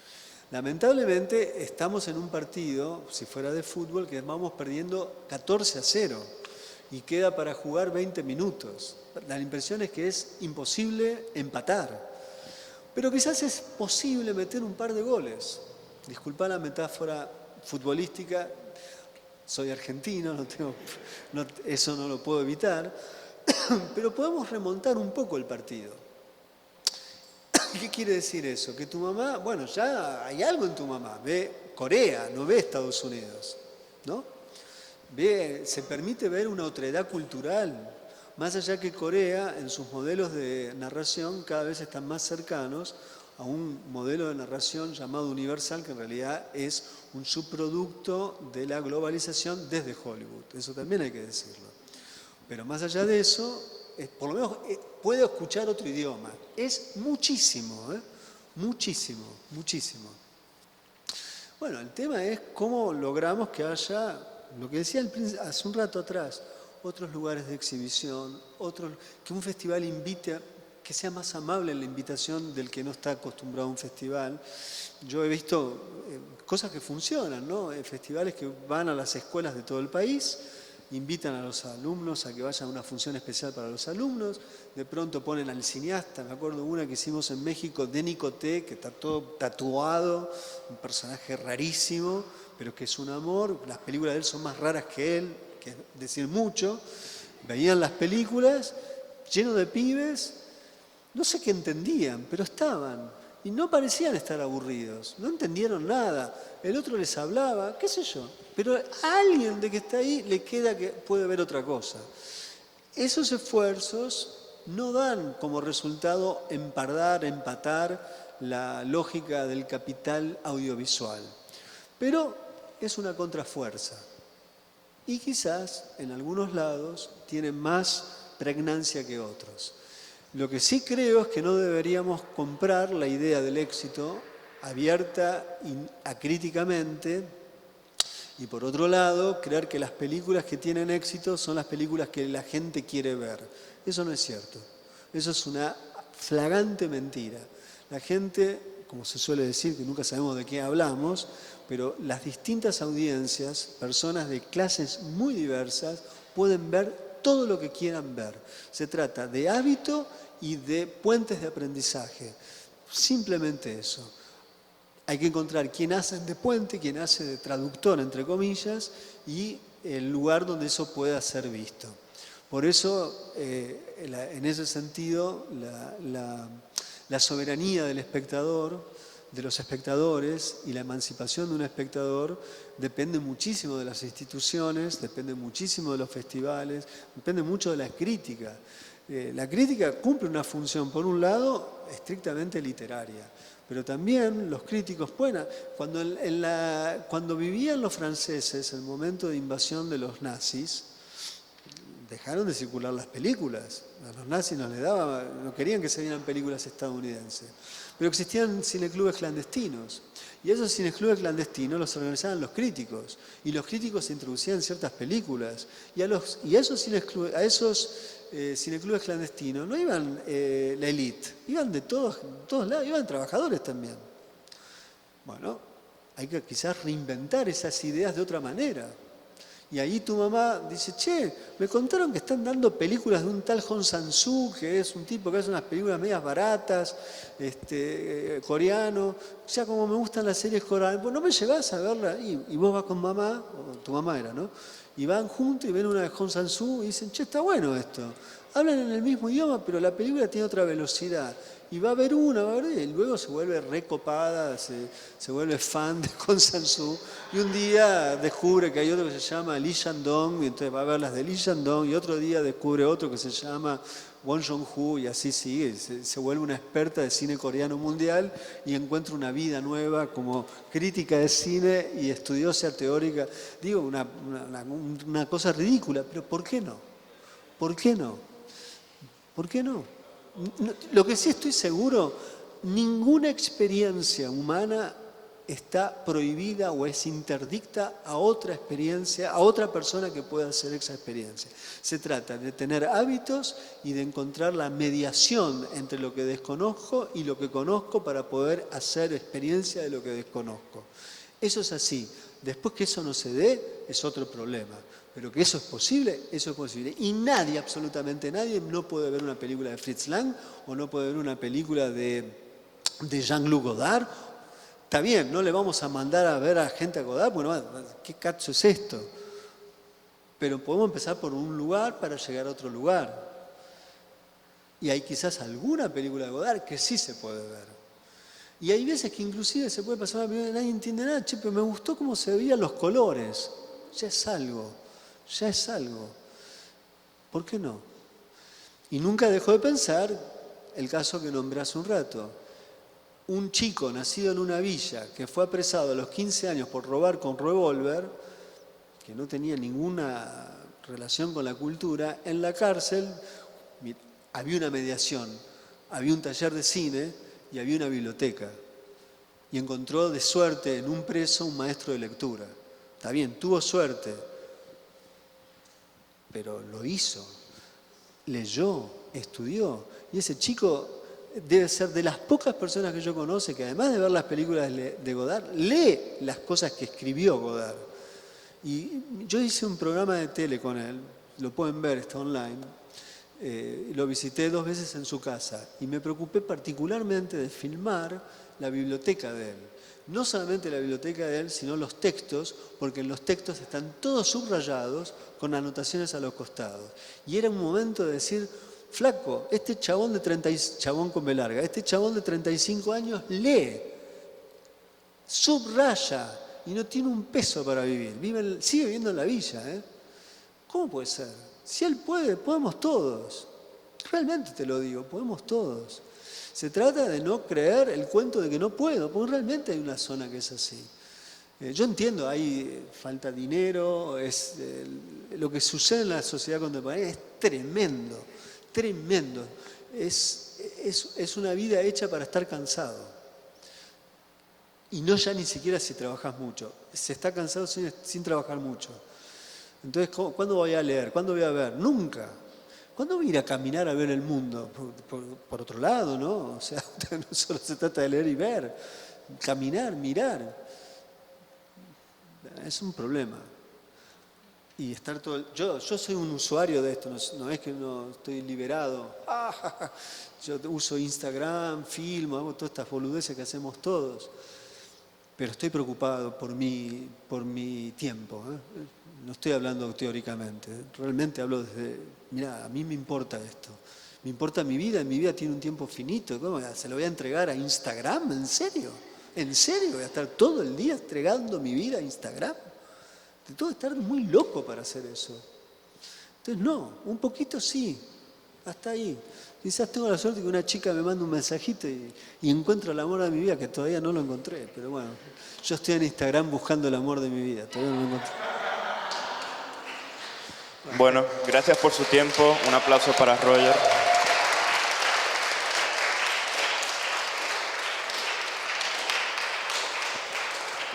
Lamentablemente estamos en un partido, si fuera de fútbol, que vamos perdiendo 14-0 y queda para jugar 20 minutos. La impresión es que es imposible empatar. Pero quizás es posible meter un par de goles. Disculpa la metáfora futbolística, soy argentino, eso no lo puedo evitar, pero podemos remontar un poco el partido. ¿Qué quiere decir eso? Que tu mamá, bueno, ya hay algo en tu mamá, ve Corea, no ve Estados Unidos, ¿no? Se permite ver una otredad cultural, más allá que Corea en sus modelos de narración cada vez están más cercanos a un modelo de narración llamado universal, que en realidad es un subproducto de la globalización desde Hollywood, eso también hay que decirlo. Pero más allá de eso, por lo menos puedo escuchar otro idioma. Es muchísimo, muchísimo, muchísimo. Bueno, el tema es cómo logramos que haya, lo que decía hace un rato atrás, otros lugares de exhibición, que un festival invite, que sea más amable en la invitación del que no está acostumbrado a un festival. Yo he visto cosas que funcionan, ¿no? Festivales que van a las escuelas de todo el país, invitan a los alumnos a que vayan a una función especial para los alumnos, de pronto ponen al cineasta, me acuerdo una que hicimos en México, Denis Coté, que está todo tatuado, un personaje rarísimo, pero que es un amor, las películas de él son más raras que él, que es decir mucho, veían las películas, lleno de pibes, no sé qué entendían, pero estaban, y no parecían estar aburridos, no entendieron nada, el otro les hablaba, qué sé yo, pero a alguien de que está ahí le queda que puede ver otra cosa. Esos esfuerzos no dan como resultado empatar la lógica del capital audiovisual, pero es una contrafuerza y quizás en algunos lados tienen más pregnancia que otros. Lo que sí creo es que no deberíamos comprar la idea del éxito abierta acríticamente y por otro lado creer que las películas que tienen éxito son las películas que la gente quiere ver. Eso no es cierto. Eso es una flagrante mentira. La gente, como se suele decir, que nunca sabemos de qué hablamos, pero las distintas audiencias, personas de clases muy diversas, pueden ver todo lo que quieran ver. Se trata de hábito y de puentes de aprendizaje. Simplemente eso. Hay que encontrar quién hace de puente, quién hace de traductor, entre comillas, y el lugar donde eso pueda ser visto. Por eso, en ese sentido, la soberanía del espectador, de los espectadores y la emancipación de un espectador depende muchísimo de las instituciones, depende muchísimo de los festivales, depende mucho de la crítica. La crítica cumple una función, por un lado, estrictamente literaria, pero también los críticos pueden... Cuando vivían los franceses, el momento de invasión de los nazis, dejaron de circular las películas. A los nazis no querían que se vieran películas estadounidenses. Pero existían cineclubes clandestinos. Y esos cineclubes clandestinos los organizaban los críticos. Y los críticos introducían ciertas películas. Y a esos cineclubes clandestinos no iban la élite, iban de todos lados, iban trabajadores también. Bueno, hay que quizás reinventar esas ideas de otra manera. Y ahí tu mamá dice, che, me contaron que están dando películas de un tal Hong Sang-soo, que es un tipo que hace unas películas medias baratas, coreano. O sea, como me gustan las series coreanas, pues no me llevas a verla. Y vos vas con mamá, o tu mamá era, ¿no? Y van juntos y ven una de Hong Sang-soo y dicen, che, está bueno esto. Hablan en el mismo idioma, pero la película tiene otra velocidad. Y va a haber y luego se vuelve recopada, se vuelve fan de Hong Sang-soo. Y un día descubre que hay otro que se llama Lee Shandong, y entonces va a ver las de Lee Shandong, y otro día descubre otro que se llama Won Jong-ho, y así sigue. Se vuelve una experta de cine coreano mundial y encuentra una vida nueva como crítica de cine y estudiosa teórica. Digo, una cosa ridícula, pero ¿por qué no? ¿Por qué no? ¿Por qué no? Lo que sí estoy seguro, ninguna experiencia humana está prohibida o es interdicta a otra experiencia, a otra persona que pueda hacer esa experiencia. Se trata de tener hábitos y de encontrar la mediación entre lo que desconozco y lo que conozco para poder hacer experiencia de lo que desconozco. Eso es así. Después que eso no se dé, es otro problema. Pero que eso es posible, eso es posible. Y nadie, absolutamente nadie, no puede ver una película de Fritz Lang o no puede ver una película de Jean-Luc Godard. Está bien, no le vamos a mandar a ver a gente a Godard, bueno, ¿qué cacho es esto? Pero podemos empezar por un lugar para llegar a otro lugar. Y hay quizás alguna película de Godard que sí se puede ver. Y hay veces que inclusive se puede pasar una película y nadie entiende nada, che, pero me gustó cómo se veían los colores. Ya es algo. Ya es algo. ¿Por qué no? Y nunca dejo de pensar el caso que nombré hace un rato. Un chico nacido en una villa que fue apresado a los 15 años por robar con revólver, que no tenía ninguna relación con la cultura, en la cárcel había una mediación, había un taller de cine y había una biblioteca. Y encontró de suerte en un preso un maestro de lectura. Está bien, tuvo suerte, pero lo hizo, leyó, estudió. Y ese chico debe ser de las pocas personas que yo conozco que además de ver las películas de Godard, lee las cosas que escribió Godard. Y yo hice un programa de tele con él, lo pueden ver, está online. Lo visité 2 veces en su casa y me preocupé particularmente de filmar la biblioteca de él. No solamente la biblioteca de él, sino los textos, porque en los textos están todos subrayados con anotaciones a los costados. Y era un momento de decir, flaco, este chabón chabón con B larga, este chabón de 35 años lee, subraya y no tiene un peso para vivir. Sigue viviendo en la villa, ¿eh? ¿Cómo puede ser? Si él puede, podemos todos. Realmente te lo digo, podemos todos. Se trata de no creer el cuento de que no puedo, porque realmente hay una zona que es así. Yo entiendo, hay falta de dinero, lo que sucede en la sociedad contemporánea es tremendo, tremendo. Es una vida hecha para estar cansado. Y no ya ni siquiera si trabajas mucho. Se está cansado sin trabajar mucho. Entonces, ¿cuándo voy a leer? ¿Cuándo voy a ver? Nunca. ¿Cuándo voy a ir a caminar a ver el mundo? Por otro lado, ¿no? O sea, no solo se trata de leer y ver. Caminar, mirar. Es un problema. Y estar todo... Yo soy un usuario de esto, no es que no estoy liberado. Yo uso Instagram, filmo, hago todas estas boludeces que hacemos todos. Pero estoy preocupado por mi tiempo, ¿eh? No estoy hablando teóricamente, realmente hablo desde, mira, a mí me importa esto, me importa mi vida tiene un tiempo finito, ¿cómo se lo voy a entregar a Instagram? ¿En serio? ¿En serio? ¿Voy a estar todo el día entregando mi vida a Instagram? Tengo que estar muy loco para hacer eso. Entonces no, un poquito sí, hasta ahí. Quizás tengo la suerte que una chica me manda un mensajito y encuentro el amor de mi vida, que todavía no lo encontré, pero bueno, yo estoy en Instagram buscando el amor de mi vida, todavía no lo encontré. Bueno, gracias por su tiempo. Un aplauso para Roger.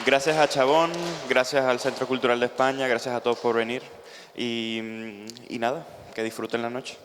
Gracias a Chabón, gracias al Centro Cultural de España, gracias a todos por venir y nada, que disfruten la noche.